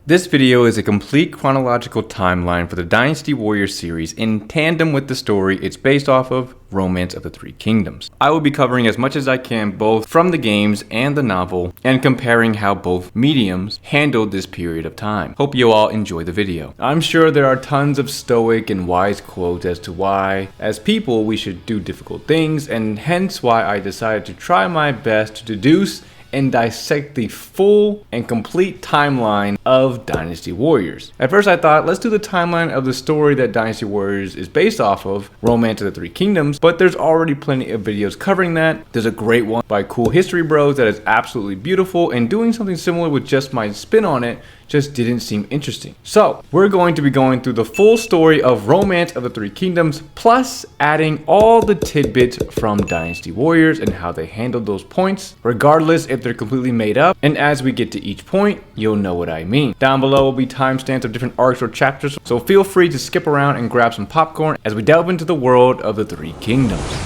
This video is a complete chronological timeline for the Dynasty Warriors series in tandem with the story it's based off of, Romance of the Three Kingdoms. I will be covering as much as I can both from the games and the novel and comparing how both mediums handled this period of time. Hope you all enjoy the video. I'm sure there are tons of stoic and wise quotes as to why, as people, we should do difficult things, and hence why I decided to try my best to deduce and dissect the full and complete timeline of Dynasty Warriors. At first I thought, let's do the timeline of the story that Dynasty Warriors is based off of, Romance of the Three Kingdoms, but there's already plenty of videos covering that. There's a great one by Cool History Bros that is absolutely beautiful, and doing something similar with just my spin on it just didn't seem interesting. So we're going to be going through the full story of Romance of the Three Kingdoms, plus adding all the tidbits from Dynasty Warriors and how they handled those points, regardless if they're completely made up. And as we get to each point, you'll know what I mean. Down below will be timestamps of different arcs or chapters, so feel free to skip around and grab some popcorn as we delve into the world of the Three Kingdoms.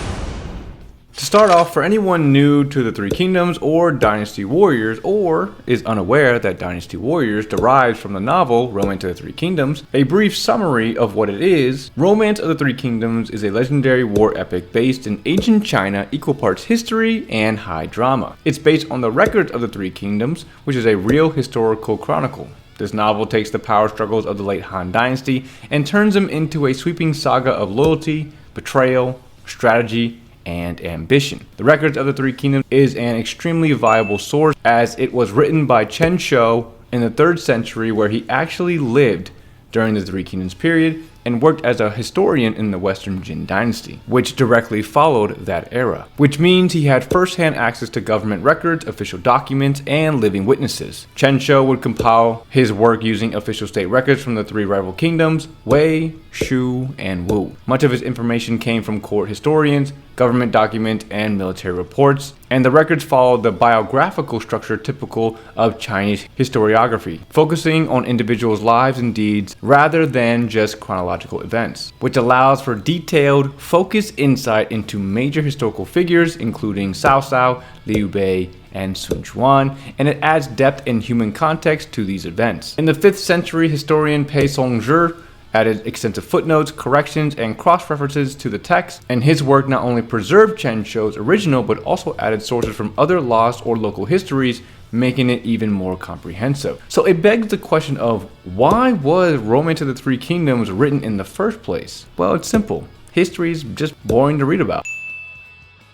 To start off, for anyone new to the Three Kingdoms or Dynasty Warriors, or is unaware that Dynasty Warriors derives from the novel Romance of the Three Kingdoms, a brief summary of what it is. Romance of the Three Kingdoms is a legendary war epic based in ancient China, equal parts history and high drama. It's based on the records of the Three Kingdoms, which is a real historical chronicle. This novel takes the power struggles of the late Han Dynasty and turns them into a sweeping saga of loyalty, betrayal, strategy, and ambition. The Records of the Three Kingdoms is an extremely viable source as it was written by Chen Shou in the 3rd century, where he actually lived during the Three Kingdoms period and worked as a historian in the Western Jin Dynasty, which directly followed that era, which means he had first-hand access to government records, official documents, and living witnesses. Chen Shou would compile his work using official state records from the three rival kingdoms, Wei, Shu, and Wu. Much of his information came from court historians, government documents, and military reports, and the records followed the biographical structure typical of Chinese historiography, focusing on individuals' lives and deeds rather than just chronological events, which allows for detailed, focused insight into major historical figures including Cao Cao, Liu Bei, and Sun Quan, and it adds depth and human context to these events. In the 5th century, historian Pei Songzhi added extensive footnotes, corrections, and cross-references to the text, and his work not only preserved Chen Shou's original, but also added sources from other lost or local histories, making it even more comprehensive. So it begs the question of, why was Romance of the Three Kingdoms written in the first place? Well, it's simple. History is just boring to read about.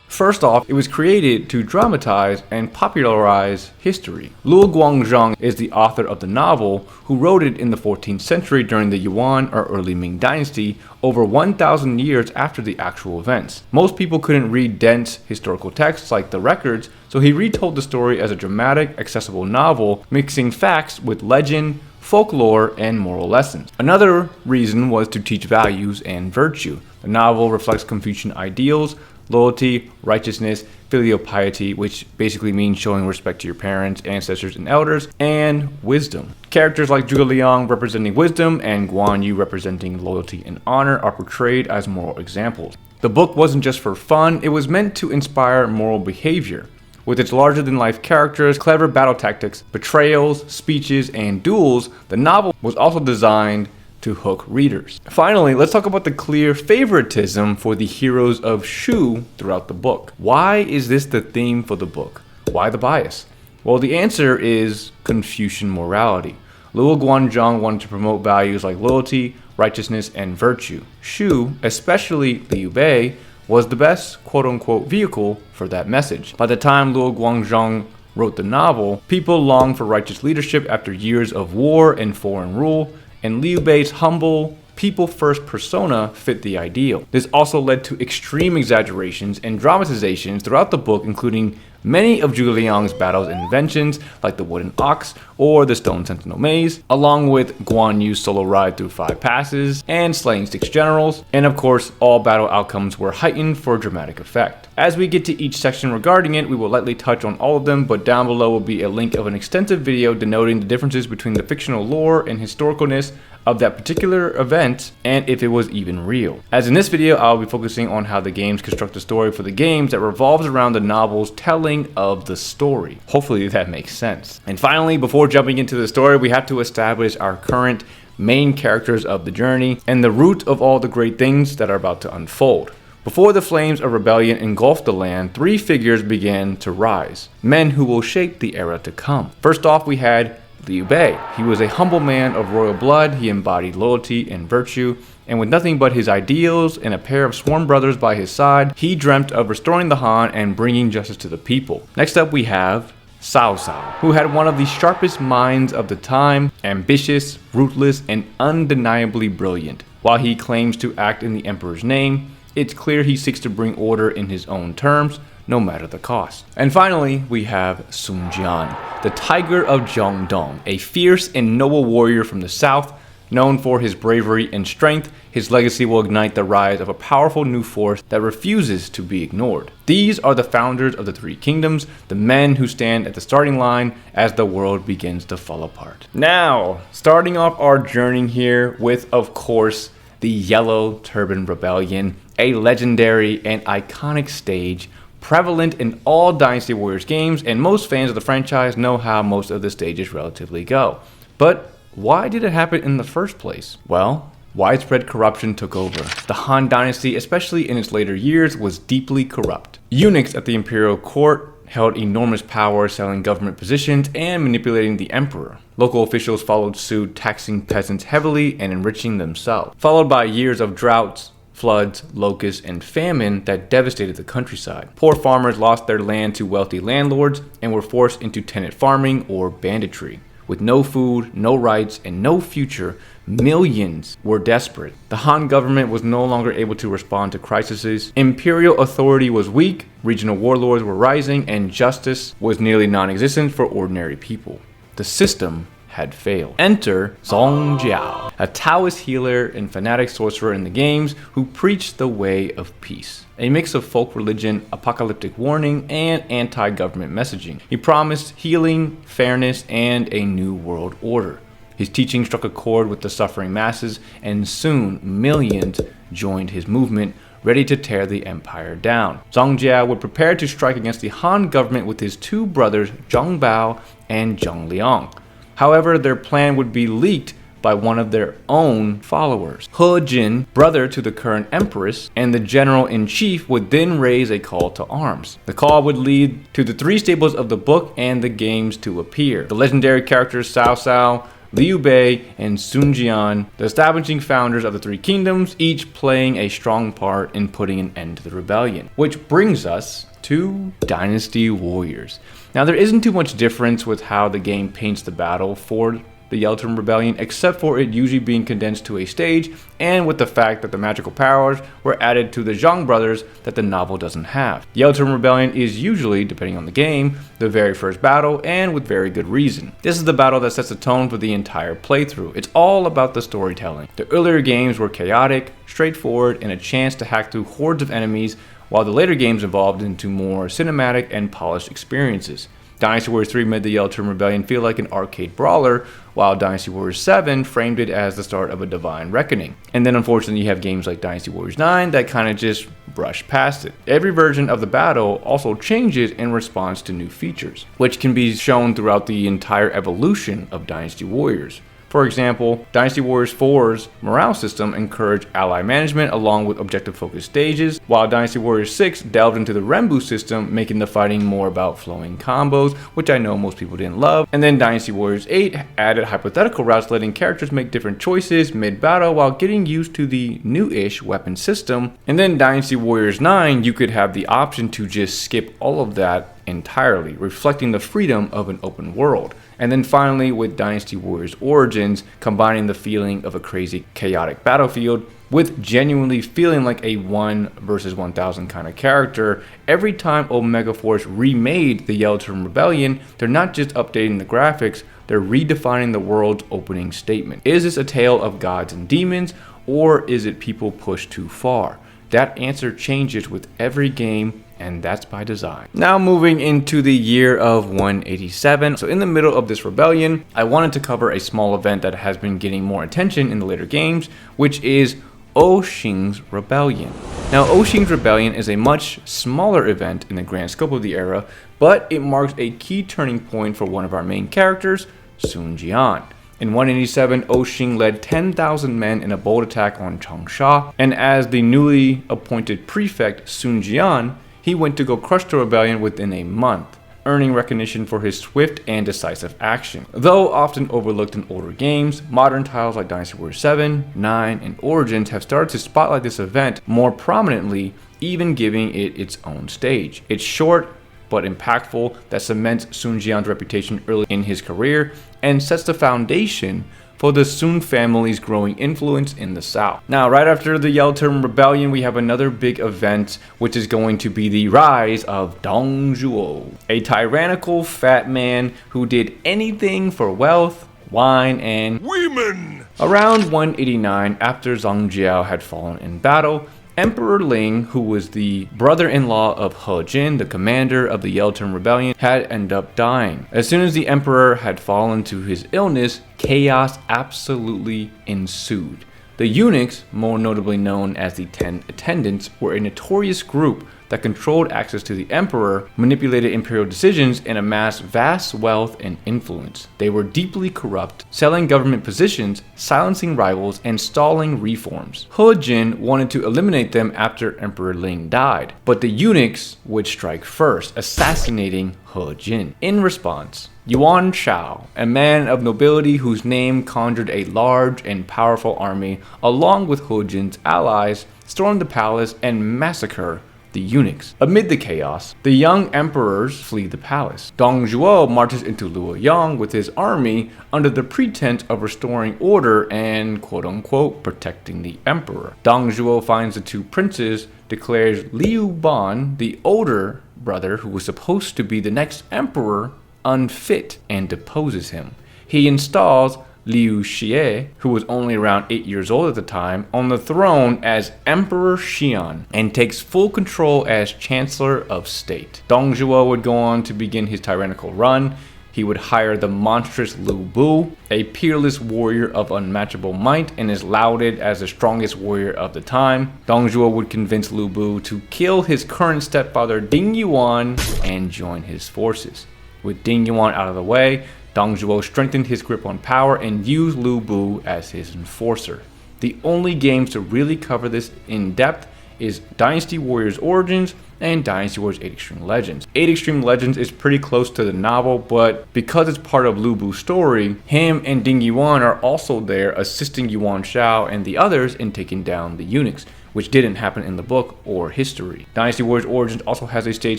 First off, it was created to dramatize and popularize history. Luo Guangzhong is the author of the novel, who wrote it in the 14th century during the Yuan or early Ming Dynasty, over 1,000 years after the actual events. Most people couldn't read dense historical texts like the records, so he retold the story as a dramatic, accessible novel, mixing facts with legend, folklore, and moral lessons. Another reason was to teach values and virtue. The novel reflects Confucian ideals, loyalty, righteousness, filial piety, which basically means showing respect to your parents, ancestors, and elders, and wisdom. Characters like Zhuge Liang representing wisdom and Guan Yu representing loyalty and honor are portrayed as moral examples. The book wasn't just for fun, it was meant to inspire moral behavior. With its larger-than-life characters, clever battle tactics, betrayals, speeches, and duels, the novel was also designed to hook readers. Finally, let's talk about the clear favoritism for the heroes of Shu throughout the book. Why is this the theme for the book? Why the bias? Well, the answer is Confucian morality. Luo Guangzhong wanted to promote values like loyalty, righteousness, and virtue. Shu, especially Liu Bei, was the best quote-unquote vehicle for that message. By the time Luo Guangzhong wrote the novel, people longed for righteous leadership after years of war and foreign rule, and Liu Bei's humble, people-first persona fit the ideal. This also led to extreme exaggerations and dramatizations throughout the book, including many of Zhuge Liang's battles and inventions, like the wooden ox or the stone sentinel maze, along with Guan Yu's solo ride through 5 passes and slaying 6 generals, and of course, all battle outcomes were heightened for dramatic effect. As we get to each section regarding it, we will lightly touch on all of them, but down below will be a link of an extensive video denoting the differences between the fictional lore and historicalness of that particular event and if it was even real. As in this video, I'll be focusing on how the games construct a story for the games that revolves around the novel's telling of the story. Hopefully that makes sense. And finally, before jumping into the story, we have to establish our current main characters of the journey and the root of all the great things that are about to unfold. Before the flames of rebellion engulfed the land, three figures began to rise, men who will shape the era to come. First off, we had Liu Bei. He was a humble man of royal blood. He embodied loyalty and virtue, and with nothing but his ideals and a pair of sworn brothers by his side, he dreamt of restoring the Han and bringing justice to the people. Next up, we have Cao Cao, who had one of the sharpest minds of the time, ambitious, ruthless, and undeniably brilliant. While he claims to act in the emperor's name, it's clear he seeks to bring order in his own terms, no matter the cost. And finally, we have Sun Jian, the Tiger of Jiangdong, a fierce and noble warrior from the south. Known for his bravery and strength, his legacy will ignite the rise of a powerful new force that refuses to be ignored. These are the founders of the three kingdoms, the men who stand at the starting line as the world begins to fall apart. Now, starting off our journey here with, of course, the Yellow Turban Rebellion, a legendary and iconic stage prevalent in all Dynasty Warriors games, and most fans of the franchise know how most of the stages relatively go. But why did it happen in the first place? Well, widespread corruption took over. The Han Dynasty, especially in its later years, was deeply corrupt. Eunuchs at the imperial court held enormous power, selling government positions and manipulating the emperor. Local officials followed suit, taxing peasants heavily and enriching themselves, followed by years of droughts, floods, locusts, and famine that devastated the countryside. Poor farmers lost their land to wealthy landlords and were forced into tenant farming or banditry. With no food, no rights, and no future, millions were desperate. The Han government was no longer able to respond to crises. Imperial authority was weak, regional warlords were rising, and justice was nearly non-existent for ordinary people. The system had failed. Enter Song Jiao, a Taoist healer and fanatic sorcerer in the games who preached the way of peace. A mix of folk religion, apocalyptic warning, and anti-government messaging. He promised healing, fairness, and a new world order. His teaching struck a chord with the suffering masses, and soon millions joined his movement, ready to tear the empire down. Song Jiao would prepare to strike against the Han government with his two brothers, Zhang Bao and Zhang Liang. However, their plan would be leaked by one of their own followers. He Jin, brother to the current empress, and the general-in-chief would then raise a call to arms. The call would lead to the three staples of the book and the games to appear. The legendary characters Cao Cao, Liu Bei, and Sun Jian, the establishing founders of the three kingdoms, each playing a strong part in putting an end to the rebellion. Which brings us to Dynasty Warriors. Now, there isn't too much difference with how the game paints the battle for the Yellow Turban Rebellion, except for it usually being condensed to a stage, and with the fact that the magical powers were added to the Zhang brothers that the novel doesn't have. The Yellow Turban Rebellion is usually, depending on the game, the very first battle, and with very good reason. This is the battle that sets the tone for the entire playthrough. It's all about the storytelling. The earlier games were chaotic, straightforward, and a chance to hack through hordes of enemies, while the later games evolved into more cinematic and polished experiences. Dynasty Warriors 3 made the Yellow Turban Rebellion feel like an arcade brawler, while Dynasty Warriors 7 framed it as the start of a divine reckoning. And then unfortunately you have games like Dynasty Warriors 9 that kind of just brush past it. Every version of the battle also changes in response to new features, which can be shown throughout the entire evolution of Dynasty Warriors. For example, Dynasty Warriors 4's morale system encouraged ally management along with objective-focused stages, while Dynasty Warriors 6 delved into the Renbu system, making the fighting more about flowing combos, which I know most people didn't love. And then Dynasty Warriors 8 added hypothetical routes, letting characters make different choices mid-battle while getting used to the new-ish weapon system. And then Dynasty Warriors 9, you could have the option to just skip all of that entirely, reflecting the freedom of an open world. And then finally, with Dynasty Warriors Origins, combining the feeling of a crazy, chaotic battlefield with genuinely feeling like a 1 versus 1000 kind of character. Every time Omega Force remade the Yellow Turban Rebellion, they're not just updating the graphics, they're redefining the world's opening statement. Is this a tale of gods and demons, or is it people pushed too far? That answer changes with every game and that's by design. Now moving into the year of 187. So in the middle of this rebellion, I wanted to cover a small event that has been getting more attention in the later games, which is Oxing's Rebellion. Now, Oxing's Rebellion is a much smaller event in the grand scope of the era, but it marks a key turning point for one of our main characters, Sun Jian. In 187, Oxing led 10,000 men in a bold attack on Changsha, and as the newly appointed prefect Sun Jian, he went to go crush the rebellion within a month, earning recognition for his swift and decisive action. Though often overlooked in older games, modern titles like Dynasty Warriors 7, 9, and Origins have started to spotlight this event more prominently, even giving it its own stage. It's short but impactful that cements Sun Jian's reputation early in his career and sets the foundation for the Sun family's growing influence in the south. Now, right after the Yeltern Rebellion, we have another big event, which is going to be the rise of Dong Zhuo, a tyrannical fat man who did anything for wealth, wine, and women. Around 189, after Zhang Jiao had fallen in battle, Emperor Ling, who was the brother-in-law of He Jin, the commander of the Yeltern Rebellion, had ended up dying. As soon as the emperor had fallen to his illness, chaos absolutely ensued. The eunuchs, more notably known as the 10 Attendants, were a notorious group that controlled access to the emperor, manipulated imperial decisions, and amassed vast wealth and influence. They were deeply corrupt, selling government positions, silencing rivals, and stalling reforms. He Jin wanted to eliminate them after Emperor Ling died, but the eunuchs would strike first, assassinating He Jin. In response, Yuan Shao, a man of nobility whose name conjured a large and powerful army, along with He Jin's allies, stormed the palace and massacred the eunuchs. Amid the chaos, the young emperors flee the palace. Dong Zhuo marches into Luoyang with his army under the pretense of restoring order and quote-unquote protecting the emperor. Dong Zhuo finds the two princes, declares Liu Ban, the older brother who was supposed to be the next emperor, unfit and deposes him. He installs Liu Xie, who was only around 8 years old at the time, on the throne as Emperor Xian and takes full control as Chancellor of State. Dong Zhuo would go on to begin his tyrannical run. He would hire the monstrous Lu Bu, a peerless warrior of unmatchable might and is lauded as the strongest warrior of the time. Dong Zhuo would convince Lu Bu to kill his current stepfather Ding Yuan and join his forces. With Ding Yuan out of the way, Dong Zhuo strengthened his grip on power and used Lu Bu as his enforcer. The only games to really cover this in depth is Dynasty Warriors Origins and Dynasty Warriors 8 Extreme Legends. 8 Extreme Legends is pretty close to the novel, but because it's part of Lu Bu's story, him and Ding Yuan are also there assisting Yuan Shao and the others in taking down the eunuchs, which didn't happen in the book or history. Dynasty Warriors Origins also has a stage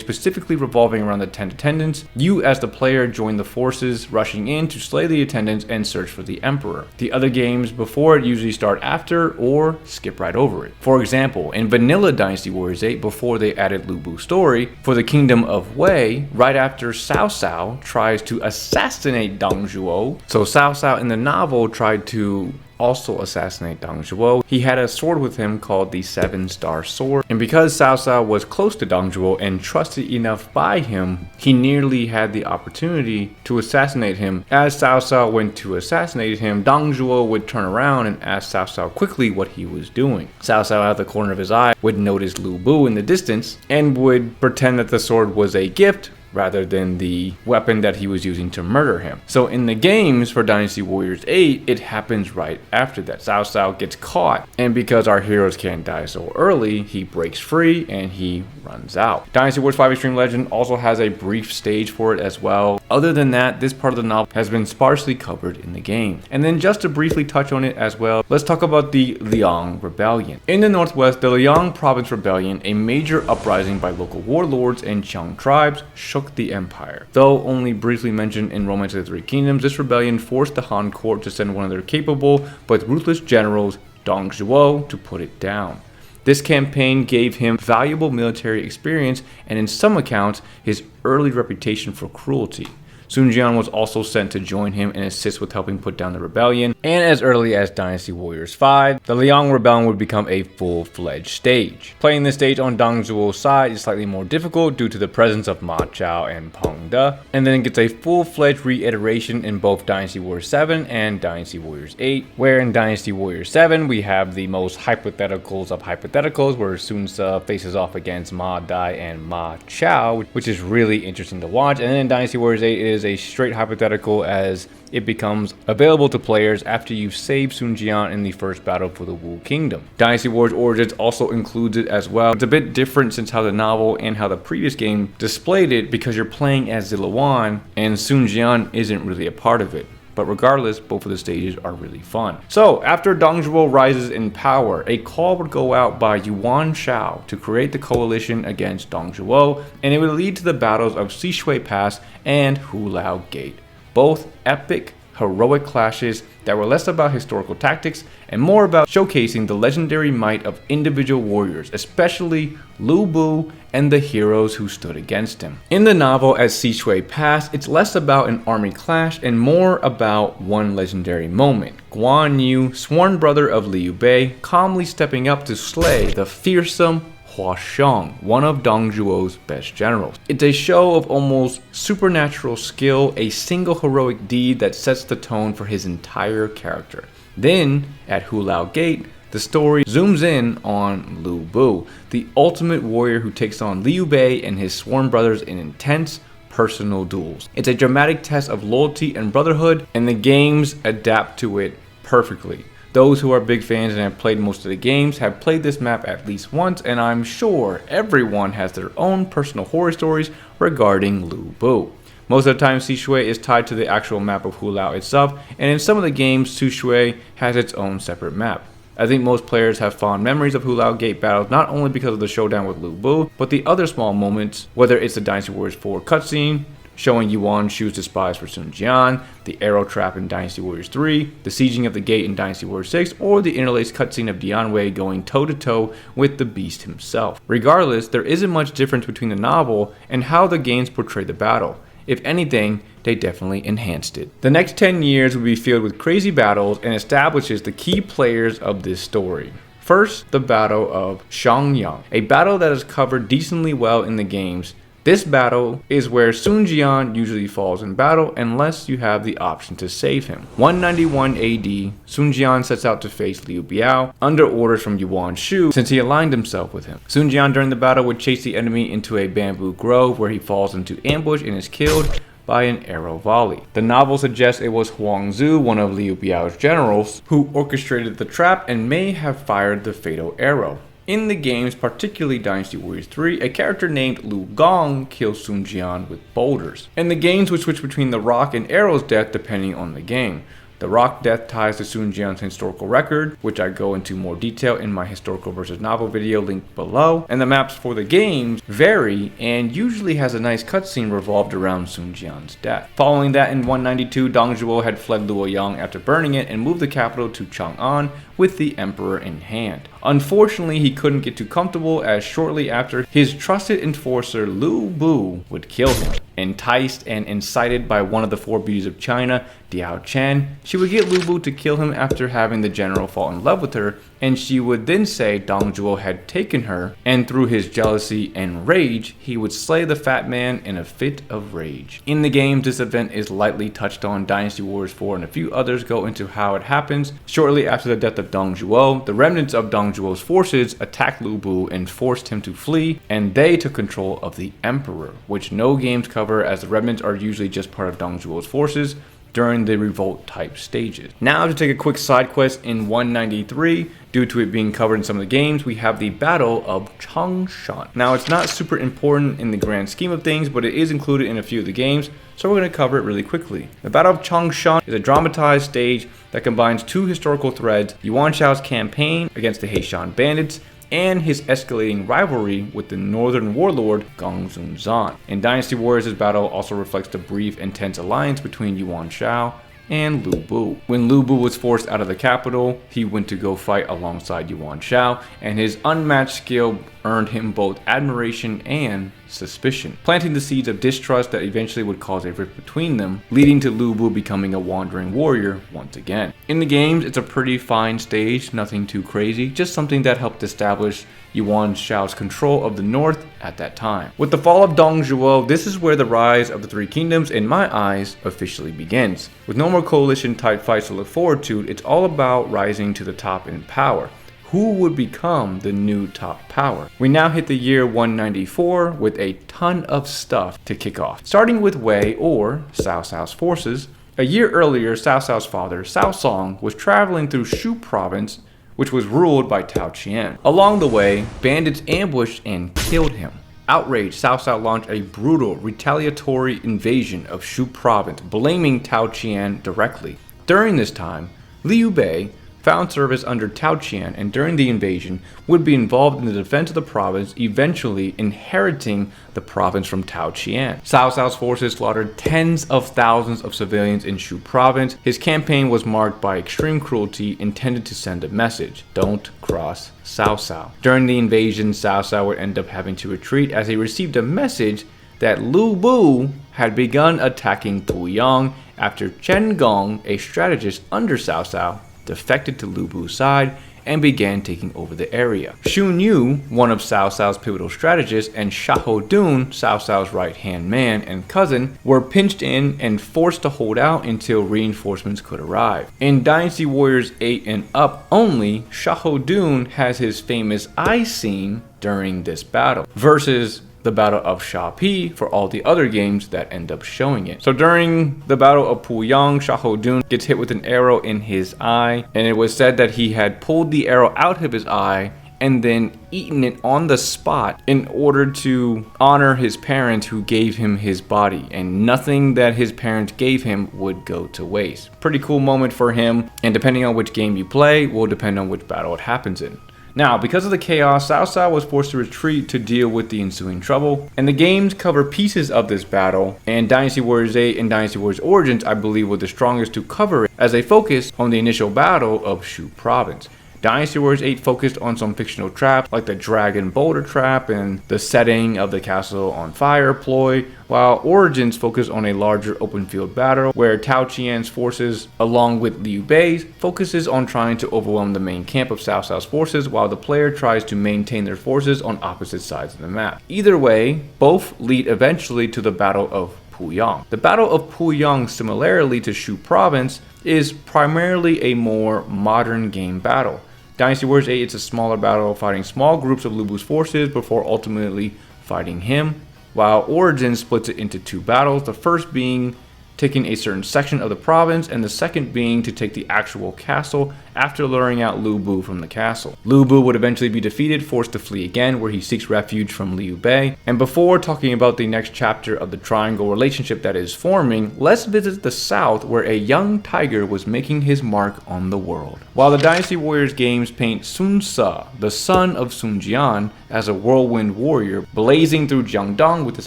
specifically revolving around the 10 Attendants. You as the player join the forces rushing in to slay the Attendants and search for the Emperor. The other games before it usually start after or skip right over it. For example, in vanilla Dynasty Warriors 8, before they added Lu Bu's story, for the Kingdom of Wei, right after Cao Cao tries to assassinate Dong Zhuo. So Cao Cao in the novel tried to also assassinate Dong Zhuo. He had a sword with him called the 7-Star Sword, and because Cao Cao was close to Dong Zhuo and trusted enough by him, he nearly had the opportunity to assassinate him. As Cao Cao went to assassinate him, Dong Zhuo would turn around and ask Cao Cao quickly what he was doing. Cao Cao out of the corner of his eye would notice Lu Bu in the distance and would pretend that the sword was a gift rather than the weapon that he was using to murder him. So in the games for Dynasty Warriors 8, it happens right after that. Cao Cao gets caught, and because our heroes can't die so early, he breaks free and he runs out. Dynasty Warriors 5 Extreme Legend also has a brief stage for it as well. Other than that, this part of the novel has been sparsely covered in the game. And then just to briefly touch on it as well, let's talk about the Liang Rebellion. In the Northwest, the Liang Province Rebellion, a major uprising by local warlords and Qiang tribes, shook the empire. Though only briefly mentioned in Romance of the Three Kingdoms, this rebellion forced the Han court to send one of their capable but ruthless generals, Dong Zhuo, to put it down. This campaign gave him valuable military experience and in some accounts his early reputation for cruelty. Sun Jian was also sent to join him and assist with helping put down the rebellion, and as early as Dynasty Warriors 5, the Liang Rebellion would become a full-fledged stage. Playing this stage on Dong Zhuo's side is slightly more difficult due to the presence of Ma Chao and Peng De, and then it gets a full-fledged reiteration in both Dynasty Warriors 7 and Dynasty Warriors 8, where in Dynasty Warriors 7 we have the most hypotheticals of hypotheticals, where Sun Ce faces off against Ma Dai and Ma Chao, which is really interesting to watch. And then in Dynasty Warriors 8 it is a straight hypothetical, as it becomes available to players after you've saved Sun Jian in the first battle for the Wu Kingdom. Dynasty Warriors Origins also includes it as well. It's a bit different since how the novel and how the previous game displayed it, because you're playing as Ziluan and Sun Jian isn't really a part of it. But regardless, both of the stages are really fun. So after Dong Zhuo rises in power, a call would go out by Yuan Shao to create the coalition against Dong Zhuo, and it would lead to the battles of Sishui Pass and Hulao Gate. Both epic, heroic clashes that were less about historical tactics and more about showcasing the legendary might of individual warriors, especially Lu Bu and the heroes who stood against him. In the novel at Sishui Pass, it's less about an army clash and more about one legendary moment. Guan Yu, sworn brother of Liu Bei, calmly stepping up to slay the fearsome Hua Xiong, one of Dong Zhuo's best generals. It's a show of almost supernatural skill, a single heroic deed that sets the tone for his entire character. Then, at Hulao Gate, the story zooms in on Lu Bu, the ultimate warrior who takes on Liu Bei and his sworn brothers in intense personal duels. It's a dramatic test of loyalty and brotherhood, and the games adapt to it perfectly. Those who are big fans and have played most of the games have played this map at least once, and I'm sure everyone has their own personal horror stories regarding Lu Bu. Most of the time, Sishui is tied to the actual map of Hulao itself, and in some of the games, Sishui has its own separate map. I think most players have fond memories of Hulao Gate battles, not only because of the showdown with Lu Bu, but the other small moments, whether it's the Dynasty Warriors 4 cutscene, showing Yuan Shu's despise for Sun Jian, the arrow trap in Dynasty Warriors 3, the sieging of the gate in Dynasty Warriors 6, or the interlaced cutscene of Dian Wei going toe-to-toe with the beast himself. Regardless, there isn't much difference between the novel and how the games portray the battle. If anything, they definitely enhanced it. The next 10 years will be filled with crazy battles and establishes the key players of this story. First, the Battle of Xiangyang, a battle that is covered decently well in the games. This battle is where Sun Jian usually falls in battle unless you have the option to save him. 191 AD, Sun Jian sets out to face Liu Biao under orders from Yuan Shu since he aligned himself with him. Sun Jian during the battle would chase the enemy into a bamboo grove where he falls into ambush and is killed by an arrow volley. The novel suggests it was Huangzu, one of Liu Biao's generals, who orchestrated the trap and may have fired the fatal arrow. In the games, particularly Dynasty Warriors 3, a character named Lu Gong kills Sun Jian with boulders. And the games would switch between the rock and arrow's death depending on the game. The rock death ties to Sun Jian's historical record, which I go into more detail in my historical versus novel video linked below. And the maps for the games vary and usually has a nice cutscene revolved around Sun Jian's death. Following that, in 192, Dong Zhuo had fled Luoyang after burning it and moved the capital to Chang'an with the emperor in hand. Unfortunately, he couldn't get too comfortable, as shortly after, his trusted enforcer Lu Bu would kill him. Enticed and incited by one of the four beauties of China, Diao Chen, she would get Lu Bu to kill him after having the general fall in love with her, and she would then say Dong Zhuo had taken her, and through his jealousy and rage, he would slay the fat man in a fit of rage. In the game, this event is lightly touched on. Dynasty Warriors 4 and a few others go into how it happens. Shortly after the death of Dong Zhuo, the remnants of Dong Zhuo's forces attacked Lu Bu and forced him to flee, and they took control of the emperor, which no games cover, as the remnants are usually just part of Dong Zhuo's forces during the revolt type stages. Now, to take a quick side quest in 193, due to it being covered in some of the games, we have the Battle of Changshan. Now, it's not super important in the grand scheme of things, but it is included in a few of the games, so we're going to cover it really quickly. The Battle of Changshan is a dramatized stage that combines two historical threads: Yuan Shao's campaign against the Heishan bandits and his escalating rivalry with the northern warlord Gong Zunzan. In Dynasty Warriors, this battle also reflects the brief, intense alliance between Yuan Shao and Lu Bu. When Lu Bu was forced out of the capital, he went to go fight alongside Yuan Shao, and his unmatched skill earned him both admiration and suspicion, planting the seeds of distrust that eventually would cause a rift between them, leading to Lu Bu becoming a wandering warrior once again. In the games, it's a pretty fine stage, nothing too crazy, just something that helped establish Yuan Shao's control of the north at that time. With the fall of Dongzhuo, this is where the rise of the Three Kingdoms, in my eyes, officially begins. With no more coalition type fights to look forward to, it's all about rising to the top in power. Who would become the new top power? We now hit the year 194 with a ton of stuff to kick off. Starting with Wei, or Cao Cao's forces. A year earlier, Cao Cao's father, Cao Song, was traveling through Shu province, which was ruled by Tao Qian. Along the way, bandits ambushed and killed him. Outraged, Cao Cao launched a brutal, retaliatory invasion of Shu province, blaming Tao Qian directly. During this time, Liu Bei found service under Tao Qian, and during the invasion would be involved in the defense of the province, eventually inheriting the province from Tao Qian. Cao Cao's forces slaughtered tens of thousands of civilians in Shu province. His campaign was marked by extreme cruelty intended to send a message: don't cross Cao Cao. During the invasion, Cao Cao would end up having to retreat as he received a message that Lu Bu had begun attacking Puyang after Chen Gong, a strategist under Cao Cao, defected to Lu Bu's side and began taking over the area. Xun Yu, one of Cao Cao's pivotal strategists, and Xiahou Dun, Cao Cao's right-hand man and cousin, were pinched in and forced to hold out until reinforcements could arrive. In Dynasty Warriors 8 and up only, Xiahou Dun has his famous eye scene during this battle, versus the Battle of Shapi for all the other games that end up showing it. So during the Battle of Puyang, Xiahou Dun gets hit with an arrow in his eye, and it was said that he had pulled the arrow out of his eye and then eaten it on the spot in order to honor his parents who gave him his body, and nothing that his parents gave him would go to waste. Pretty cool moment for him, and depending on which game you play will depend on which battle it happens in. Now, because of the chaos, Cao Cao was forced to retreat to deal with the ensuing trouble, and the games cover pieces of this battle, and Dynasty Warriors 8 and Dynasty Warriors Origins, I believe, were the strongest to cover it, as they focused on the initial battle of Shu Province. Dynasty Warriors 8 focused on some fictional traps like the Dragon Boulder Trap and the setting of the castle on fire ploy, while Origins focused on a larger open field battle where Tao Qian's forces, along with Liu Bei's, focuses on trying to overwhelm the main camp of Cao Cao's forces while the player tries to maintain their forces on opposite sides of the map. Either way, both lead eventually to the Battle of Puyang. The Battle of Puyang, similarly to Shu Province, is primarily a more modern game battle. Dynasty Warriors 8, it's a smaller battle fighting small groups of Lu Bu's forces before ultimately fighting him, while Origins splits it into two battles, the first being taking a certain section of the province, and the second being to take the actual castle after luring out Lu Bu from the castle. Lu Bu would eventually be defeated, forced to flee again, where he seeks refuge from Liu Bei. And before talking about the next chapter of the triangle relationship that is forming, let's visit the south, where a young tiger was making his mark on the world. While the Dynasty Warriors games paint Sun Ce, the son of Sun Jian, as a whirlwind warrior blazing through Jiangdong with his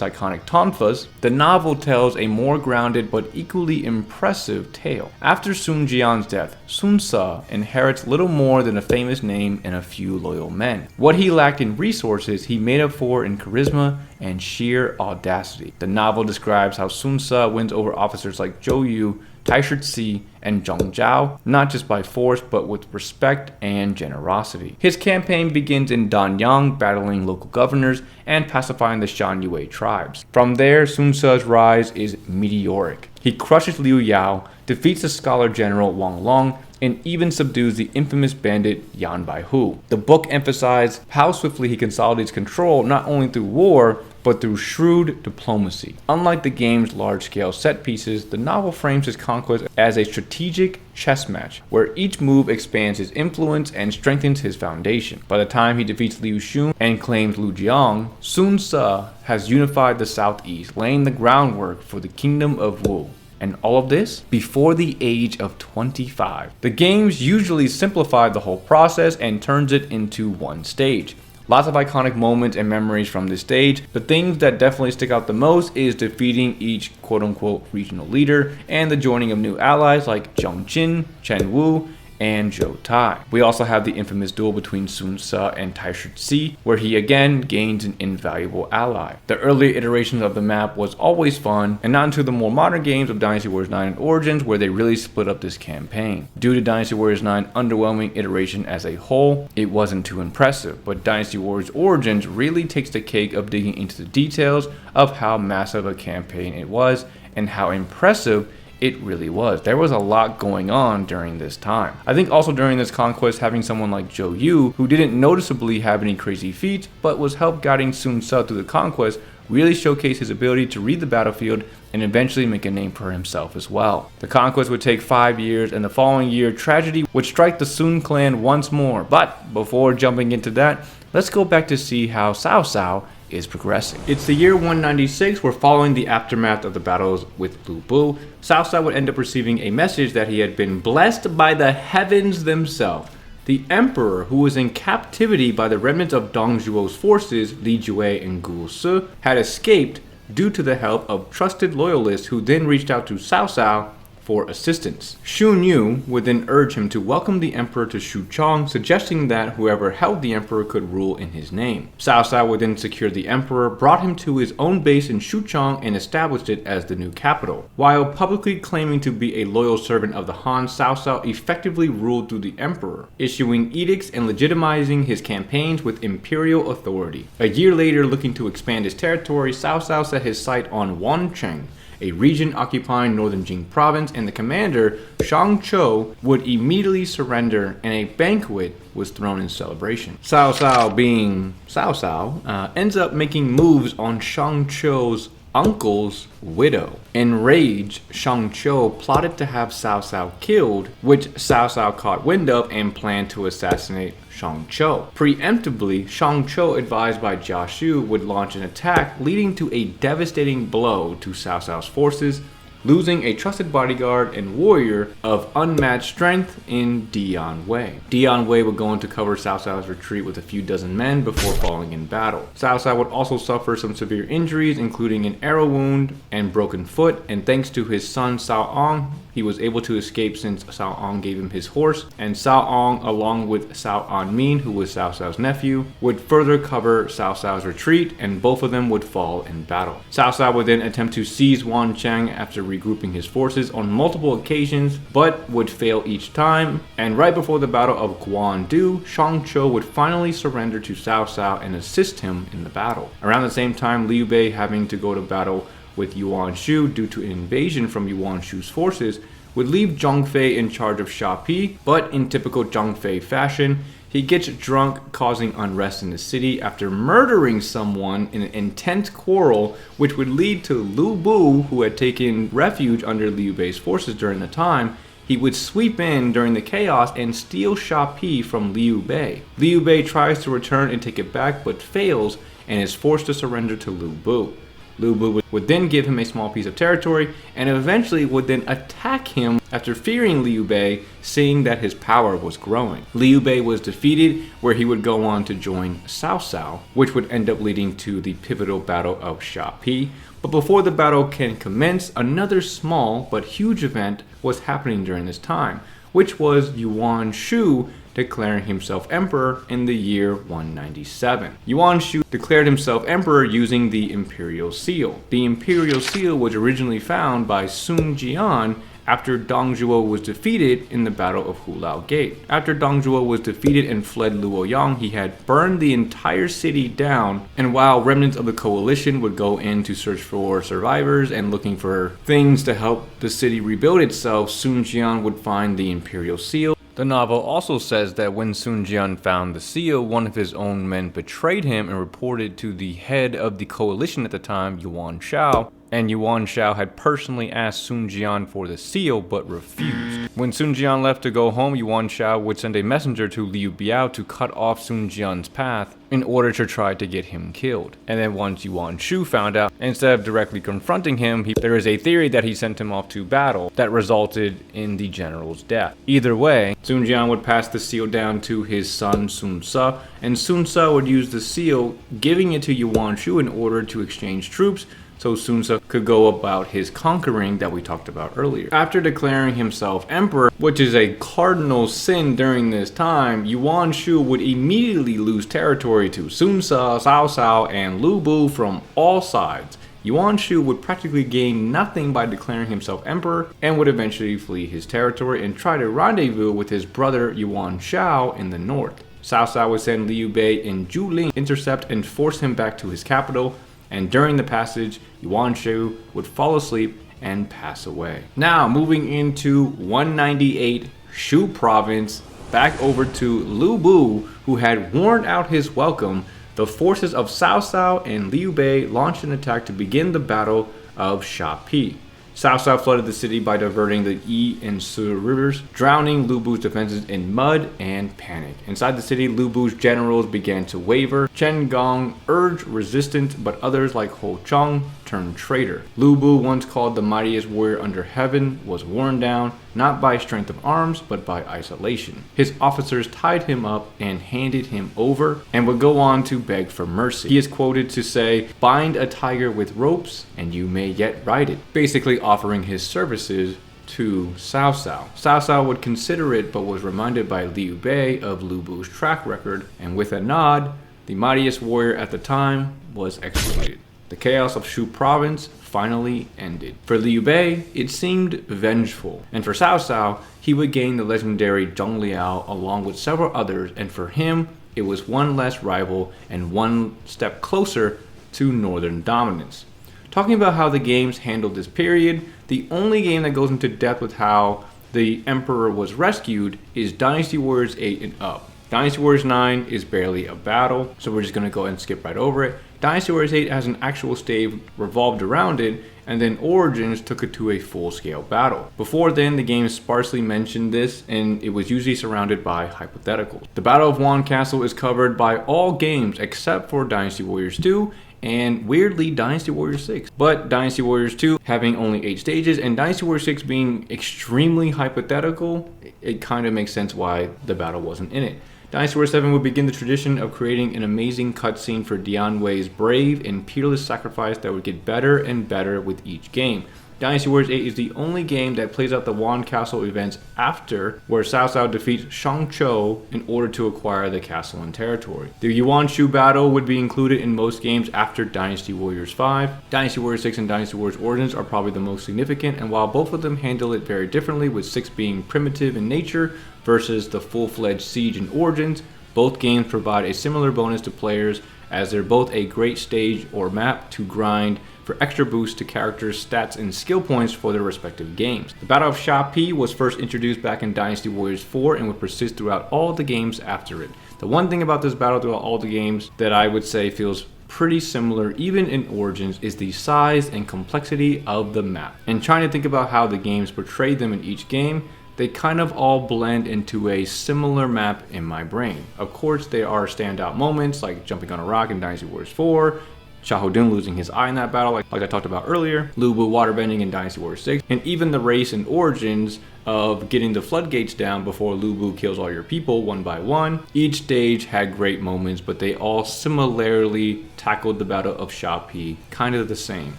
iconic tonfas, the novel tells a more grounded but equally impressive tale. After Sun Jian's death, Sun Ce inherits little more than a famous name and a few loyal men. What he lacked in resources, he made up for in charisma and sheer audacity. The novel describes how Sun Ce wins over officers like Zhou Yu, Tai Shi and Zhong Zhao, not just by force, but with respect and generosity. His campaign begins in Danyang, battling local governors and pacifying the Shan Yue tribes. From there, Sun Ce's rise is meteoric. He crushes Liu Yao, defeats the scholar general Wang Long, and even subdues the infamous bandit Yan Baihu. The book emphasized how swiftly he consolidates control not only through war, but through shrewd diplomacy. Unlike the game's large-scale set pieces, the novel frames his conquest as a strategic chess match, where each move expands his influence and strengthens his foundation. By the time he defeats Liu Xun and claims Lujiang, Sun Ce has unified the southeast, laying the groundwork for the kingdom of Wu. And all of this before the age of 25. The games usually simplify the whole process and turns it into one stage. Lots of iconic moments and memories from this stage. The things that definitely stick out the most is defeating each quote-unquote regional leader and the joining of new allies like Zhong Jin, Chen Wu, and Zhou Tai. We also have the infamous duel between Sun Ce and Taishi, where he again gains an invaluable ally. The earlier iterations of the map was always fun, and not until the more modern games of Dynasty Warriors 9 and Origins where they really split up this campaign. Due to Dynasty Warriors 9 underwhelming iteration as a whole, it wasn't too impressive, but Dynasty Warriors Origins really takes the cake of digging into the details of how massive a campaign it was and how impressive it really was. There was a lot going on during this time. I think also during this conquest, having someone like Zhou Yu, who didn't noticeably have any crazy feats, but was help guiding Sun Ce through the conquest, really showcased his ability to read the battlefield and eventually make a name for himself as well. The conquest would take 5 years, and the following year, tragedy would strike the Sun clan once more. But before jumping into that, let's go back to see how Cao Cao is progressing. It's the year 196, where following the aftermath of the battles with Lu Bu, Cao Cao would end up receiving a message that he had been blessed by the heavens themselves. The emperor, who was in captivity by the remnants of Dong Zhuo's forces, Li Jue and Gu Si, had escaped due to the help of trusted loyalists who then reached out to Cao Cao for assistance. Xun Yu would then urge him to welcome the emperor to Xuchang, suggesting that whoever held the emperor could rule in his name. Cao Cao would then secure the emperor, brought him to his own base in Xuchang, and established it as the new capital. While publicly claiming to be a loyal servant of the Han, Cao Cao effectively ruled through the emperor, issuing edicts and legitimizing his campaigns with imperial authority. A year later, looking to expand his territory, Cao Cao set his sight on Wancheng, a region occupying northern Jing province, and the commander, Shang Chou, would immediately surrender, and a banquet was thrown in celebration. Cao Cao, being Cao Cao, ends up making moves on Shang Chou's uncle's widow. Enraged, Shang Chou plotted to have Cao Cao killed, which Cao Cao caught wind of and planned to assassinate Shang Chou. Preemptively, Shang Chou, advised by Jia Xu, would launch an attack, leading to a devastating blow to Cao Cao's forces, losing a trusted bodyguard and warrior of unmatched strength in Dian Wei. Dian Wei would go on to cover Cao Cao's retreat with a few dozen men before falling in battle. Cao Cao would also suffer some severe injuries, including an arrow wound and broken foot, and thanks to his son Cao Ong, he was able to escape since Cao Ong gave him his horse, and Cao Ong, along with Cao Anmin, who was Cao Cao's nephew, would further cover Cao Cao's retreat, and both of them would fall in battle. Cao Cao would then attempt to seize Wancheng after regrouping his forces on multiple occasions, but would fail each time, and right before the Battle of Guandu, Shang Chou would finally surrender to Cao Cao and assist him in the battle. Around the same time, Liu Bei, having to go to battle with Yuan Shu due to an invasion from Yuan Shu's forces, would leave Zhang Fei in charge of Shapi, but in typical Zhang Fei fashion, he gets drunk, causing unrest in the city after murdering someone in an intense quarrel, which would lead to Lu Bu, who had taken refuge under Liu Bei's forces during the time. He would sweep in during the chaos and steal Shapi from Liu Bei. Liu Bei tries to return and take it back, but fails and is forced to surrender to Lu Bu. Lu Bu would then give him a small piece of territory and eventually would then attack him after fearing Liu Bei, seeing that his power was growing. Liu Bei was defeated, where he would go on to join Cao Cao, which would end up leading to the pivotal Battle of Shapi. But before the battle can commence, another small but huge event was happening during this time, which was Yuan Shu declaring himself emperor in the year 197. Yuan Shu declared himself emperor using the imperial seal. The imperial seal was originally found by Sun Jian after Dong Zhuo was defeated in the Battle of Hulao Gate. After Dong Zhuo was defeated and fled Luoyang, he had burned the entire city down, and while remnants of the coalition would go in to search for survivors and looking for things to help the city rebuild itself, Sun Jian would find the imperial seal. The novel also says that when Sun Jian found the seal, one of his own men betrayed him and reported to the head of the coalition at the time, Yuan Shao, and Yuan Shao had personally asked Sun Jian for the seal but refused. When Sun Jian left to go home, Yuan Shao would send a messenger to Liu Biao to cut off Sun Jian's path in order to try to get him killed. And then once Yuan Shu found out, instead of directly confronting him, there is a theory that he sent him off to battle that resulted in the general's death. Either way, Sun Jian would pass the seal down to his son Sun Ce, and Sun Ce would use the seal, giving it to Yuan Shu in order to exchange troops so Sun Ce could go about his conquering that we talked about earlier. After declaring himself emperor, which is a cardinal sin during this time, Yuan Shu would immediately lose territory to Sun Ce, Cao Cao, and Lu Bu from all sides. Yuan Shu would practically gain nothing by declaring himself emperor and would eventually flee his territory and try to rendezvous with his brother Yuan Shao in the north. Cao Cao would send Liu Bei and Zhu Ling to intercept and force him back to his capital, and during the passage, Yuan Shu would fall asleep and pass away. Now, moving into 198 Shu province, back over to Lu Bu, who had worn out his welcome. The forces of Cao Cao and Liu Bei launched an attack to begin the Battle of Shapi. Cao Cao flooded the city by diverting the Yi and Su rivers, drowning Lu Bu's defenses in mud and panic. Inside the city, Lu Bu's generals began to waver. Chen Gong urged resistance, but others like Ho Chong turned traitor. Lu Bu, once called the mightiest warrior under heaven, was worn down, not by strength of arms, but by isolation. His officers tied him up and handed him over, and would go on to beg for mercy. He is quoted to say, "Bind a tiger with ropes, and you may yet ride it," basically offering his services to Cao Cao. Cao Cao would consider it, but was reminded by Liu Bei of Lu Bu's track record, and with a nod, the mightiest warrior at the time was executed. The chaos of Shu province finally ended. For Liu Bei, it seemed vengeful, and for Cao Cao, he would gain the legendary Zhong Liao along with several others, and for him, it was one less rival and one step closer to northern dominance. Talking about how the games handled this period, the only game that goes into depth with how the emperor was rescued is Dynasty Warriors 8 and up. Dynasty Warriors 9 is barely a battle, so we're just going to go ahead and skip right over it. Dynasty Warriors 8 has an actual stage revolved around it, and then Origins took it to a full-scale battle. Before then, the game sparsely mentioned this, and it was usually surrounded by hypotheticals. The Battle of Wan Castle is covered by all games except for Dynasty Warriors 2, and weirdly Dynasty Warriors 6. But Dynasty Warriors 2 having only 8 stages, and Dynasty Warriors 6 being extremely hypothetical, it kind of makes sense why the battle wasn't in it. Dynasty Warriors 7 would begin the tradition of creating an amazing cutscene for Dian Wei's brave and peerless sacrifice that would get better and better with each game. Dynasty Warriors 8 is the only game that plays out the Wan Castle events after, where Cao Cao defeats Shang Chou in order to acquire the castle and territory. The Yuan Shu battle would be included in most games after Dynasty Warriors 5. Dynasty Warriors 6 and Dynasty Warriors Origins are probably the most significant, and while both of them handle it very differently, with 6 being primitive in nature versus the full-fledged Siege and Origins, both games provide a similar bonus to players, as they're both a great stage or map to grind for extra boosts to characters' stats and skill points for their respective games. The Battle of Shapi was first introduced back in Dynasty Warriors 4 and would persist throughout all the games after it. The one thing about this battle throughout all the games that I would say feels pretty similar even in Origins is the size and complexity of the map. And trying to think about how the games portray them in each game, they kind of all blend into a similar map in my brain. Of course, there are standout moments like jumping on a rock in Dynasty Warriors 4, Xiahou losing his eye in that battle like I talked about earlier, Lu Bu waterbending in Dynasty Warriors 6, and even the race in Origins of getting the floodgates down before Lu Bu kills all your people one by one. Each stage had great moments, but they all similarly tackled the Battle of Shapi kind of the same.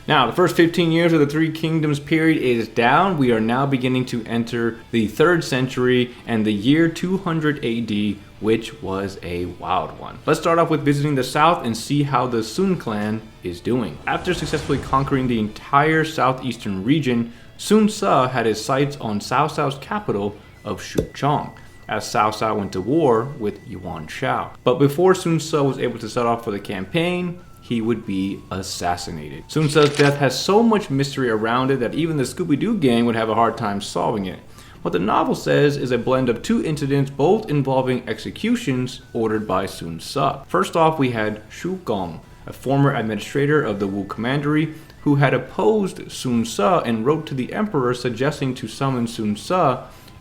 Now, the first 15 years of the Three Kingdoms period is down. We are now beginning to enter the 3rd century and the year 200 AD, which was a wild one. Let's start off with visiting the south and see how the Sun clan is doing. After successfully conquering the entire southeastern region, Sun Ce had his sights on Cao Cao's capital of Shuchong, as Cao Cao went to war with Yuan Shao. But before Sun Ce was able to set off for the campaign, he would be assassinated. Sun Ce's death has so much mystery around it that even the Scooby-Doo gang would have a hard time solving it. What the novel says is a blend of 2 incidents, both involving executions ordered by Sun Ce. First off, we had Shu Gong, a former administrator of the Wu Commandery, who had opposed Sun Ce and wrote to the emperor suggesting to summon Sun Ce,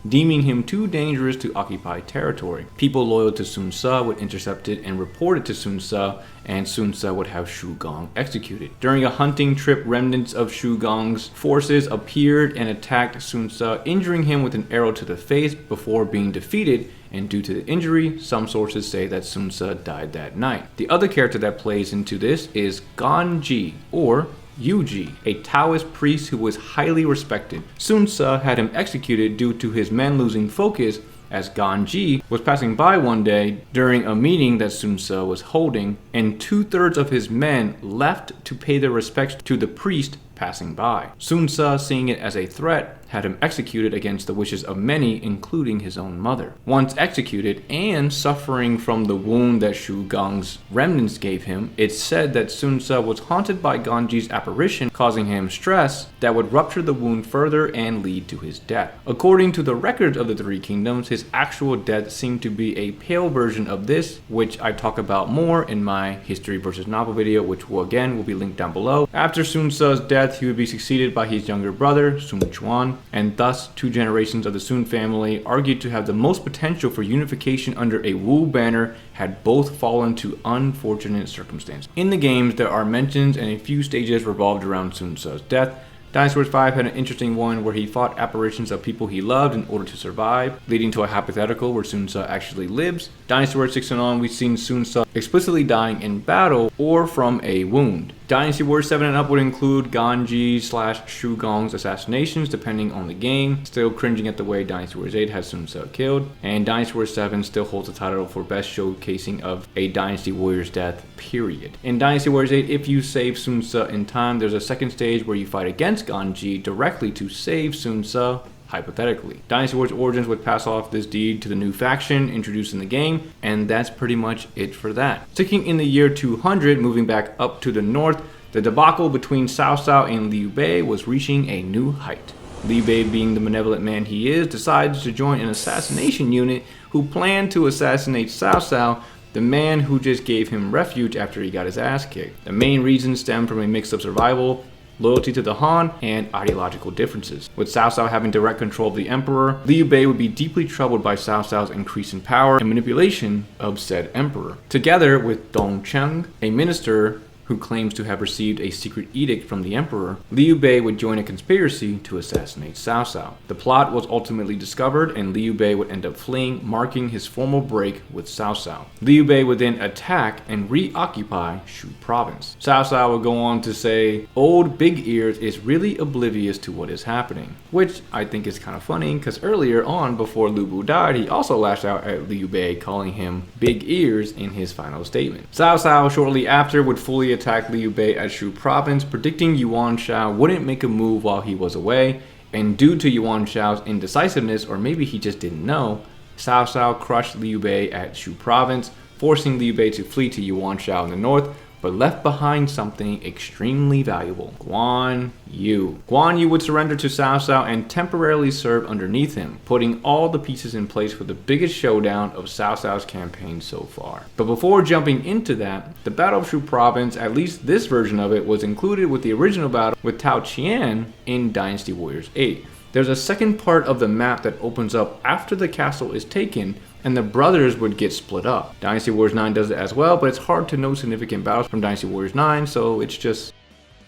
deeming him too dangerous to occupy territory. People loyal to Sun Ce would intercept it and report it to Sun Ce, and Sun Ce would have Shu Gong executed. During a hunting trip, remnants of Shu Gong's forces appeared and attacked Sun Ce, injuring him with an arrow to the face before being defeated, and due to the injury, some sources say that Sun Ce died that night. The other character that plays into this is Gan Ji, or Yuji, a Taoist priest who was highly respected. Sun Ce had him executed due to his men losing focus as Ganji was passing by one day during a meeting that Sun Ce was holding, and 2/3 of his men left to pay their respects to the priest passing by. Sun Ce, seeing it as a threat, had him executed against the wishes of many, including his own mother. Once executed and suffering from the wound that Shu Gong's remnants gave him, it's said that Sun Ce was haunted by Ganji's apparition, causing him stress that would rupture the wound further and lead to his death. According to the records of the Three Kingdoms, his actual death seemed to be a pale version of this, which I talk about more in my history versus novel video, which will be linked down below. After Sun Ce's death, he would be succeeded by his younger brother, Sun Quan, and thus 2 generations of the Sun family, argued to have the most potential for unification under a Wu banner, had both fallen to unfortunate circumstances. In the games, there are mentions and a few stages revolved around Sun Ce's death. Dynasty Warriors 5 had an interesting one where he fought apparitions of people he loved in order to survive, leading to a hypothetical where Sun Ce actually lives. Dynasty Warriors 6 and on, we've seen Sun Ce explicitly dying in battle or from a wound. Dynasty Warriors 7 and up would include Ganji/Shu Gong's assassinations depending on the game, still cringing at the way Dynasty Warriors 8 has Sun Ce killed, and Dynasty Warriors 7 still holds the title for best showcasing of a Dynasty Warriors death, period. In Dynasty Warriors 8, if you save Sun Ce in time, there's a second stage where you fight against Ganji directly to save Sun Ce, hypothetically. Dynasty Warriors Origins would pass off this deed to the new faction introduced in the game, and that's pretty much it for that. Sticking in the year 200, moving back up to the north, the debacle between Cao Cao and Liu Bei was reaching a new height. Liu Bei, being the malevolent man he is, decided to join an assassination unit who planned to assassinate Cao Cao, the man who just gave him refuge after he got his ass kicked. The main reason stemmed from a mix of survival, loyalty to the Han, and ideological differences. With Cao Cao having direct control of the emperor, Liu Bei would be deeply troubled by Cao Cao's increase in power and manipulation of said emperor. Together with Dong Cheng, a minister who claims to have received a secret edict from the emperor, Liu Bei would join a conspiracy to assassinate Cao Cao. The plot was ultimately discovered and Liu Bei would end up fleeing, marking his formal break with Cao Cao. Liu Bei would then attack and reoccupy Shu province. Cao Cao would go on to say, "Old Big Ears is really oblivious to what is happening," which I think is kind of funny because earlier on, before Lu Bu died, he also lashed out at Liu Bei, calling him Big Ears in his final statement. Cao Cao shortly after would fully attack Liu Bei at Shu province, predicting Yuan Shao wouldn't make a move while he was away, and due to Yuan Shao's indecisiveness, or maybe he just didn't know, Cao Cao crushed Liu Bei at Shu province, forcing Liu Bei to flee to Yuan Shao in the north, but left behind something extremely valuable: Guan Yu. Guan Yu would surrender to Cao Cao and temporarily serve underneath him, putting all the pieces in place for the biggest showdown of Cao Cao's campaign so far. But before jumping into that, the Battle of Shu Province, at least this version of it, was included with the original battle with Tao Qian in Dynasty Warriors 8. There's a second part of the map that opens up after the castle is taken, and the brothers would get split up. Dynasty Warriors 9 does it as well, but it's hard to know significant battles from Dynasty Warriors 9, so it's just,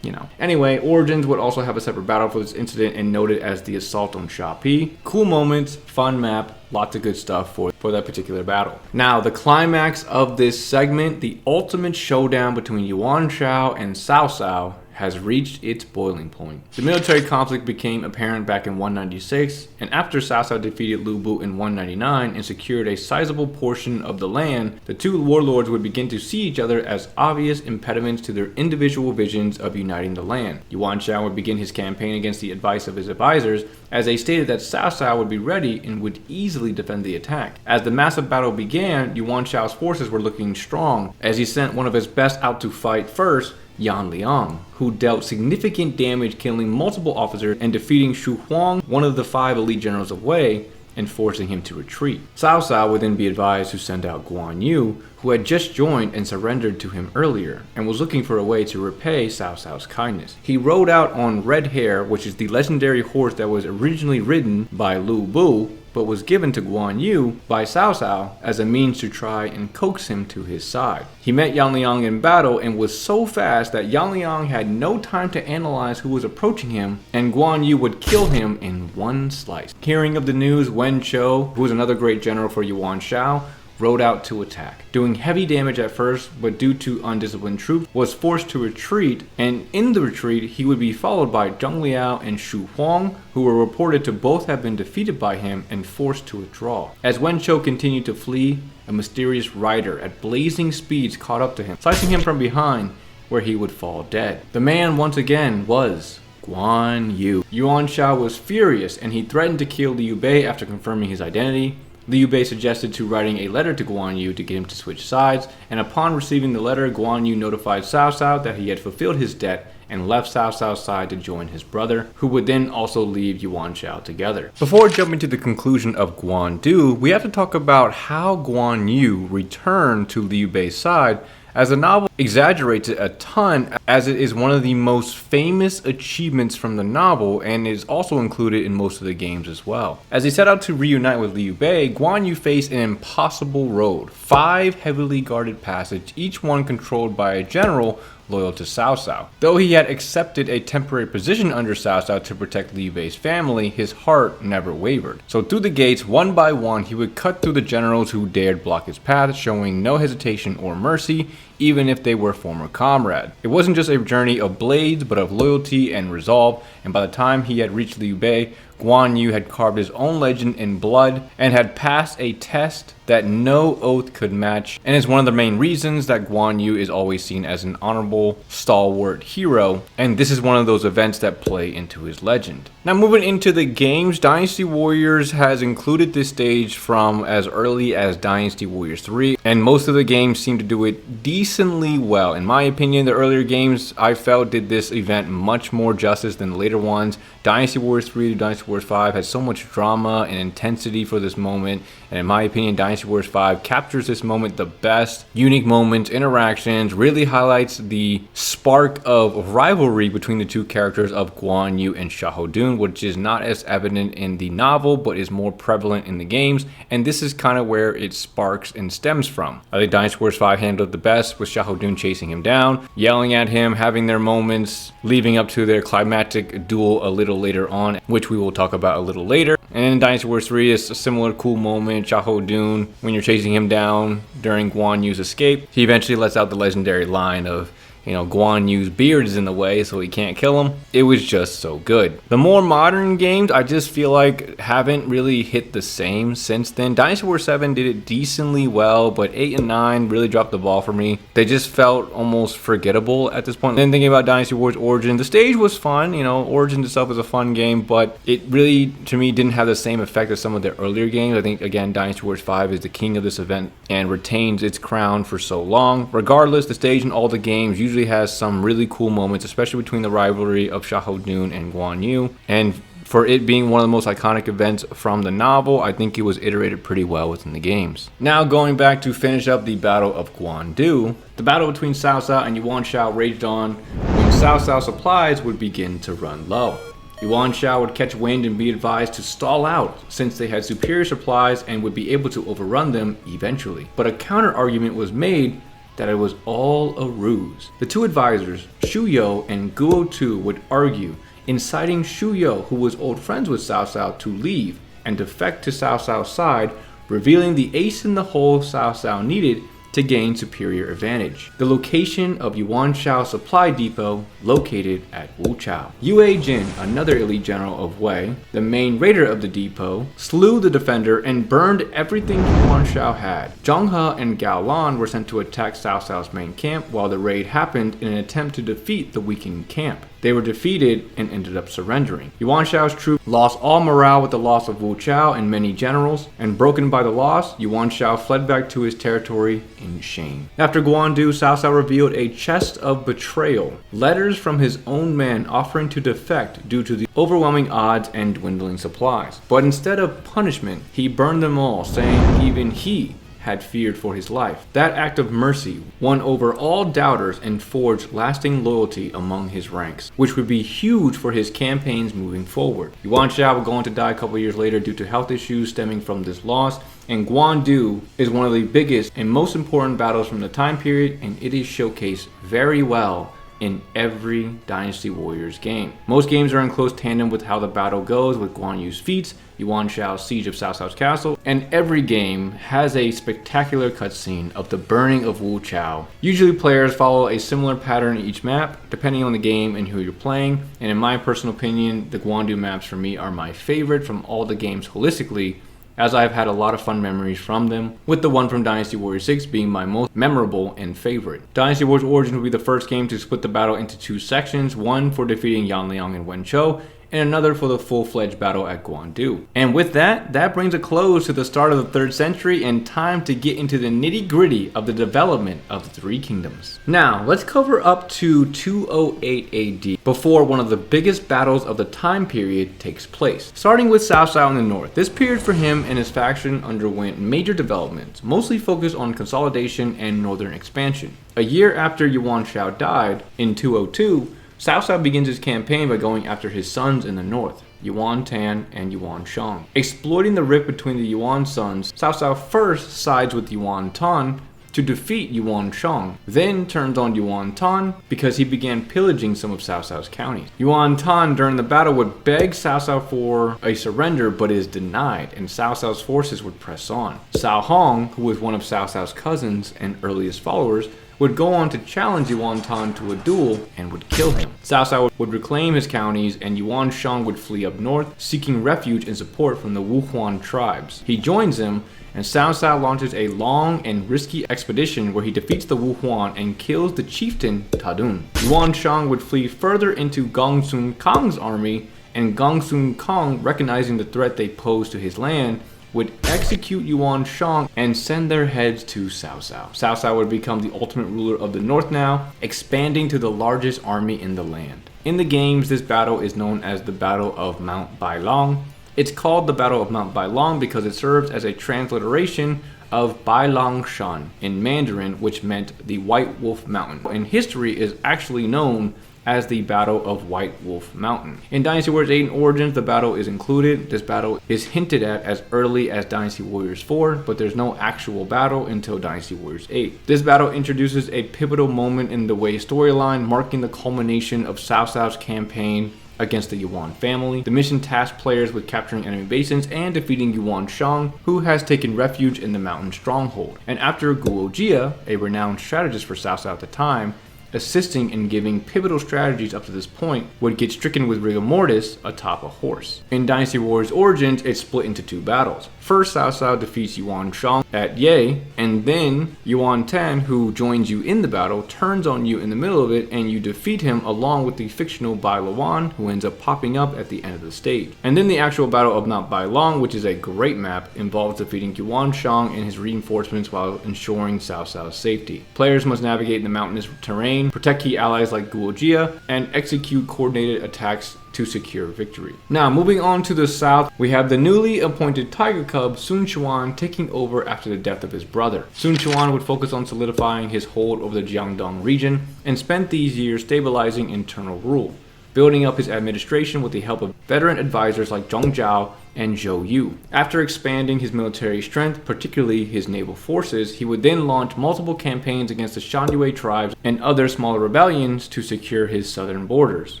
you know. Anyway, Origins would also have a separate battle for this incident and noted as the assault on Sha Pi. Cool moments, fun map, lots of good stuff for that particular battle. Now, the climax of this segment, the ultimate showdown between Yuan Shao and Cao Cao, has reached its boiling point. The military conflict became apparent back in 196, and after Cao Cao defeated Lu Bu in 199 and secured a sizable portion of the land, the two warlords would begin to see each other as obvious impediments to their individual visions of uniting the land. Yuan Shao would begin his campaign against the advice of his advisors, as they stated that Cao Cao would be ready and would easily defend the attack. As the massive battle began, Yuan Shao's forces were looking strong, as he sent one of his best out to fight first, Yan Liang, who dealt significant damage, killing multiple officers and defeating Xu Huang, one of the 5 elite generals of Wei, and forcing him to retreat. Cao Cao would then be advised to send out Guan Yu, who had just joined and surrendered to him earlier, and was looking for a way to repay Cao Cao's kindness. He rode out on Red Hare, which is the legendary horse that was originally ridden by Lu Bu, but was given to Guan Yu by Cao Cao as a means to try and coax him to his side. He met Yan Liang in battle and was so fast that Yan Liang had no time to analyze who was approaching him, and Guan Yu would kill him in one slice. Hearing of the news, Wen Chou, who was another great general for Yuan Shao, rode out to attack, doing heavy damage at first, but due to undisciplined troops, was forced to retreat, and in the retreat, he would be followed by Zheng Liao and Xu Huang, who were reported to both have been defeated by him and forced to withdraw. As Wen Chou continued to flee, a mysterious rider at blazing speeds caught up to him, slicing him from behind, where he would fall dead. The man once again was Guan Yu. Yuan Shao was furious, and he threatened to kill Liu Bei after confirming his identity. Liu Bei suggested to writing a letter to Guan Yu to get him to switch sides, and upon receiving the letter, Guan Yu notified Cao Cao that he had fulfilled his debt and left Cao Cao's side to join his brother, who would then also leave Yuan Shao together. Before jumping to the conclusion of Guan Du, we have to talk about how Guan Yu returned to Liu Bei's side, as the novel exaggerates it a ton, as it is one of the most famous achievements from the novel and is also included in most of the games as well. As he set out to reunite with Liu Bei, Guan Yu faced an impossible road, 5 heavily guarded passages, each one controlled by a general loyal to Cao Cao. Though he had accepted a temporary position under Cao Cao to protect Liu Bei's family, his heart never wavered. So through the gates, one by one, he would cut through the generals who dared block his path, showing no hesitation or mercy, even if they were former comrades. It wasn't just a journey of blades, but of loyalty and resolve, and by the time he had reached Liu Bei, Guan Yu had carved his own legend in blood and had passed a test that no oath could match, and is one of the main reasons that Guan Yu is always seen as an honorable, stalwart hero, and this is one of those events that play into his legend. Now moving into the games, Dynasty Warriors has included this stage from as early as Dynasty Warriors 3, and most of the games seem to do it decently well. In my opinion, the earlier games I felt did this event much more justice than the later ones. Dynasty Warriors 3 to Dynasty Warriors 5 had so much drama and intensity for this moment, and in my opinion, Dynasty Warriors 5 captures this moment the best. Unique moments, interactions, really highlights the spark of rivalry between the two characters of Guan Yu and Xiahou Dun, which is not as evident in the novel, but is more prevalent in the games, and this is kind of where it sparks and stems from. I think Dynasty Warriors 5 handled the best, with Xiahou Dun chasing him down, yelling at him, having their moments, leading up to their climactic duel a little later on, which we will talk about a little later. And in Dynasty Warriors 3 is a similar cool moment. Xiahou Dun, when you're chasing him down during Guan Yu's escape, he eventually lets out the legendary line of, Guan Yu's beard is in the way, so he can't kill him. It was just so good. The more modern games, I just feel like haven't really hit the same since then. Dynasty Warriors 7 did it decently well, but 8 and 9 really dropped the ball for me. They just felt almost forgettable at this point. Then thinking about Dynasty Warriors Origin, the stage was fun. Origin itself is a fun game, but it really, to me, didn't have the same effect as some of the earlier games. I think, again, Dynasty Warriors 5 is the king of this event and retains its crown for so long. Regardless, the stage in all the games usually has some really cool moments, especially between the rivalry of Xiahou Dun and Guan Yu. And for it being one of the most iconic events from the novel, I think it was iterated pretty well within the games. Now going back to finish up the Battle of Guan Du, the battle between Cao Cao and Yuan Shao raged on when Cao Cao's supplies would begin to run low. Yuan Shao would catch wind and be advised to stall out since they had superior supplies and would be able to overrun them eventually. But a counter argument was made that it was all a ruse. The two advisors, Shu You and Guo Tu, would argue, inciting Shu You, who was old friends with Cao Cao, to leave and defect to Cao Cao's side, revealing the ace in the hole Cao Cao needed to gain superior advantage. The location of Yuan Shao's supply depot located at Wuchao. Yue Jin, another elite general of Wei, the main raider of the depot, slew the defender and burned everything Yuan Shao had. Zhang He and Gao Lan were sent to attack Cao Cao's main camp while the raid happened in an attempt to defeat the weakened camp. They were defeated and ended up surrendering. Yuan Shao's troops lost all morale with the loss of Wu Chao and many generals, and broken by the loss, Yuan Shao fled back to his territory in shame. After Guan Du, Cao Cao revealed a chest of betrayal, letters from his own men offering to defect due to the overwhelming odds and dwindling supplies. But instead of punishment, he burned them all, saying even he had feared for his life. That act of mercy won over all doubters and forged lasting loyalty among his ranks, which would be huge for his campaigns moving forward. Yuan Shao would go on to die a couple years later due to health issues stemming from this loss, and Guan Du is one of the biggest and most important battles from the time period, and it is showcased very well in every Dynasty Warriors game. Most games are in close tandem with how the battle goes with Guan Yu's feats, Yuan Shao's siege of Cao Cao's castle, and every game has a spectacular cutscene of the burning of Wu Chao. Usually players follow a similar pattern in each map, depending on the game and who you're playing, and in my personal opinion, the Guandu maps for me are my favorite from all the games holistically, as I've had a lot of fun memories from them, with the one from Dynasty Warriors 6 being my most memorable and favorite. Dynasty Warriors Origins will be the first game to split the battle into two sections, one for defeating Yan Liang and Wen Chou, and another for the full-fledged battle at Guandu. And with that brings a close to the start of the 3rd century and time to get into the nitty-gritty of the development of the Three Kingdoms. Now, let's cover up to 208 AD, before one of the biggest battles of the time period takes place. Starting with Cao Cao in the north, this period for him and his faction underwent major developments, mostly focused on consolidation and northern expansion. A year after Yuan Shao died, in 202, Cao Cao begins his campaign by going after his sons in the north, Yuan Tan and Yuan Shang. Exploiting the rift between the Yuan sons, Cao Cao first sides with Yuan Tan to defeat Yuan Shang, then turns on Yuan Tan because he began pillaging some of Cao Cao's counties. Yuan Tan during the battle would beg Cao Cao for a surrender but is denied, and Cao Cao's forces would press on. Cao Hong, who was one of Cao Cao's cousins and earliest followers, would go on to challenge Yuan Tan to a duel and would kill him. Cao Cao would reclaim his counties and Yuan Shang would flee up north, seeking refuge and support from the Wuhuan tribes. He joins them, and Cao Cao launches a long and risky expedition where he defeats the Wuhuan and kills the chieftain Tadun. Yuan Shang would flee further into Gong Sun Kang's army, and Gong Sun Kang, recognizing the threat they posed to his land, would execute Yuan Shang and send their heads to Cao Cao. Cao Cao would become the ultimate ruler of the north now, expanding to the largest army in the land. In the games, this battle is known as the Battle of Mount Bailong. It's called the Battle of Mount Bailong because it serves as a transliteration of Bailong Shan in Mandarin, which meant the White Wolf Mountain. In history, is actually known as the Battle of White Wolf Mountain. In Dynasty Warriors 8 and Origins, the battle is included. This battle is hinted at as early as Dynasty Warriors 4, but there's no actual battle until Dynasty Warriors 8. This battle introduces a pivotal moment in the Wei storyline, marking the culmination of Cao Cao's campaign against the Yuan family. The mission tasked players with capturing enemy basins and defeating Yuan Shang, who has taken refuge in the mountain stronghold. And after Guo Jia, a renowned strategist for Cao Cao at the time, assisting in giving pivotal strategies up to this point, would get stricken with rigor mortis atop a horse. In Dynasty Warriors Origins, it's split into two battles. First, Cao Cao defeats Yuan Shang at Ye, and then Yuan Tan, who joins you in the battle, turns on you in the middle of it, and you defeat him along with the fictional Bai Luan, who ends up popping up at the end of the stage. And then the actual Battle of Mount Bailong, which is a great map, involves defeating Yuan Shang and his reinforcements while ensuring Cao Cao's safety. Players must navigate the mountainous terrain, protect key allies like Guo Jia, and execute coordinated attacks to secure victory. Now, moving on to the south, we have the newly appointed Tiger Cub, Sun Quan, taking over after the death of his brother. Sun Quan would focus on solidifying his hold over the Jiangdong region and spent these years stabilizing internal rule, building up his administration with the help of veteran advisors like Zhong Zhao and Zhou Yu. After expanding his military strength, particularly his naval forces, he would then launch multiple campaigns against the Shandue tribes and other smaller rebellions to secure his southern borders.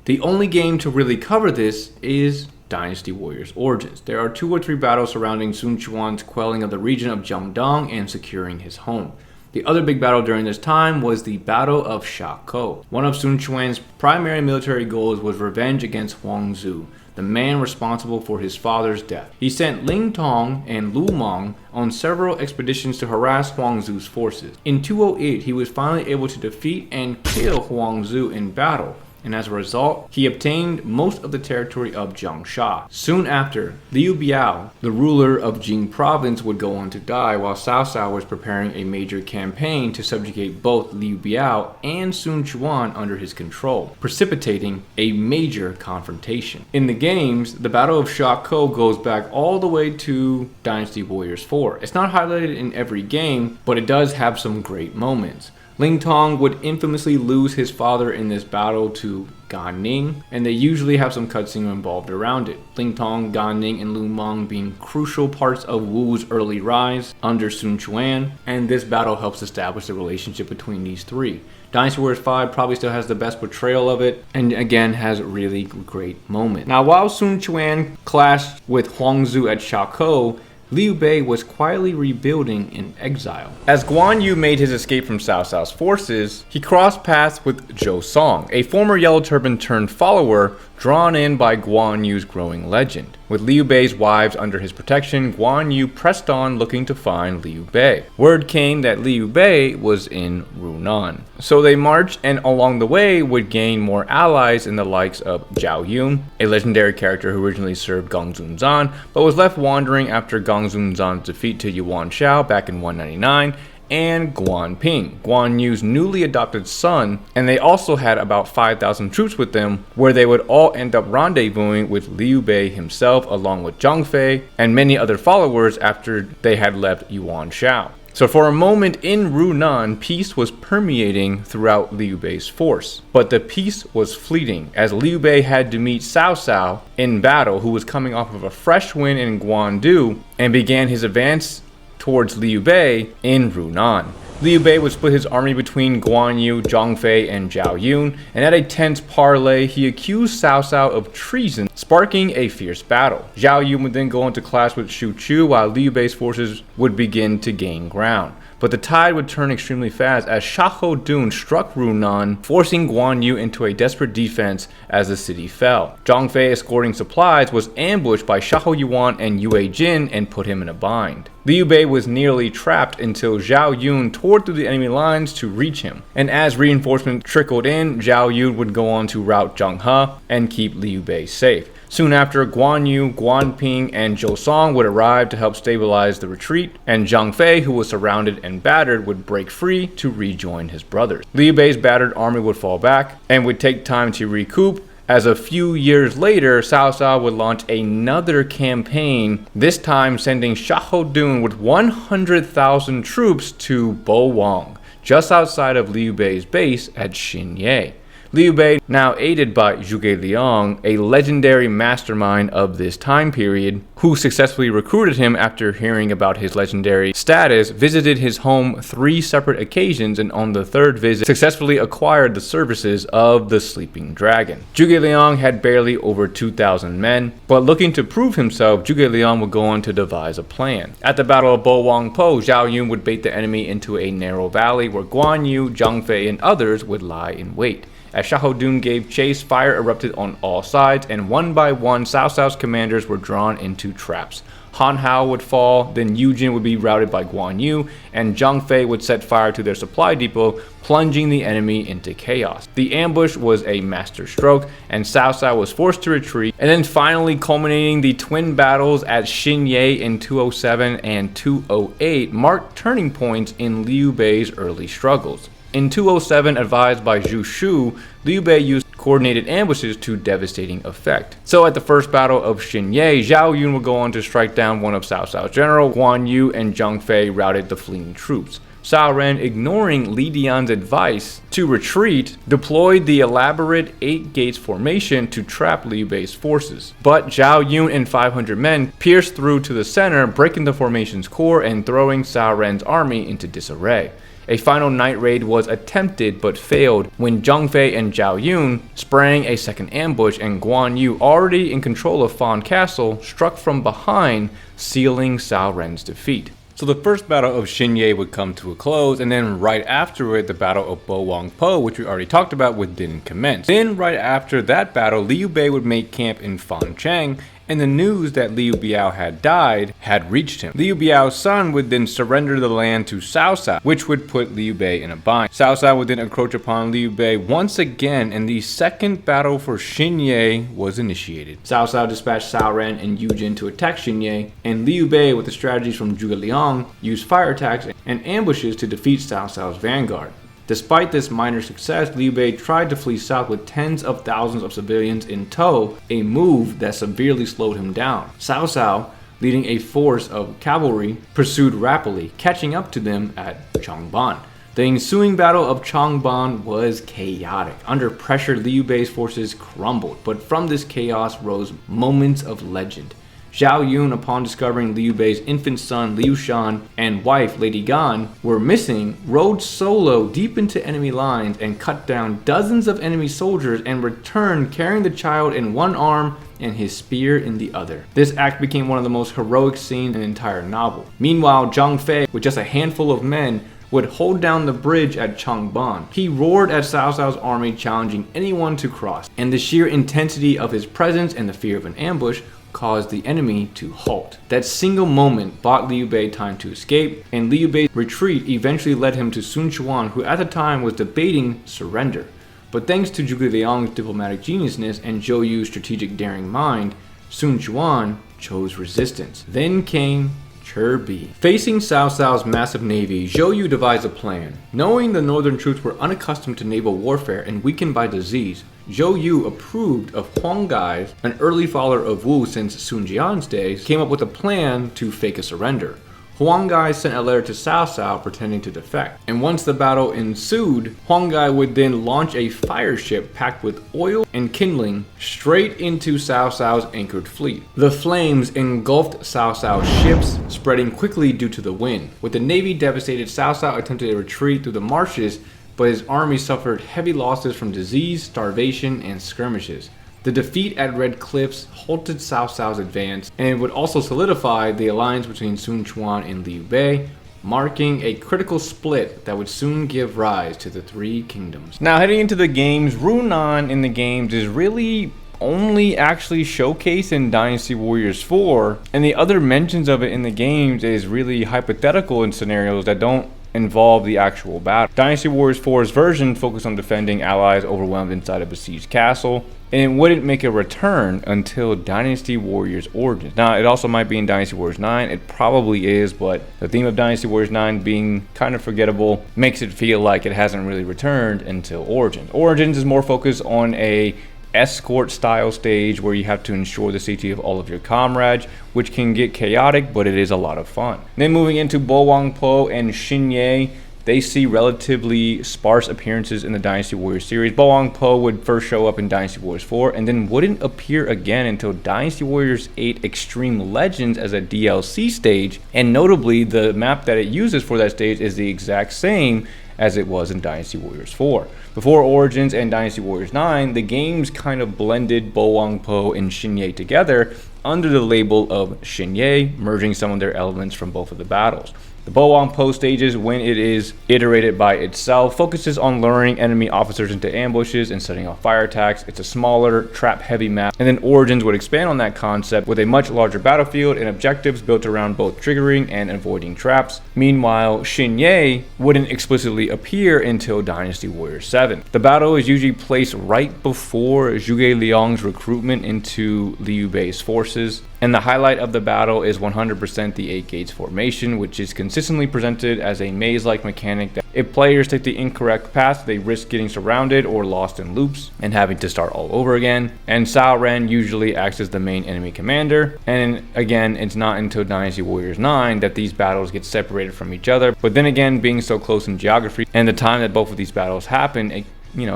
The only game to really cover this is Dynasty Warriors Origins. There are 2 or 3 battles surrounding Sun Quan's quelling of the region of Jiangdong and securing his home. The other big battle during this time was the Battle of Shakou. One of Sun Quan's primary military goals was revenge against Huang Zu, the man responsible for his father's death. He sent Ling Tong and Lu Meng on several expeditions to harass Huang Zu's forces. In 208, he was finally able to defeat and kill Huang Zu in battle, and as a result, he obtained most of the territory of Jiangxia. Soon after, Liu Biao, the ruler of Jing province, would go on to die while Cao Cao was preparing a major campaign to subjugate both Liu Biao and Sun Quan under his control, precipitating a major confrontation. In the games, the Battle of Shakou goes back all the way to Dynasty Warriors 4. It's not highlighted in every game, but it does have some great moments. Ling Tong would infamously lose his father in this battle to Gan Ning, and they usually have some cutscene involved around it. Ling Tong, Gan Ning, and Lu Meng being crucial parts of Wu's early rise under Sun Quan, and this battle helps establish the relationship between these three. Dynasty Warriors 5 probably still has the best portrayal of it, and again has a really great moment. Now, while Sun Quan clashed with Huangzu at Shakou, Liu Bei was quietly rebuilding in exile. As Guan Yu made his escape from Cao Cao's forces, he crossed paths with Zhou Song, a former Yellow Turban turned follower drawn in by Guan Yu's growing legend. With Liu Bei's wives under his protection, Guan Yu pressed on looking to find Liu Bei. Word came that Liu Bei was in Runan. So they marched, and along the way would gain more allies in the likes of Zhao Yun, a legendary character who originally served Gong Zunzan, but was left wandering after Gong Zunzan's defeat to Yuan Shao back in 199, and Guan Ping, Guan Yu's newly adopted son, and they also had about 5,000 troops with them, where they would all end up rendezvousing with Liu Bei himself along with Zhang Fei and many other followers after they had left Yuan Shao. So for a moment in Runan, peace was permeating throughout Liu Bei's force. But the peace was fleeting, as Liu Bei had to meet Cao Cao in battle, who was coming off of a fresh win in Guandu, and began his advance towards Liu Bei in Runan. Liu Bei would split his army between Guan Yu, Zhang Fei, and Zhao Yun, and at a tense parley, he accused Cao Cao of treason, sparking a fierce battle. Zhao Yun would then go on to clash with Xu Chu, while Liu Bei's forces would begin to gain ground. But the tide would turn extremely fast as Xiahou Dun struck Runan, forcing Guan Yu into a desperate defense as the city fell. Zhang Fei, escorting supplies, was ambushed by Xiahou Yuan and Yue Jin and put him in a bind. Liu Bei was nearly trapped until Zhao Yun tore through the enemy lines to reach him. And as reinforcements trickled in, Zhao Yun would go on to rout Zheng He and keep Liu Bei safe. Soon after, Guan Yu, Guan Ping, and Zhou Song would arrive to help stabilize the retreat, and Zhang Fei, who was surrounded and battered, would break free to rejoin his brothers. Liu Bei's battered army would fall back and would take time to recoup, as a few years later, Cao Cao would launch another campaign, this time sending Xiahou Dun with 100,000 troops to Bo Wang, just outside of Liu Bei's base at Xinye. Liu Bei, now aided by Zhuge Liang, a legendary mastermind of this time period, who successfully recruited him after hearing about his legendary status, visited his home 3 separate occasions, and on the 3rd visit successfully acquired the services of the Sleeping Dragon. Zhuge Liang had barely over 2,000 men, but looking to prove himself, Zhuge Liang would go on to devise a plan. At the Battle of Bo Wang Po, Zhao Yun would bait the enemy into a narrow valley where Guan Yu, Zhang Fei, and others would lie in wait. As Xiahou Dun gave chase, fire erupted on all sides, and one by one, Cao Cao's commanders were drawn into traps. Han Hao would fall, then Yu Jin would be routed by Guan Yu, and Zhang Fei would set fire to their supply depot, plunging the enemy into chaos. The ambush was a master stroke, and Cao Cao was forced to retreat, and then finally culminating the twin battles at Xinye in 207 and 208 marked turning points in Liu Bei's early struggles. In 207, advised by Zhu Shu, Liu Bei used coordinated ambushes to devastating effect. So at the first battle of Xinye, Zhao Yun would go on to strike down one of Cao Cao's generals. Guan Yu and Zhang Fei routed the fleeing troops. Cao Ren, ignoring Li Dian's advice to retreat, deployed the elaborate 8 gates formation to trap Liu Bei's forces. But Zhao Yun and 500 men pierced through to the center, breaking the formation's core and throwing Cao Ren's army into disarray. A final night raid was attempted but failed when Zhang Fei and Zhao Yun sprang a second ambush, and Guan Yu, already in control of Fan Castle, struck from behind, sealing Cao Ren's defeat. So the first battle of Xinye would come to a close, and then right after it, the battle of Bo Wang Po, which we already talked about, would then commence. Then right after that battle, Liu Bei would make camp in Fancheng, and the news that Liu Biao had died had reached him. Liu Biao's son would then surrender the land to Cao Cao, which would put Liu Bei in a bind. Cao Cao would then encroach upon Liu Bei once again, and the second battle for Xinye was initiated. Cao Cao dispatched Cao Ren and Yu Jin to attack Xinye, and Liu Bei, with the strategies from Zhuge Liang, used fire attacks and ambushes to defeat Cao Cao's vanguard. Despite this minor success, Liu Bei tried to flee south with tens of thousands of civilians in tow, a move that severely slowed him down. Cao Cao, leading a force of cavalry, pursued rapidly, catching up to them at Changban. The ensuing battle of Changban was chaotic. Under pressure, Liu Bei's forces crumbled, but from this chaos rose moments of legend. Zhao Yun, upon discovering Liu Bei's infant son Liu Shan and wife Lady Gan were missing, rode solo deep into enemy lines and cut down dozens of enemy soldiers and returned carrying the child in one arm and his spear in the other. This act became one of the most heroic scenes in the entire novel. Meanwhile, Zhang Fei, with just a handful of men, would hold down the bridge at Changban. He roared at Cao Cao's army, challenging anyone to cross, and the sheer intensity of his presence and the fear of an ambush caused the enemy to halt. That single moment bought Liu Bei time to escape, and Liu Bei's retreat eventually led him to Sun Quan, who at the time was debating surrender. But thanks to Zhuge Liang's diplomatic geniusness and Zhou Yu's strategic daring mind, Sun Quan chose resistance. Then came Turbans. Facing Cao Cao's massive navy, Zhou Yu devised a plan. Knowing the northern troops were unaccustomed to naval warfare and weakened by disease, Zhou Yu approved of Huang Gai, an early follower of Wu since Sun Jian's days, came up with a plan to fake a surrender. Huang Gai sent a letter to Cao Cao pretending to defect, and once the battle ensued, Huang Gai would then launch a fire ship packed with oil and kindling straight into Cao Cao's anchored fleet. The flames engulfed Cao Cao's ships, spreading quickly due to the wind. With the navy devastated, Cao Cao attempted a retreat through the marshes, but his army suffered heavy losses from disease, starvation, and skirmishes. The defeat at Red Cliffs halted Cao Cao's advance, and it would also solidify the alliance between Sun Quan and Liu Bei, marking a critical split that would soon give rise to the Three Kingdoms. Now, heading into the games, Runan in the games is really only actually showcased in Dynasty Warriors 4, and the other mentions of it in the games is really hypothetical in scenarios that don't involve the actual battle. Dynasty Warriors 4's version focused on defending allies overwhelmed inside a besieged castle, and it wouldn't make a return until Dynasty Warriors Origins. Now, it also might be in Dynasty Warriors 9, it probably is, but the theme of Dynasty Warriors 9 being kind of forgettable makes it feel like it hasn't really returned until Origins. Origins is more focused on a escort style stage where you have to ensure the safety of all of your comrades, which can get chaotic, but it is a lot of fun. Then moving into Bo Wangpo and Xin Ye, they see relatively sparse appearances in the Dynasty Warriors series. Bo Wangpo would first show up in Dynasty Warriors 4 and then wouldn't appear again until Dynasty Warriors 8 Extreme Legends as a DLC stage, and notably the map that it uses for that stage is the exact same as it was in Dynasty Warriors 4. Before Origins and Dynasty Warriors 9, the games kind of blended Bo Wangpo and Xin Ye together under the label of Xin Ye, merging some of their elements from both of the battles. The Bo Wangpo stages, when it is iterated by itself, focuses on luring enemy officers into ambushes and setting off fire attacks. It's a smaller, trap-heavy map, and then Origins would expand on that concept with a much larger battlefield and objectives built around both triggering and avoiding traps. Meanwhile, Xin Ye wouldn't explicitly appear until Dynasty Warriors 7. The battle is usually placed right before Zhuge Liang's recruitment into Liu Bei's forces, and the highlight of the battle is 100% the 8 gates formation, which is consistently presented as a maze-like mechanic that if players take the incorrect path, they risk getting surrounded or lost in loops and having to start all over again. And Cao Ren usually acts as the main enemy commander, and again, it's not until Dynasty Warriors 9 that these battles get separated from each other. But then again, being so close in geography and the time that both of these battles happen, it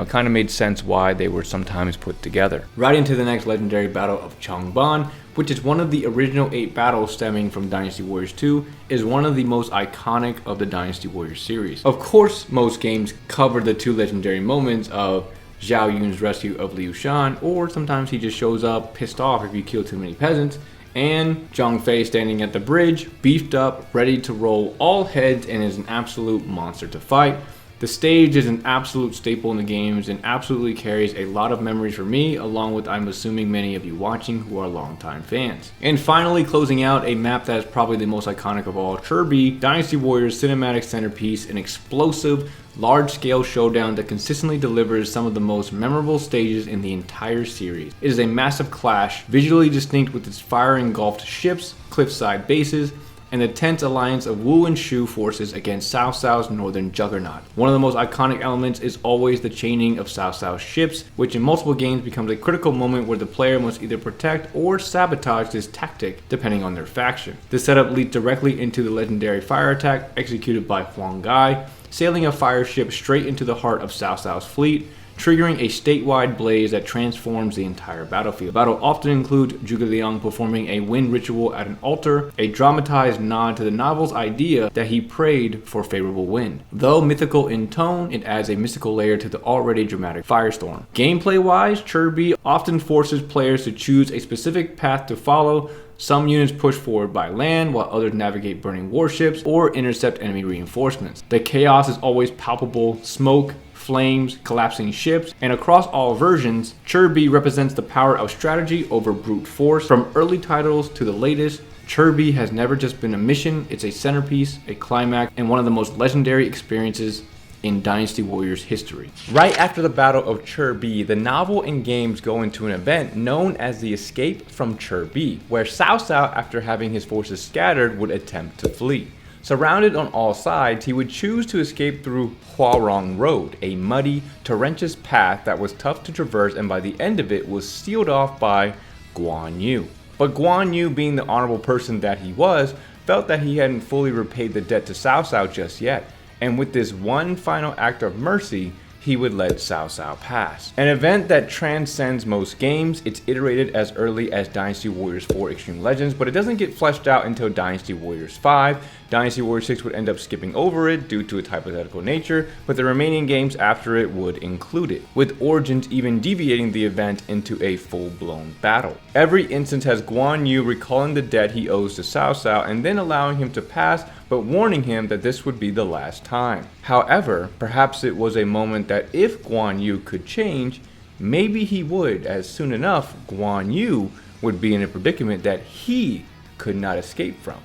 kind of made sense why they were sometimes put together. Right into the next legendary battle of Changban, which is one of the original 8 battles stemming from Dynasty Warriors 2, is one of the most iconic of the Dynasty Warriors series. Of course, most games cover the 2 legendary moments of Zhao Yun's rescue of Liu Shan, or sometimes he just shows up pissed off if you kill too many peasants, and Zhang Fei standing at the bridge, beefed up, ready to roll all heads, and is an absolute monster to fight. The stage is an absolute staple in the games and absolutely carries a lot of memories for me, along with, I'm assuming, many of you watching who are longtime fans. And finally, closing out a map that is probably the most iconic of all, Turbans, Dynasty Warriors cinematic centerpiece, an explosive, large-scale showdown that consistently delivers some of the most memorable stages in the entire series. It is a massive clash, visually distinct with its fire-engulfed ships, cliffside bases, and the tense alliance of Wu and Shu forces against Cao Cao's northern juggernaut. One of the most iconic elements is always the chaining of Cao Cao's ships, which in multiple games becomes a critical moment where the player must either protect or sabotage this tactic depending on their faction. This setup leads directly into the legendary fire attack executed by Huang Gai, sailing a fire ship straight into the heart of Cao Cao's fleet, triggering a statewide blaze that transforms the entire battlefield. The battle often includes Zhuge Liang performing a wind ritual at an altar, a dramatized nod to the novel's idea that he prayed for favorable wind. Though mythical in tone, it adds a mystical layer to the already dramatic firestorm. Gameplay-wise, Turbans often forces players to choose a specific path to follow. Some units push forward by land, while others navigate burning warships or intercept enemy reinforcements. The chaos is always palpable: smoke, flames, collapsing ships, and across all versions, Turbans represents the power of strategy over brute force. From early titles to the latest, Turbans has never just been a mission, it's a centerpiece, a climax, and one of the most legendary experiences in Dynasty Warriors history. Right after the Battle of Turbans, the novel and games go into an event known as the Escape from Turbans, where Cao Cao, after having his forces scattered, would attempt to flee. Surrounded on all sides, he would choose to escape through Huarong Road, a muddy, torrentious path that was tough to traverse, and by the end of it was sealed off by Guan Yu. But Guan Yu, being the honorable person that he was, felt that he hadn't fully repaid the debt to Cao Cao just yet, and with this one final act of mercy, he would let Cao Cao pass. An event that transcends most games. It's iterated as early as Dynasty Warriors 4 Extreme Legends, but it doesn't get fleshed out until Dynasty Warriors 5. Dynasty Warriors 6 would end up skipping over it due to its hypothetical nature, but the remaining games after it would include it, with Origins even deviating the event into a full-blown battle. Every instance has Guan Yu recalling the debt he owes to Cao Cao and then allowing him to pass, but warning him that this would be the last time. However, perhaps it was a moment that if Guan Yu could change, maybe he would, as soon enough Guan Yu would be in a predicament that he could not escape from.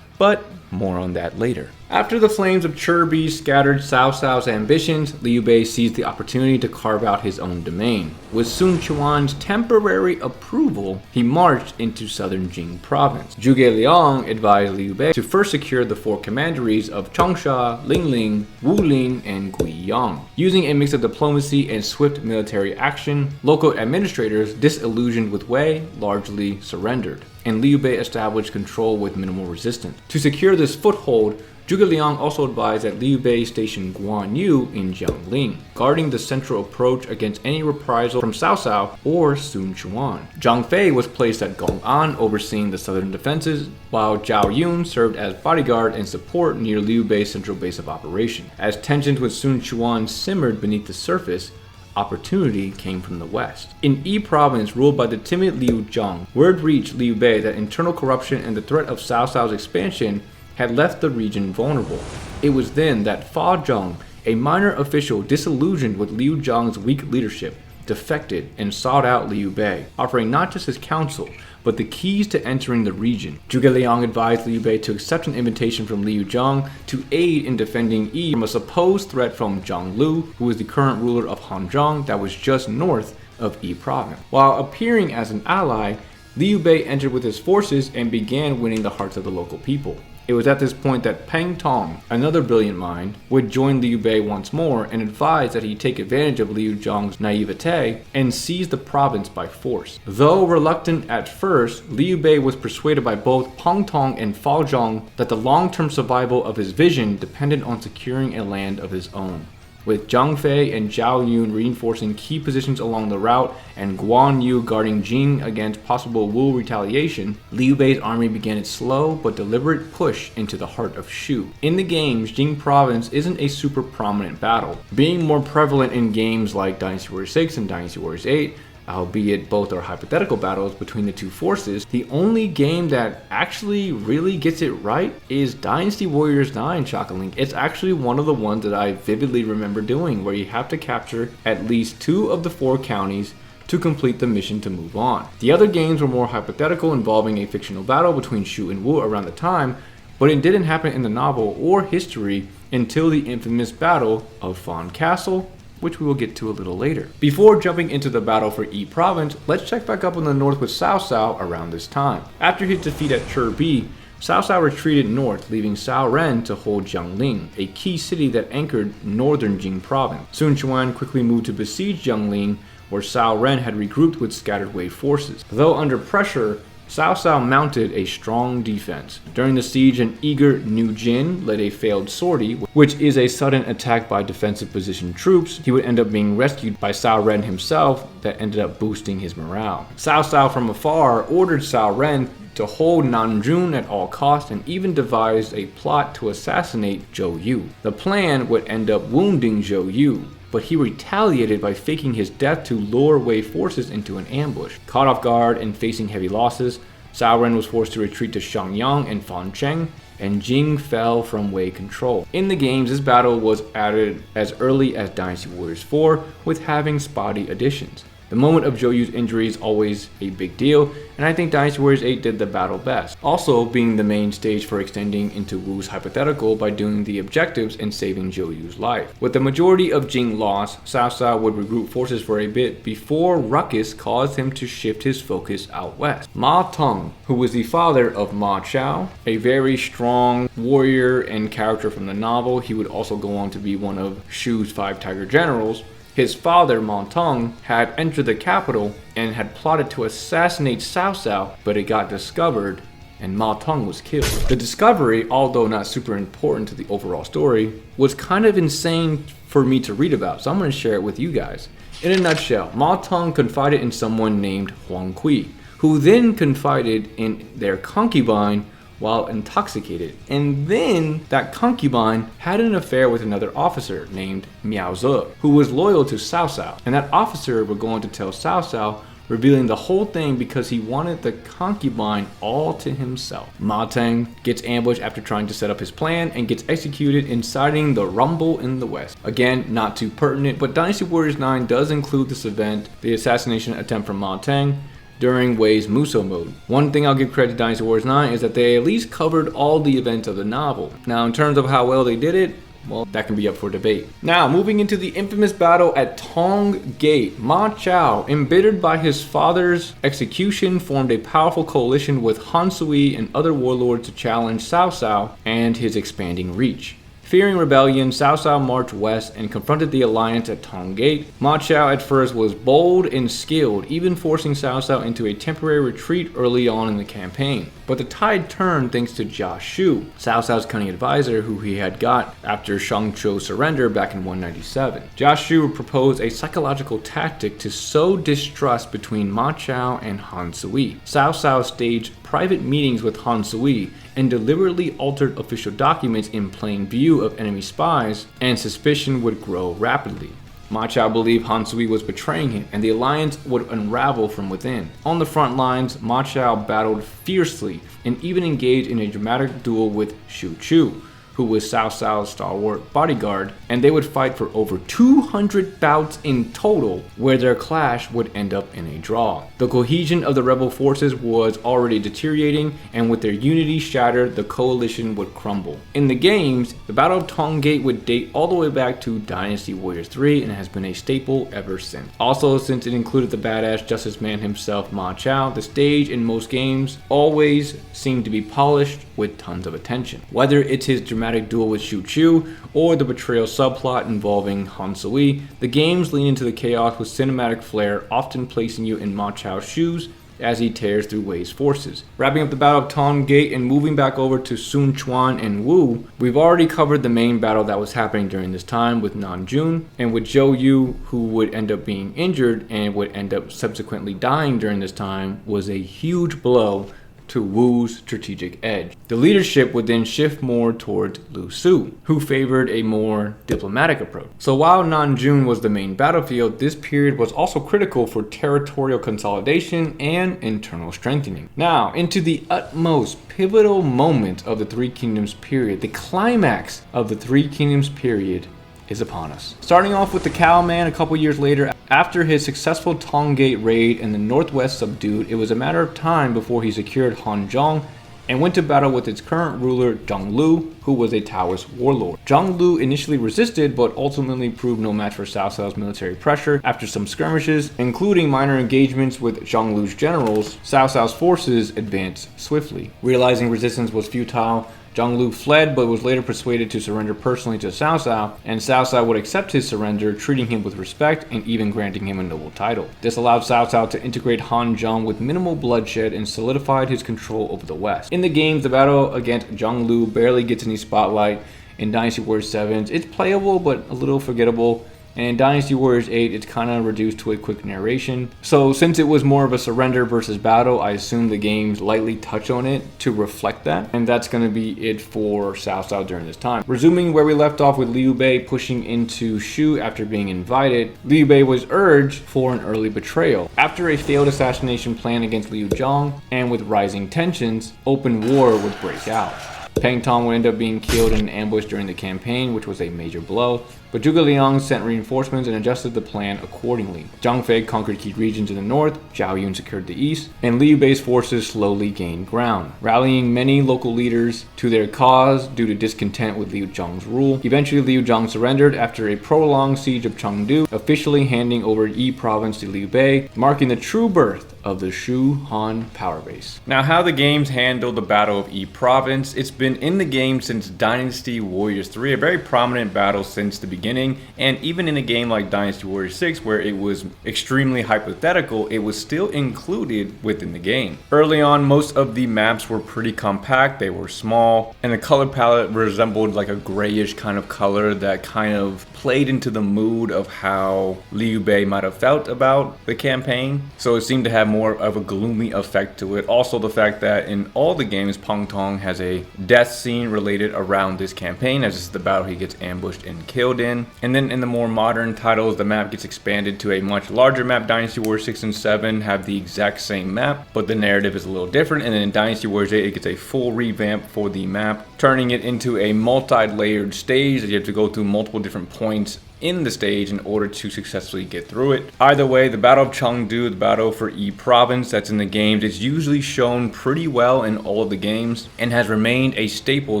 But more on that later. After the flames of Turbans scattered Cao Cao's ambitions, Liu Bei seized the opportunity to carve out his own domain. With Sun Quan's temporary approval, he marched into southern Jing province. Zhuge Liang advised Liu Bei to first secure the four commanderies of Changsha, Lingling, Wulin, and Guiyang. Using a mix of diplomacy and swift military action, local administrators, disillusioned with Wei, largely surrendered, and Liu Bei established control with minimal resistance. To secure this foothold, Zhuge Liang also advised that Liu Bei station Guan Yu in Jiangling, guarding the central approach against any reprisal from Cao Cao or Sun Quan. Zhang Fei was placed at Gong'an overseeing the southern defenses, while Zhao Yun served as bodyguard and support near Liu Bei's central base of operation. As tensions with Sun Quan simmered beneath the surface, opportunity came from the west. In Yi province, ruled by the timid Liu Zhang, word reached Liu Bei that internal corruption and the threat of Cao Cao's expansion had left the region vulnerable. It was then that Fa Zheng, a minor official disillusioned with Liu Zhang's weak leadership, defected and sought out Liu Bei, offering not just his counsel, but the keys to entering the region. Zhuge Liang advised Liu Bei to accept an invitation from Liu Zhang to aid in defending Yi from a supposed threat from Zhang Lu, who was the current ruler of Hanzhong that was just north of Yi province. While appearing as an ally, Liu Bei entered with his forces and began winning the hearts of the local people. It was at this point that Peng Tong, another brilliant mind, would join Liu Bei once more and advise that he take advantage of Liu Zhang's naivete and seize the province by force. Though reluctant at first, Liu Bei was persuaded by both Peng Tong and Fa Zheng that the long-term survival of his vision depended on securing a land of his own. With Zhang Fei and Zhao Yun reinforcing key positions along the route and Guan Yu guarding Jing against possible Wu retaliation, Liu Bei's army began its slow but deliberate push into the heart of Shu. In the games, Jing province isn't a super prominent battle, being more prevalent in games like Dynasty Warriors 6 and Dynasty Warriors 8, albeit both are hypothetical battles between the two forces. The only game that actually really gets it right is Dynasty Warriors 9, Chocolink. It's actually one of the ones that I vividly remember doing, where you have to capture at least 2 of the 4 counties to complete the mission to move on. The other games were more hypothetical, involving a fictional battle between Shu and Wu around the time, but it didn't happen in the novel or history until the infamous Battle of Fan Castle, which we will get to a little later. Before jumping into the battle for Yi province, let's check back up on the north with Cao Cao around this time. After his defeat at Turbans, Cao Cao retreated north, leaving Cao Ren to hold Jiangling, a key city that anchored northern Jing province. Sun Quan quickly moved to besiege Jiangling, where Cao Ren had regrouped with scattered wei forces. Though under pressure, Cao Cao mounted a strong defense. During the siege, an eager Nu Jin led a failed sortie, which is a sudden attack by defensive position troops. He would end up being rescued by Cao Ren himself, that ended up boosting his morale. Cao Cao from afar ordered Cao Ren to hold Nanjun at all costs and even devised a plot to assassinate Zhou Yu. The plan would end up wounding Zhou Yu, but he retaliated by faking his death to lure Wei forces into an ambush. Caught off guard and facing heavy losses, Cao Ren was forced to retreat to Xiangyang and Fancheng, and Jing fell from Wei control. In the games, this battle was added as early as Dynasty Warriors 4, with having spotty additions. The moment of Zhou Yu's injury is always a big deal, and I think Dynasty Warriors 8 did the battle best, also being the main stage for extending into Wu's hypothetical by doing the objectives and saving Zhou Yu's life. With the majority of Jing lost, Cao Cao would regroup forces for a bit before Ruckus caused him to shift his focus out west. Ma Teng, who was the father of Ma Chao, a very strong warrior and character from the novel, he would also go on to be one of Shu's 5 Tiger Generals. His father, Ma Teng, had entered the capital and had plotted to assassinate Cao Cao, but it got discovered and Ma Teng was killed. The discovery, although not super important to the overall story, was kind of insane for me to read about, so I'm going to share it with you guys. In a nutshell, Ma Teng confided in someone named Huang Kui, who then confided in their concubine while intoxicated, and then that concubine had an affair with another officer named Miao Ze, who was loyal to Cao Cao, and that officer would go on to tell Cao Cao, revealing the whole thing because he wanted the concubine all to himself. Ma Teng gets ambushed after trying to set up his plan and gets executed, inciting the rumble in the west. Again, not too pertinent, but Dynasty Warriors 9 does include this event, the assassination attempt from Ma Teng, during Wei's Muso mode. One thing I'll give credit to Dynasty Warriors 9 is that they at least covered all the events of the novel. Now, in terms of how well they did it, well, that can be up for debate. Now, moving into the infamous battle at Tong Gate, Ma Chao, embittered by his father's execution, formed a powerful coalition with Han Sui and other warlords to challenge Cao Cao and his expanding reach. Fearing rebellion, Cao Cao marched west and confronted the alliance at Tong Gate. Ma Chao at first was bold and skilled, even forcing Cao Cao into a temporary retreat early on in the campaign. But the tide turned thanks to Jia Shu, Cao Cao's cunning advisor who he had got after Shangqiu's surrender back in 197. Jia Shu proposed a psychological tactic to sow distrust between Ma Chao and Han Sui. Cao Cao staged private meetings with Han Sui and deliberately altered official documents in plain view of enemy spies, and suspicion would grow rapidly. Ma Chao believed Han Sui was betraying him, and the alliance would unravel from within. On the front lines, Ma Chao battled fiercely and even engaged in a dramatic duel with Shu Chu, who was Cao Cao's stalwart bodyguard, and they would fight for over 200 bouts in total, where their clash would end up in a draw. The cohesion of the rebel forces was already deteriorating, and with their unity shattered, the coalition would crumble. In the games, the Battle of Tong Gate would date all the way back to Dynasty Warriors 3 and has been a staple ever since. Also, since it included the badass Justice Man himself, Ma Chao, the stage in most games always seemed to be polished with tons of attention. Whether it's his dramatic duel with Shu Chu or the betrayal subplot involving Han Sui, the games lean into the chaos with cinematic flair, often placing you in Ma Chao's shoes as he tears through Wei's forces. Wrapping up the Battle of Tong Gate and moving back over to Sun Quan and Wu, we've already covered the main battle that was happening during this time with Nanjun, and with Zhou Yu, who would end up being injured and would end up subsequently dying during this time, was a huge blow to Wu's strategic edge. The leadership would then shift more towards Lu Su, who favored a more diplomatic approach. So while Nanjun was the main battlefield, this period was also critical for territorial consolidation and internal strengthening. Now, into the utmost pivotal moment of the Three Kingdoms period, the climax of the Three Kingdoms period is upon us. Starting off with the Cow Man a couple years later, after his successful Tong Gate raid and the northwest subdued, it was a matter of time before he secured Hanzhong and went to battle with its current ruler Zhang Lu, who was a Taoist warlord. Zhang Lu initially resisted, but ultimately proved no match for Cao Cao's military pressure. After some skirmishes, including minor engagements with Zhang Lu's generals, Cao Cao's forces advanced swiftly. Realizing resistance was futile, Zhang Lu fled, but was later persuaded to surrender personally to Cao Cao, and Cao Cao would accept his surrender, treating him with respect and even granting him a noble title. This allowed Cao Cao to integrate Han Zheng with minimal bloodshed and solidified his control over the West. In the games, the battle against Zhang Lu barely gets any spotlight. In Dynasty Warriors 7, it's playable but a little forgettable. And in Dynasty Warriors 8, it's kind of reduced to a quick narration. So since it was more of a surrender versus battle, I assume the games lightly touch on it to reflect that. And that's going to be it for Cao Cao during this time. Resuming where we left off with Liu Bei pushing into Shu after being invited, Liu Bei was urged for an early betrayal. After a failed assassination plan against Liu Zhang, and with rising tensions, open war would break out. Pang Tong would end up being killed in an ambush during the campaign, which was a major blow. But Zhuge Liang sent reinforcements and adjusted the plan accordingly. Zhang Fei conquered key regions in the north, Zhao Yun secured the east, and Liu Bei's forces slowly gained ground, rallying many local leaders to their cause due to discontent with Liu Zhang's rule. Eventually, Liu Zhang surrendered after a prolonged siege of Chengdu, officially handing over Yi province to Liu Bei, marking the true birth of the Shu Han power base. Now, how the games handled the Battle of Yi Province, it's been in the game since Dynasty Warriors 3, a very prominent battle since the beginning, and even in a game like Dynasty Warriors 6, where it was extremely hypothetical, it was still included within the game. Early on, most of the maps were pretty compact, they were small, and the color palette resembled like a grayish kind of color that kind of played into the mood of how Liu Bei might have felt about the campaign, so it seemed to have more of a gloomy effect to it. Also, the fact that in all the games, Pang Tong has a death scene related around this campaign, as this is the battle he gets ambushed and killed in. And then in the more modern titles, the map gets expanded to a much larger map. Dynasty Warriors 6 and 7 have the exact same map, but the narrative is a little different. And then in Dynasty Warriors 8, it gets a full revamp for the map, turning it into a multi-layered stage that you have to go through multiple different points in the stage in order to successfully get through it. Either way, the Battle of Chengdu, the battle for Yi Province that's in the games, it's usually shown pretty well in all of the games and has remained a staple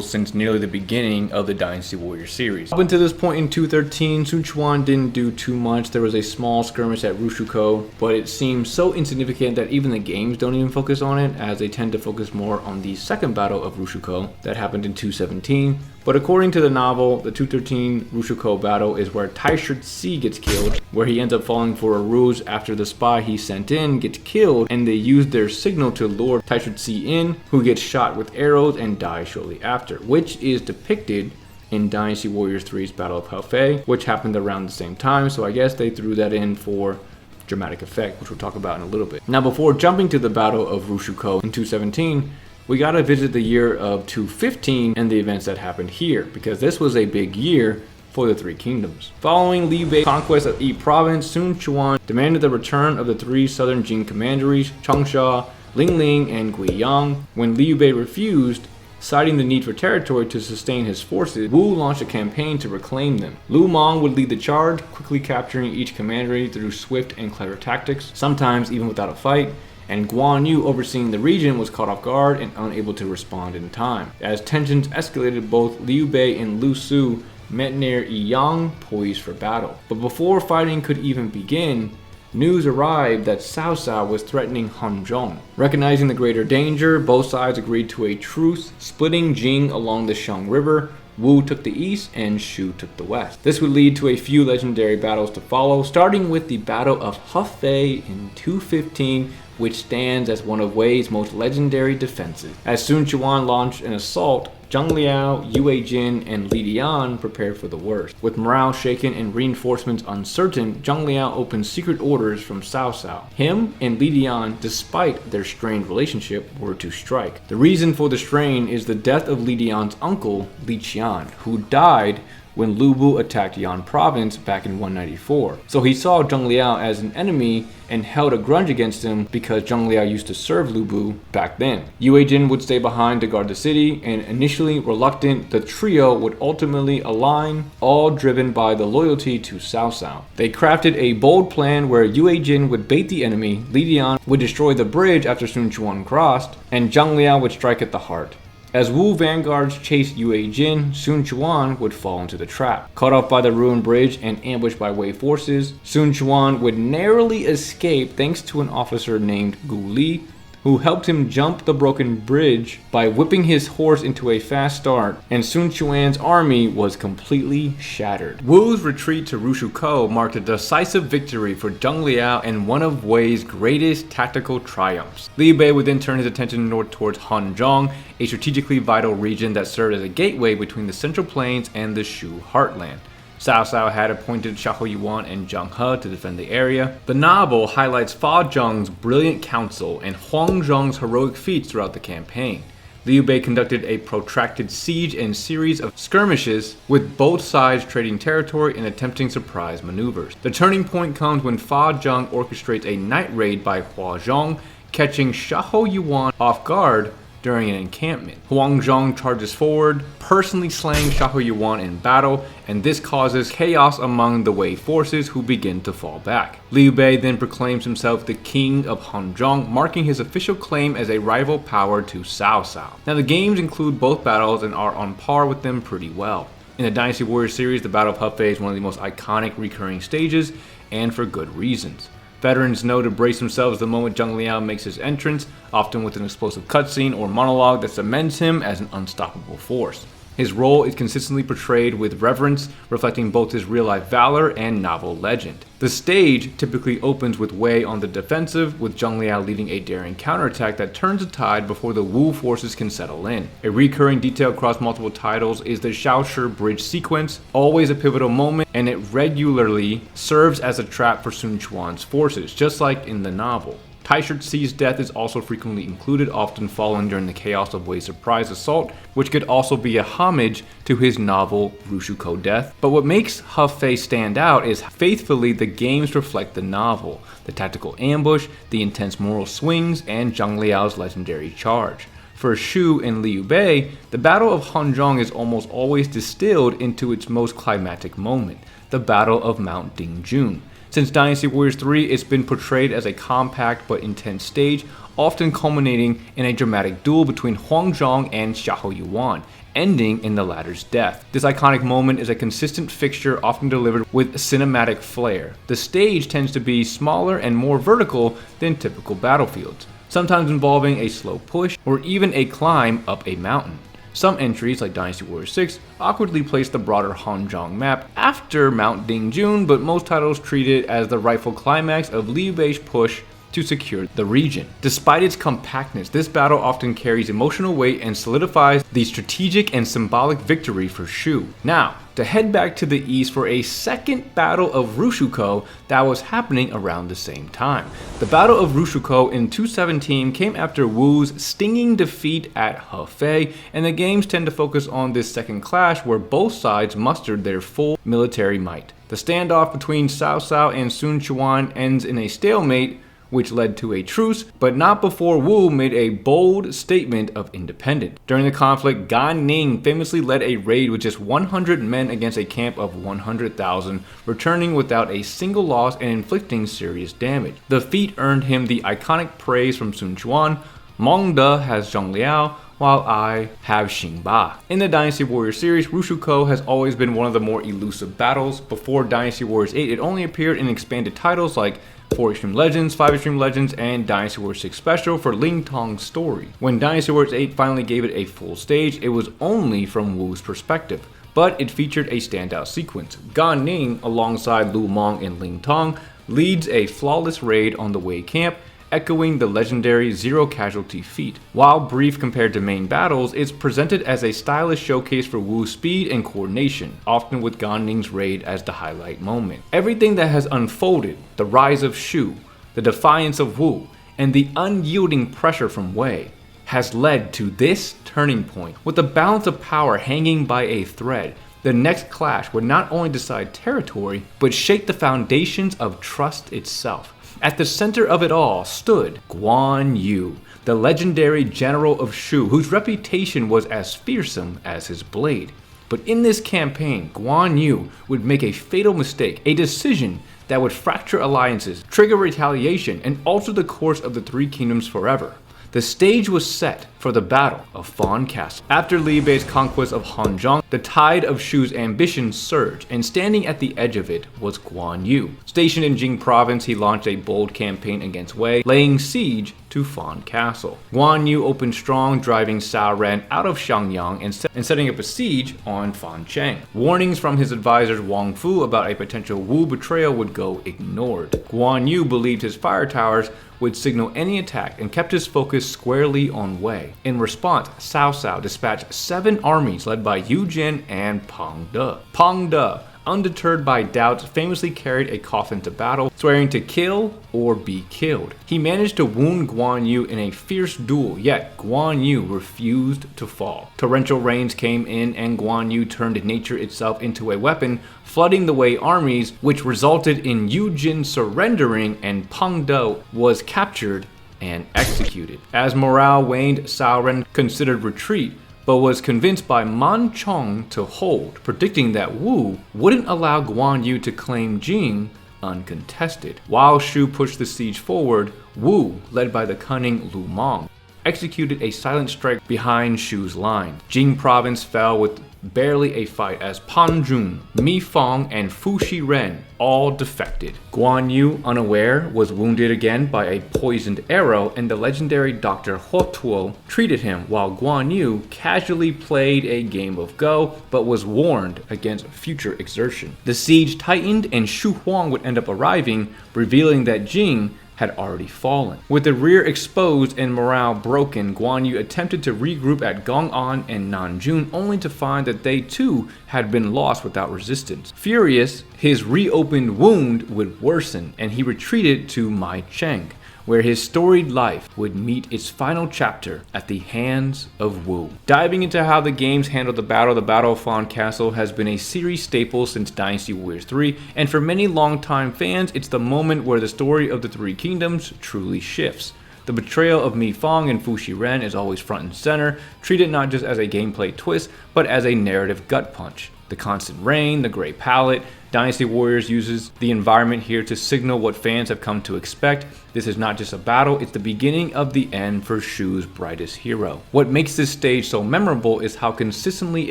since nearly the beginning of the Dynasty Warriors series. Up until this point in 2.13, Sun Quan didn't do too much. There was a small skirmish at Rushuko, but it seems so insignificant that even the games don't even focus on it, as they tend to focus more on the second battle of Rushuko that happened in 2.17. But according to the novel, the 2.13 Rushuko battle is where Tyrants gets killed, where he ends up falling for a ruse after the spy he sent in gets killed, and they use their signal to lure Tyrants in, who gets shot with arrows and dies shortly after, which is depicted in Dynasty Warriors 3's Battle of Hefei, which happened around the same time, so I guess they threw that in for dramatic effect, which we'll talk about in a little bit. Now, before jumping to the Battle of Rushuko in 2.17, we gotta visit the year of 2.15 and the events that happened here, because this was a big year for the Three Kingdoms. Following Liu Bei's conquest of Yi Province, Sun Quan demanded the return of the three southern Jin commanderies, Changsha, Lingling, and Guiyang. When Liu Bei refused, citing the need for territory to sustain his forces, Wu launched a campaign to reclaim them. Lu Meng would lead the charge, quickly capturing each commandery through swift and clever tactics, sometimes even without a fight, and Guan Yu, overseeing the region, was caught off guard and unable to respond in time. As tensions escalated, both Liu Bei and Lu Su met near Yiyang, poised for battle. But before fighting could even begin, news arrived that Cao Cao was threatening Han Zhong. Recognizing the greater danger, both sides agreed to a truce, splitting Jing along the Shang River. Wu took the east and Shu took the west. This would lead to a few legendary battles to follow, starting with the Battle of Hefei in 2.15, which stands as one of Wei's most legendary defenses. As Sun Quan launched an assault, Zhang Liao, Yue Jin, and Li Dian prepared for the worst. With morale shaken and reinforcements uncertain, Zhang Liao opened secret orders from Cao Cao. Him and Li Dian, despite their strained relationship, were to strike. The reason for the strain is the death of Li Dian's uncle, Li Qian, who died when Lu Bu attacked Yan province back in 194. So he saw Zheng Liao as an enemy and held a grudge against him because Zheng Liao used to serve Lu Bu back then. Yue Jin would stay behind to guard the city, and initially reluctant, the trio would ultimately align, all driven by the loyalty to Cao Cao. They crafted a bold plan where Yue Jin would bait the enemy, Li Dian would destroy the bridge after Sun Quan crossed, and Zheng Liao would strike at the heart. As Wu vanguards chased Yue Jin, Sun Quan would fall into the trap. Caught off by the ruined bridge and ambushed by Wei forces, Sun Quan would narrowly escape thanks to an officer named Gu Li, who helped him jump the broken bridge by whipping his horse into a fast start, and Sun Quan's army was completely shattered. Wu's retreat to Rushukou marked a decisive victory for Zheng Liao and one of Wei's greatest tactical triumphs. Liu Bei would then turn his attention north towards Hanzhong, a strategically vital region that served as a gateway between the Central Plains and the Shu heartland. Cao Cao had appointed Xiahou Yuan and Zheng He to defend the area. The novel highlights Fa Zheng's brilliant counsel and Huang Zhong's heroic feats throughout the campaign. Liu Bei conducted a protracted siege and series of skirmishes, with both sides trading territory and attempting surprise maneuvers. The turning point comes when Fa Zheng orchestrates a night raid by Hua Zhong, catching Xiahou Yuan off guard during an encampment. Huang Zhong charges forward, personally slaying Xiahou Yuan in battle, and this causes chaos among the Wei forces, who begin to fall back. Liu Bei then proclaims himself the king of Hanzhong, marking his official claim as a rival power to Cao Cao. Now the games include both battles and are on par with them pretty well. In the Dynasty Warriors series, the Battle of Hefei is one of the most iconic recurring stages, and for good reasons. Veterans know to brace themselves the moment Zheng Liao makes his entrance, often with an explosive cutscene or monologue that cements him as an unstoppable force. His role is consistently portrayed with reverence, reflecting both his real-life valor and novel legend. The stage typically opens with Wei on the defensive, with Zheng Liao leading a daring counterattack that turns the tide before the Wu forces can settle in. A recurring detail across multiple titles is the Shaoshi bridge sequence, always a pivotal moment, and it regularly serves as a trap for Sun Quan's forces, just like in the novel. Taishi Ci's death is also frequently included, often falling during the chaos of Wei's surprise assault, which could also be a homage to his novel Rushukou death. But what makes Hefei stand out is faithfully the games reflect the novel, the tactical ambush, the intense moral swings, and Zheng Liao's legendary charge. For Shu and Liu Bei, the Battle of Hanzhong is almost always distilled into its most climactic moment, the Battle of Mount Dingjun. Since Dynasty Warriors 3, it's been portrayed as a compact but intense stage, often culminating in a dramatic duel between Huang Zhong and Xiahou Yuan, ending in the latter's death. This iconic moment is a consistent fixture, often delivered with cinematic flair. The stage tends to be smaller and more vertical than typical battlefields, sometimes involving a slow push or even a climb up a mountain. Some entries, like Dynasty Warriors 6, awkwardly place the broader Hanzhong map after Mount Dingjun, but most titles treat it as the rightful climax of Liu Bei's push to secure the region. Despite its compactness, this battle often carries emotional weight and solidifies the strategic and symbolic victory for Shu. Now, to head back to the east for a second Battle of Rushukou that was happening around the same time. The Battle of Rushukou in 217 came after Wu's stinging defeat at Hefei, and the games tend to focus on this second clash where both sides mustered their full military might. The standoff between Cao Cao and Sun Quan ends in a stalemate, which led to a truce, but not before Wu made a bold statement of independence. During the conflict, Gan Ning famously led a raid with just 100 men against a camp of 100,000, returning without a single loss and inflicting serious damage. The feat earned him the iconic praise from Sun Quan, "Meng De has Zheng Liao, while I have Xing Ba." In the Dynasty Warriors series, Rushukou has always been one of the more elusive battles. Before Dynasty Warriors 8, it only appeared in expanded titles like 4 Extreme Legends, 5 Extreme Legends, and Dynasty Warriors 6 Special for Ling Tong's story. When Dynasty Warriors 8 finally gave it a full stage, it was only from Wu's perspective, but it featured a standout sequence. Gan Ning, alongside Lu Meng and Ling Tong, leads a flawless raid on the Wei camp, echoing the legendary zero casualty feat. While brief compared to main battles, it's presented as a stylish showcase for Wu's speed and coordination, often with Gan Ning's raid as the highlight moment. Everything that has unfolded, the rise of Shu, the defiance of Wu, and the unyielding pressure from Wei, has led to this turning point. With the balance of power hanging by a thread, The next clash would not only decide territory, but shake the foundations of trust itself. At the center of it all stood Guan Yu, the legendary general of Shu, whose reputation was as fearsome as his blade. But in this campaign, Guan Yu would make a fatal mistake, a decision that would fracture alliances, trigger retaliation, and alter the course of the Three Kingdoms forever. The stage was set for the Battle of Fan Castle. After Liu Bei's conquest of Hanzhong, the tide of Shu's ambition surged, and standing at the edge of it was Guan Yu. Stationed in Jing province, he launched a bold campaign against Wei, laying siege to Fan Castle. Guan Yu opened strong, driving Cao Ren out of Xiangyang and setting up a siege on Fancheng. Warnings from his advisors Wang Fu about a potential Wu betrayal would go ignored. Guan Yu believed his fire towers would signal any attack and kept his focus squarely on Wei. In response, Cao Cao dispatched 7 armies led by Yu Jin and Pang De. Pang De, undeterred by doubts, famously carried a coffin to battle, swearing to kill or be killed. He managed to wound Guan Yu in a fierce duel, yet Guan Yu refused to fall. Torrential rains came in and Guan Yu turned nature itself into a weapon, flooding the Wei armies, which resulted in Yu Jin surrendering and Pang De was captured and executed. As morale waned, Cao Ren considered retreat, but was convinced by Man Chong to hold, predicting that Wu wouldn't allow Guan Yu to claim Jing uncontested. While Shu pushed the siege forward, Wu, led by the cunning Lu Meng, executed a silent strike behind Shu's line. Jing province fell with barely a fight as Pan Jun, Mi Fang, and Fu Shiren all defected. Guan Yu, unaware, was wounded again by a poisoned arrow, and the legendary Dr. Ho Tuo treated him while Guan Yu casually played a game of Go, but was warned against future exertion. The siege tightened and Shu Huang would end up arriving, revealing that Jing had already fallen. With the rear exposed and morale broken, Guan Yu attempted to regroup at Gong'an and Nanjun, only to find that they too had been lost without resistance. Furious, his reopened wound would worsen and he retreated to Maicheng, where his storied life would meet its final chapter at the hands of Wu. Diving into how the games handled the Battle of Fan Castle has been a series staple since Dynasty Warriors 3, and for many longtime fans, it's the moment where the story of the Three Kingdoms truly shifts. The betrayal of Mi Fang and Fu Shiren is always front and center, treated not just as a gameplay twist, but as a narrative gut punch. The constant rain, the gray palette, Dynasty Warriors uses the environment here to signal what fans have come to expect. This is not just a battle, it's the beginning of the end for Shu's brightest hero. What makes this stage so memorable is how consistently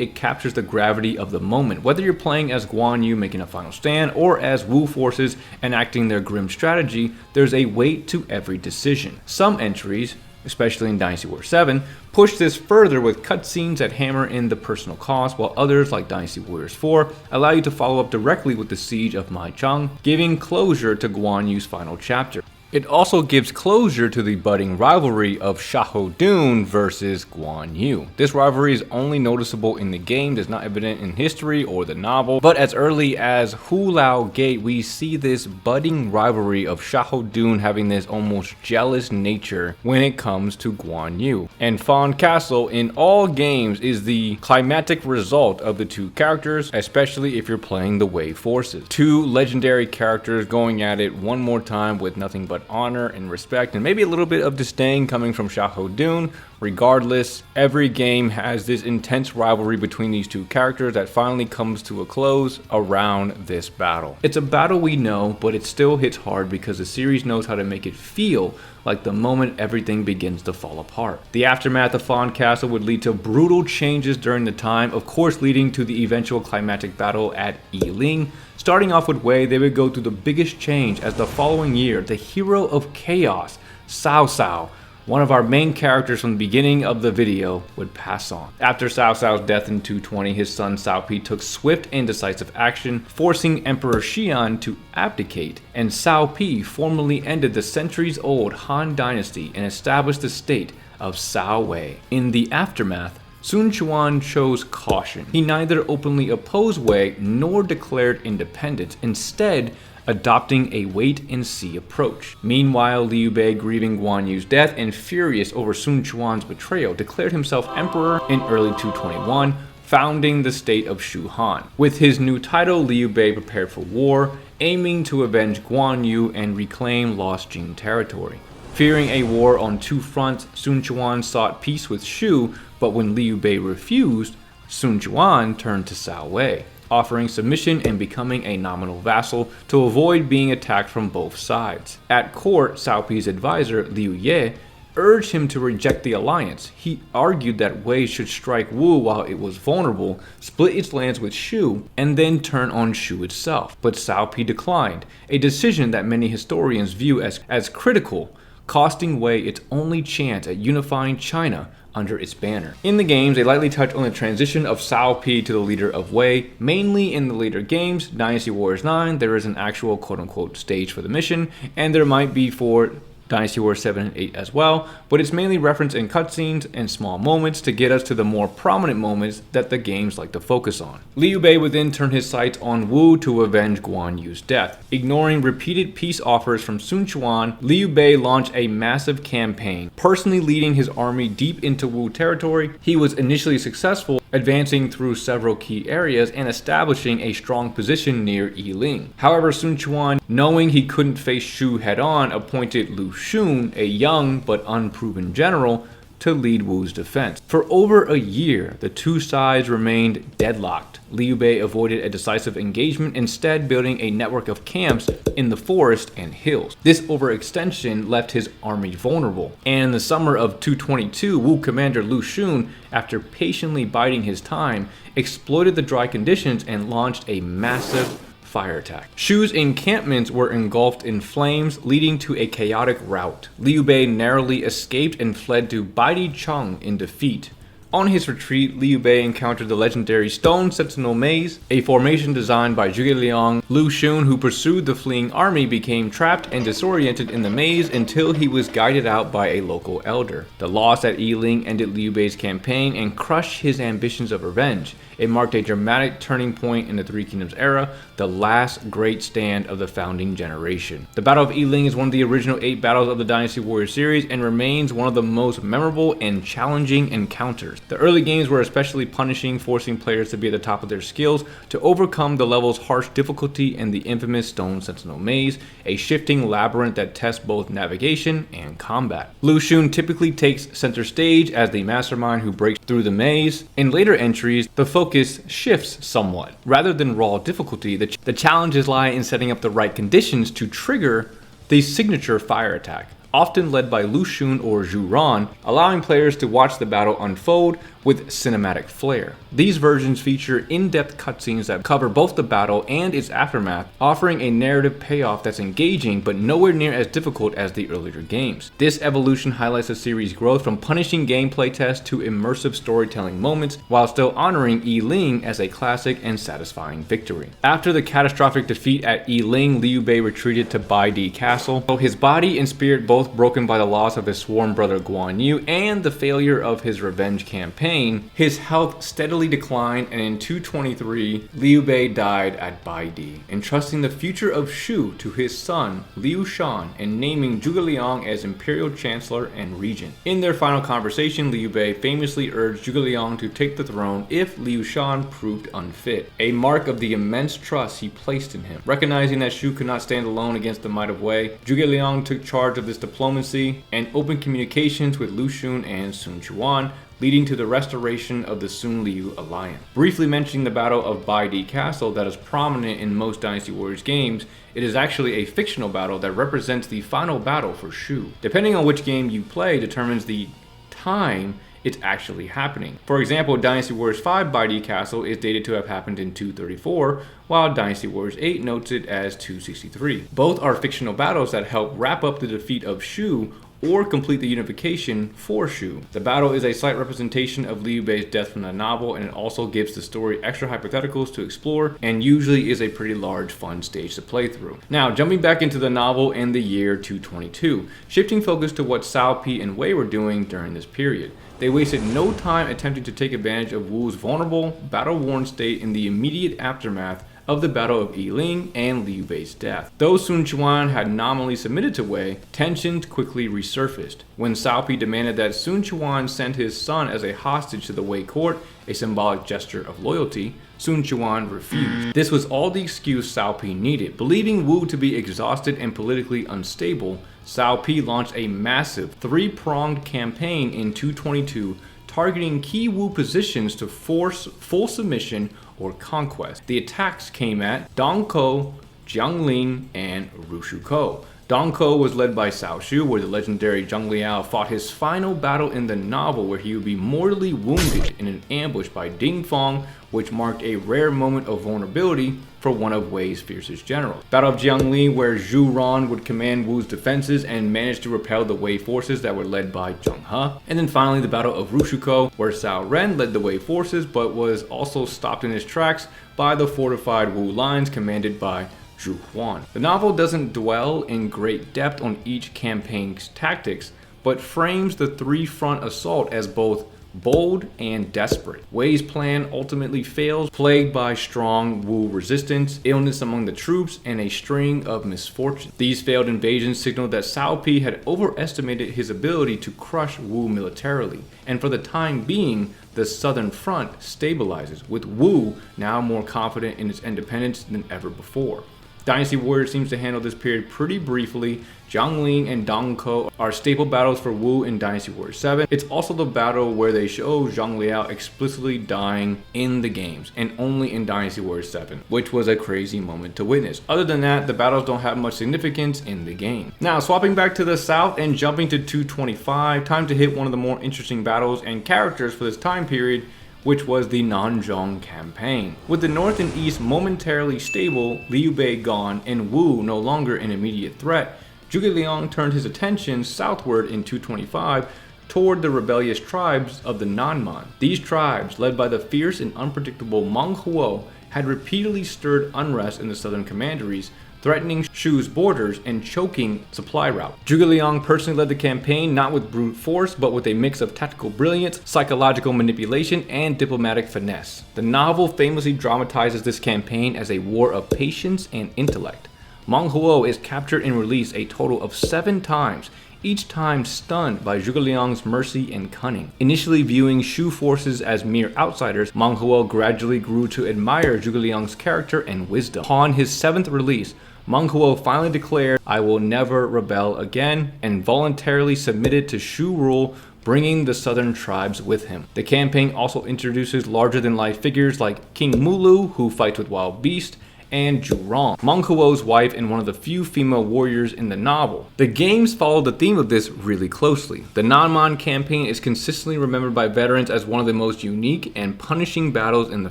it captures the gravity of the moment. Whether you're playing as Guan Yu making a final stand or as Wu forces enacting their grim strategy, there's a weight to every decision. Some entries, especially in Dynasty Warriors 7, push this further with cutscenes that hammer in the personal cost, while others, like Dynasty Warriors 4, allow you to follow up directly with the siege of Maicheng, giving closure to Guan Yu's final chapter. It also gives closure to the budding rivalry of Xiahou versus Guan Yu. This rivalry is only noticeable in the game, is not evident in history or the novel, but as early as Hulao Gate, we see this budding rivalry of Xiahou having this almost jealous nature when it comes to Guan Yu. And Fan Castle in all games is the climatic result of the two characters, especially if you're playing the Wei forces. Two legendary characters going at it one more time with nothing but honor and respect, and maybe a little bit of disdain coming from Xiahou. Regardless, every game has this intense rivalry between these two characters that finally comes to a close around this battle. It's a battle we know, but it still hits hard because the series knows how to make it feel like the moment everything begins to fall apart. The aftermath of Fan Castle would lead to brutal changes during the time, of course leading to the eventual climactic battle at Yiling. Starting off with Wei, they would go through the biggest change as the following year, the hero of chaos, Cao Cao, one of our main characters from the beginning of the video, would pass on. After Cao Cao's death in 220, his son Cao Pi took swift and decisive action, forcing Emperor Xian to abdicate, and Cao Pi formally ended the centuries-old Han Dynasty and established the state of Cao Wei. In the aftermath, Sun Quan chose caution. He neither openly opposed Wei nor declared independence, instead adopting a wait-and-see approach. Meanwhile, Liu Bei, grieving Guan Yu's death and furious over Sun Quan's betrayal, declared himself emperor in early 221, founding the state of Shu Han. With his new title, Liu Bei prepared for war, aiming to avenge Guan Yu and reclaim lost Jin territory. Fearing a war on two fronts, Sun Quan sought peace with Shu, but when Liu Bei refused, Sun Quan turned to Cao Wei, offering submission and becoming a nominal vassal to avoid being attacked from both sides. At court, Cao Pi's advisor, Liu Ye, urged him to reject the alliance. He argued that Wei should strike Wu while it was vulnerable, split its lands with Shu, and then turn on Shu itself. But Cao Pi declined, a decision that many historians view as critical, costing Wei its only chance at unifying China under its banner. In the games, they lightly touch on the transition of Cao Pi to the leader of Wei. Mainly in the later games, Dynasty Warriors 9, there is an actual quote-unquote stage for the mission, and there might be for Dynasty Warriors 7 and 8 as well, but it's mainly referenced in cutscenes and small moments to get us to the more prominent moments that the games like to focus on. Liu Bei would then turn his sights on Wu to avenge Guan Yu's death. Ignoring repeated peace offers from Sun Quan, Liu Bei launched a massive campaign, personally leading his army deep into Wu territory. He was initially successful, advancing through several key areas and establishing a strong position near Yiling. However, Sun Quan, knowing he couldn't face Shu head-on, appointed Lu Xun, a young but unproven general, to lead Wu's defense. For over a year, the two sides remained deadlocked. Liu Bei avoided a decisive engagement, instead building a network of camps in the forest and hills. This overextension left his army vulnerable, and in the summer of 222, Wu commander Lu Xun, after patiently biding his time, exploited the dry conditions and launched a massive fire attack. Shu's encampments were engulfed in flames, leading to a chaotic rout. Liu Bei narrowly escaped and fled to Baidicheng in defeat. On his retreat, Liu Bei encountered the legendary Stone Sentinel Maze, a formation designed by Zhuge Liang. Lu Xun, who pursued the fleeing army, became trapped and disoriented in the maze until he was guided out by a local elder. The loss at Yiling ended Liu Bei's campaign and crushed his ambitions of revenge. It marked a dramatic turning point in the Three Kingdoms era, the last great stand of the founding generation. The Battle of Yiling is one of the original 8 battles of the Dynasty Warriors series and remains one of the most memorable and challenging encounters. The early games were especially punishing, forcing players to be at the top of their skills to overcome the level's harsh difficulty and the infamous Stone Sentinel Maze, a shifting labyrinth that tests both navigation and combat. Lu Xun typically takes center stage as the mastermind who breaks through the maze. In later entries, the focus shifts somewhat. Rather than raw difficulty, the challenges lie in setting up the right conditions to trigger the signature fire attack, often led by Lu Xun or Zhu Ran, allowing players to watch the battle unfold with cinematic flair. These versions feature in-depth cutscenes that cover both the battle and its aftermath, offering a narrative payoff that's engaging but nowhere near as difficult as the earlier games. This evolution highlights the series' growth from punishing gameplay tests to immersive storytelling moments, while still honoring Yiling as a classic and satisfying victory. After the catastrophic defeat at Yiling, Liu Bei retreated to Baidi Castle. Though his body and spirit both broken by the loss of his sworn brother Guan Yu and the failure of his revenge campaign, his health steadily declined, and in 223, Liu Bei died at Baidi, entrusting the future of Shu to his son, Liu Shan, and naming Zhuge Liang as imperial chancellor and regent. In their final conversation, Liu Bei famously urged Zhuge Liang to take the throne if Liu Shan proved unfit, a mark of the immense trust he placed in him. Recognizing that Shu could not stand alone against the might of Wei, Zhuge Liang took charge of this diplomacy and opened communications with Lu Xun and Sun Quan, leading to the restoration of the Sun-Liu alliance. Briefly mentioning the Battle of Baidi Castle that is prominent in most Dynasty Warriors games, it is actually a fictional battle that represents the final battle for Shu. Depending on which game you play determines the time it's actually happening. For example, Dynasty Warriors 5 Baidi Castle is dated to have happened in 234, while Dynasty Warriors 8 notes it as 263. Both are fictional battles that help wrap up the defeat of Shu or complete the unification for Shu. The battle is a slight representation of Liu Bei's death from the novel, and it also gives the story extra hypotheticals to explore, and usually is a pretty large fun stage to play through. Now, jumping back into the novel in the year 222, shifting focus to what Cao Pi and Wei were doing during this period. They wasted no time attempting to take advantage of Wu's vulnerable, battle-worn state in the immediate aftermath of the Battle of Yiling and Liu Bei's death. Though Sun Quan had nominally submitted to Wei, tensions quickly resurfaced. When Cao Pi demanded that Sun Quan send his son as a hostage to the Wei court, a symbolic gesture of loyalty, Sun Quan refused. This was all the excuse Cao Pi needed. Believing Wu to be exhausted and politically unstable, Cao Pi launched a massive three-pronged campaign in 222, targeting key Wu positions to force full submission or conquest. The attacks came at Dongkou, Jiangling, and Rushukou. Dongkou was led by Cao Shu, where the legendary Zhang Liao fought his final battle in the novel, where he would be mortally wounded in an ambush by Ding Feng, which marked a rare moment of vulnerability for one of Wei's fiercest generals. Battle of Jiangling, where Zhu Ran would command Wu's defenses and managed to repel the Wei forces that were led by Zheng He. And then finally the Battle of Rushukou, where Cao Ren led the Wei forces but was also stopped in his tracks by the fortified Wu lines commanded by Zhu Huan. The novel doesn't dwell in great depth on each campaign's tactics, but frames the three-front assault as both bold and desperate. Wei's plan ultimately fails, plagued by strong Wu resistance, illness among the troops, and a string of misfortunes. These failed invasions signaled that Cao Pi had overestimated his ability to crush Wu militarily, and for the time being, the southern front stabilizes, with Wu now more confident in its independence than ever before. Dynasty Warriors seems to handle this period pretty briefly. Jiangling and Dongkou are staple battles for Wu in Dynasty Warriors 7. It's also the battle where they show Zhang Liao explicitly dying in the games, and only in Dynasty Warriors 7, which was a crazy moment to witness. Other than that, the battles don't have much significance in the game. Now, swapping back to the south and jumping to 225, time to hit one of the more interesting battles and characters for this time period, which was the Nanzhong campaign. With the north and east momentarily stable, Liu Bei gone, and Wu no longer an immediate threat, Zhuge Liang turned his attention southward in 225 toward the rebellious tribes of the Nanman. These tribes, led by the fierce and unpredictable Meng Huo, had repeatedly stirred unrest in the southern commanderies, threatening Shu's borders and choking supply routes. Zhuge Liang personally led the campaign not with brute force, but with a mix of tactical brilliance, psychological manipulation, and diplomatic finesse. The novel famously dramatizes this campaign as a war of patience and intellect. Meng Huo is captured and released a total of 7 times, each time stunned by Zhuge Liang's mercy and cunning. Initially viewing Shu forces as mere outsiders, Meng Huo gradually grew to admire Zhuge Liang's character and wisdom. Upon his 7th release, Meng Huo finally declared, "I will never rebel again," and voluntarily submitted to Shu rule, bringing the southern tribes with him. The campaign also introduces larger-than-life figures like King Mulu, who fights with wild beasts, and Zhurong, Meng Huo's wife and one of the few female warriors in the novel. The games follow the theme of this really closely. The Nanman campaign is consistently remembered by veterans as one of the most unique and punishing battles in the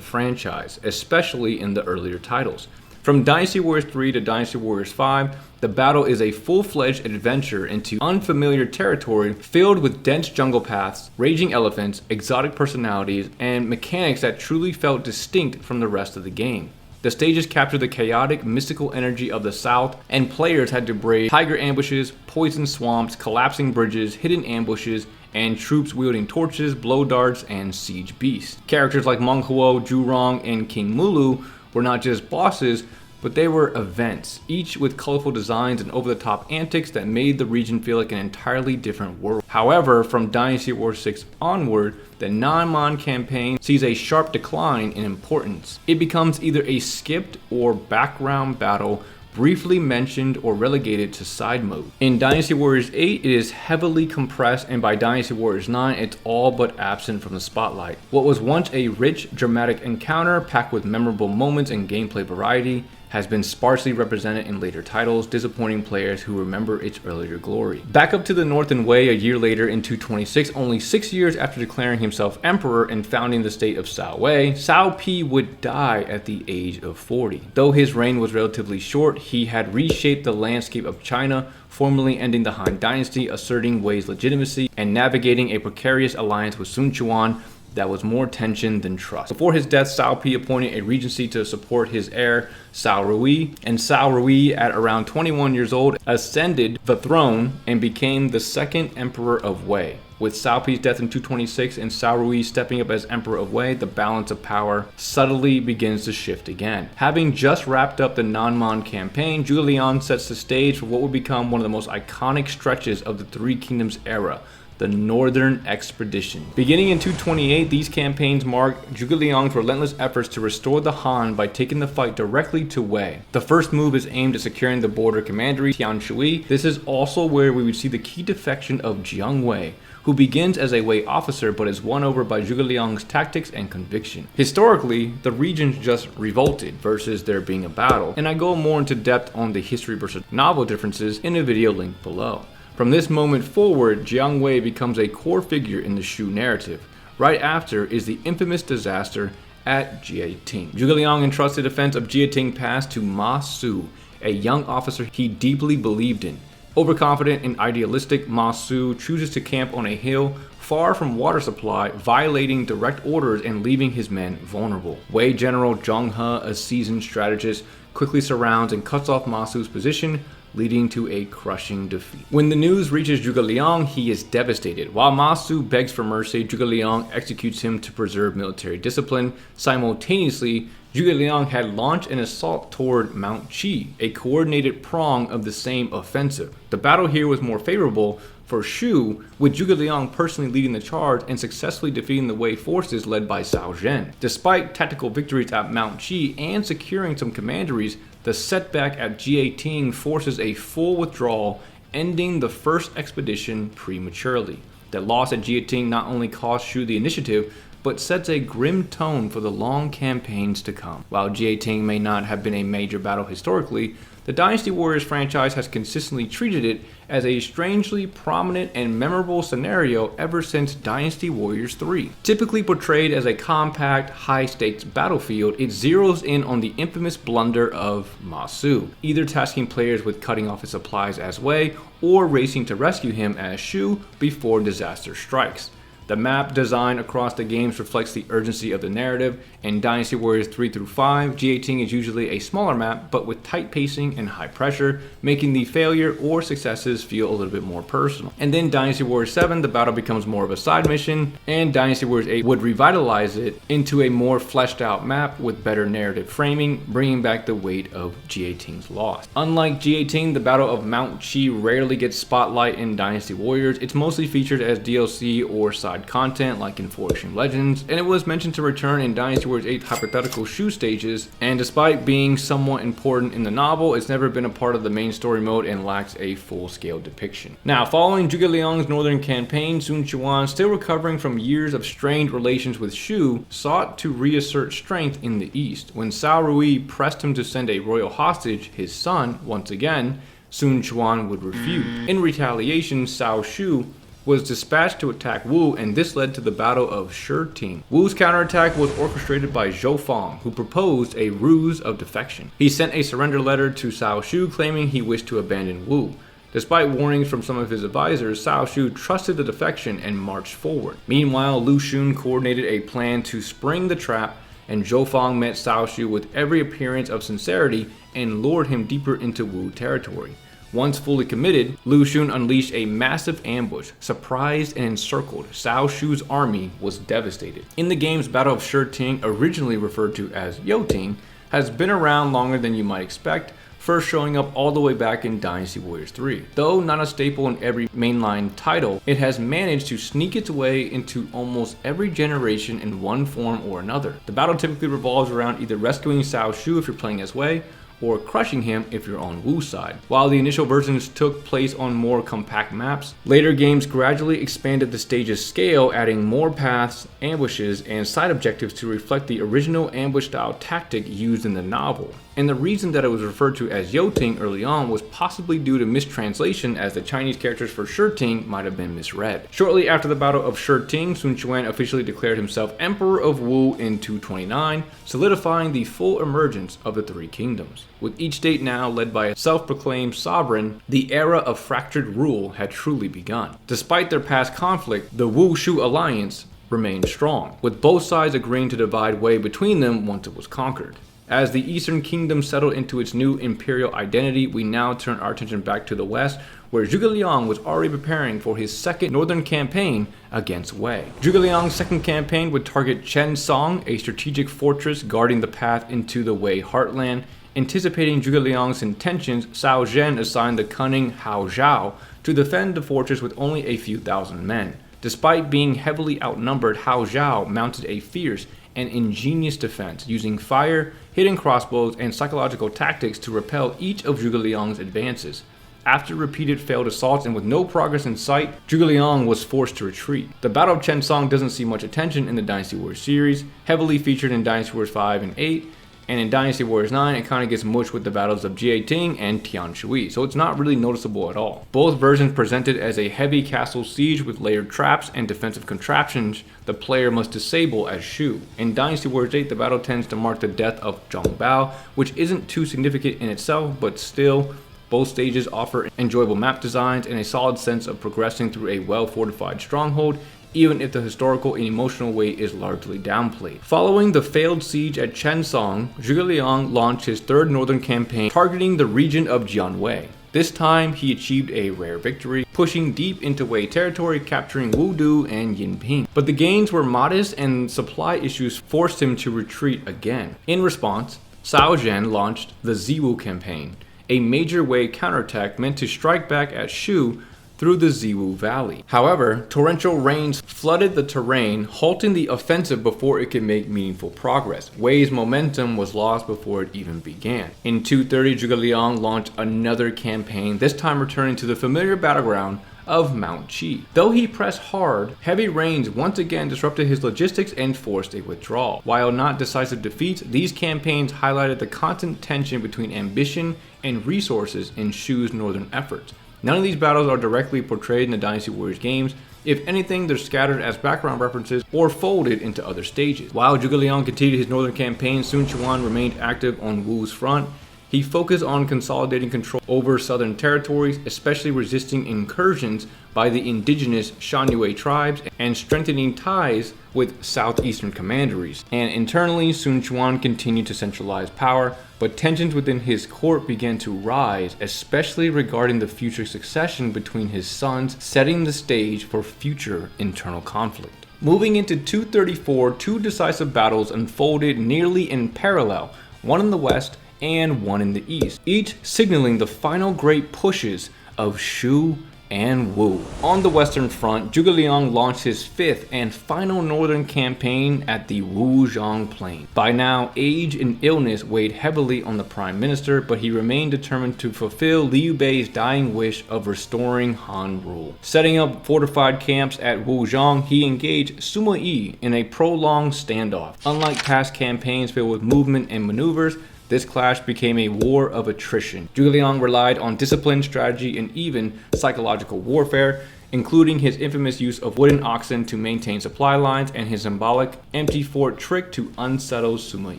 franchise, especially in the earlier titles. From Dynasty Warriors 3 to Dynasty Warriors 5, the battle is a full-fledged adventure into unfamiliar territory filled with dense jungle paths, raging elephants, exotic personalities, and mechanics that truly felt distinct from the rest of the game. The stages capture the chaotic, mystical energy of the South, and players had to brave tiger ambushes, poison swamps, collapsing bridges, hidden ambushes, and troops wielding torches, blow darts, and siege beasts. Characters like Meng Huo, Zhurong, and King Mulu were not just bosses, but they were events, each with colorful designs and over-the-top antics that made the region feel like an entirely different world. However, from Dynasty Warriors 6 onward, the Nanman campaign sees a sharp decline in importance. It becomes either a skipped or background battle, briefly mentioned or relegated to side mode. In Dynasty Warriors 8, it is heavily compressed, and by Dynasty Warriors 9, it's all but absent from the spotlight. What was once a rich, dramatic encounter packed with memorable moments and gameplay variety has been sparsely represented in later titles, disappointing players who remember its earlier glory. Back up to the north and Wei a year later in 226, only 6 years after declaring himself emperor and founding the state of Cao Wei, Cao Pi would die at the age of 40. Though his reign was relatively short, he had reshaped the landscape of China, formally ending the Han Dynasty, asserting Wei's legitimacy, and navigating a precarious alliance with Sun Quan that was more tension than trust. Before his death, Cao Pi appointed a regency to support his heir, Cao Rui, and Cao Rui, at around 21 years old, ascended the throne and became the second emperor of Wei. With Cao Pi's death in 226 and Cao Rui stepping up as Emperor of Wei, the balance of power subtly begins to shift again. Having just wrapped up the Nanman campaign, Zhuge Liang sets the stage for what would become one of the most iconic stretches of the Three Kingdoms era, the Northern Expedition. Beginning in 228, these campaigns marked Zhuge Liang's relentless efforts to restore the Han by taking the fight directly to Wei. The first move is aimed at securing the border commandery, Tianshui. This is also where we would see the key defection of Jiang Wei, who begins as a Wei officer but is won over by Zhuge Liang's tactics and conviction. Historically, the regions just revolted versus there being a battle, and I go more into depth on the history versus novel differences in a video linked below. From this moment forward, Jiang Wei becomes a core figure in the Shu narrative. Right after is the infamous disaster at Jieting. Zhuge Liang entrusted the defense of Jieting Pass to Ma Su, a young officer he deeply believed in. Overconfident and idealistic, Ma Su chooses to camp on a hill far from water supply, violating direct orders and leaving his men vulnerable. Wei General Zhang He, a seasoned strategist, quickly surrounds and cuts off Ma Su's position, leading to a crushing defeat. When the news reaches Zhuge Liang, he is devastated. While Ma Su begs for mercy, Zhuge Liang executes him to preserve military discipline. Simultaneously, Zhuge Liang had launched an assault toward Mount Qi, a coordinated prong of the same offensive. The battle here was more favorable for Shu, with Zhuge Liang personally leading the charge and successfully defeating the Wei forces led by Cao Zhen. Despite tactical victories at Mount Qi and securing some commanderies, the setback at Jieting forces a full withdrawal, ending the first expedition prematurely. The loss at Jieting not only cost Shu the initiative, but sets a grim tone for the long campaigns to come. While Jieting may not have been a major battle historically, the Dynasty Warriors franchise has consistently treated it as a strangely prominent and memorable scenario ever since Dynasty Warriors 3. Typically portrayed as a compact, high-stakes battlefield, it zeroes in on the infamous blunder of Ma Su, either tasking players with cutting off his supplies as Wei or racing to rescue him as Shu before disaster strikes. The map design across the games reflects the urgency of the narrative. In Dynasty Warriors 3 through 5, Jieting is usually a smaller map, but with tight pacing and high pressure, making the failure or successes feel a little bit more personal. And then Dynasty Warriors 7, the battle becomes more of a side mission, and Dynasty Warriors 8 would revitalize it into a more fleshed out map with better narrative framing, bringing back the weight of Jieting's loss. Unlike Jieting, the Battle of Mount Qi rarely gets spotlight in Dynasty Warriors. It's mostly featured as DLC or side content like in 4 Extreme Legends, and it was mentioned to return in Dynasty Warriors 8 hypothetical Shu stages, and despite being somewhat important in the novel, it's never been a part of the main story mode and lacks a full-scale depiction. Now, following Zhuge Liang's northern campaign, Sun Quan, still recovering from years of strained relations with Shu, sought to reassert strength in the east. When Cao Rui pressed him to send a royal hostage, his son, once again, Sun Quan would refuse. In retaliation, Cao Shu was dispatched to attack Wu, and this led to the Battle of Shiting. Wu's counterattack was orchestrated by Zhou Fang, who proposed a ruse of defection. He sent a surrender letter to Cao Shu claiming he wished to abandon Wu. Despite warnings from some of his advisors, Cao Shu trusted the defection and marched forward. Meanwhile, Lu Xun coordinated a plan to spring the trap, and Zhou Fang met Cao Shu with every appearance of sincerity and lured him deeper into Wu territory. Once fully committed, Lu Xun unleashed a massive ambush. Surprised and encircled, Cao Shu's army was devastated. In the game's Battle of Shiting, originally referred to as Youting, has been around longer than you might expect, first showing up all the way back in Dynasty Warriors 3. Though not a staple in every mainline title, it has managed to sneak its way into almost every generation in one form or another. The battle typically revolves around either rescuing Cao Shu if you're playing as Wei, or crushing him if you're on Wu's side. While the initial versions took place on more compact maps, later games gradually expanded the stage's scale, adding more paths, ambushes, and side objectives to reflect the original ambush-style tactic used in the novel. And the reason that it was referred to as Youting early on was possibly due to mistranslation, as the Chinese characters for Shiting might have been misread. Shortly after the Battle of Shiting, Sun Quan officially declared himself Emperor of Wu in 229, solidifying the full emergence of the Three Kingdoms. With each state now led by a self-proclaimed sovereign, the era of fractured rule had truly begun. Despite their past conflict, the Wu-Shu alliance remained strong, with both sides agreeing to divide Wei between them once it was conquered. As the Eastern Kingdom settled into its new imperial identity, we now turn our attention back to the west, where Zhuge Liang was already preparing for his second northern campaign against Wei. Zhuge Liang's second campaign would target Chensong, a strategic fortress guarding the path into the Wei heartland. Anticipating Zhuge Liang's intentions, Cao Zhen assigned the cunning Hao Zhao to defend the fortress with only a few thousand men. Despite being heavily outnumbered, Hao Zhao mounted a fierce and ingenious defense, using fire, hidden crossbows, and psychological tactics to repel each of Zhuge Liang's advances. After repeated failed assaults and with no progress in sight, Zhuge Liang was forced to retreat. The Battle of Chensong doesn't see much attention in the Dynasty Warriors series, heavily featured in Dynasty Warriors 5 and 8, and in Dynasty Warriors 9 it kind of gets mushed with the battles of Jieting and Tianshui, so it's not really noticeable at all. Both versions presented as a heavy castle siege with layered traps and defensive contraptions the player must disable as Shu. In Dynasty Warriors 8, the battle tends to mark the death of Zhang Bao, which isn't too significant in itself, but still, both stages offer enjoyable map designs and a solid sense of progressing through a well-fortified stronghold, even if the historical and emotional weight is largely downplayed. Following the failed siege at Chensong, Zhuge Liang launched his third northern campaign targeting the region of Jianwei. This time, he achieved a rare victory, pushing deep into Wei territory, capturing Wudu and Yinping. But the gains were modest and supply issues forced him to retreat again. In response, Cao Zhen launched the Ziwu campaign, a major Wei counterattack meant to strike back at Shu through the Ziwu Valley. However, torrential rains flooded the terrain, halting the offensive before it could make meaningful progress. Wei's momentum was lost before it even began. In 230, Zhuge Liang launched another campaign, this time returning to the familiar battleground of Mount Qi. Though he pressed hard, heavy rains once again disrupted his logistics and forced a withdrawal. While not decisive defeats, these campaigns highlighted the constant tension between ambition and resources in Shu's northern efforts. None of these battles are directly portrayed in the Dynasty Warriors games. If anything, they're scattered as background references or folded into other stages. While Zhuge Liang continued his northern campaign, Sun Quan remained active on Wu's front. He focused on consolidating control over southern territories, especially resisting incursions by the indigenous Shan-Yue tribes and strengthening ties with southeastern commanderies. And internally, Sun Quan continued to centralize power, but tensions within his court began to rise, especially regarding the future succession between his sons, setting the stage for future internal conflict. Moving into 234, two decisive battles unfolded nearly in parallel, one in the west and one in the east, each signaling the final great pushes of Shu and Wu. On the western front, Zhuge Liang launched his fifth and final northern campaign at the Wuzhong Plain. By now, age and illness weighed heavily on the prime minister, but he remained determined to fulfill Liu Bei's dying wish of restoring Han rule. Setting up fortified camps at Wuzhong, he engaged Sima Yi in a prolonged standoff. Unlike past campaigns filled with movement and maneuvers, this clash became a war of attrition. Zhuge Liang relied on discipline, strategy, and even psychological warfare, including his infamous use of wooden oxen to maintain supply lines and his symbolic empty fort trick to unsettle Sima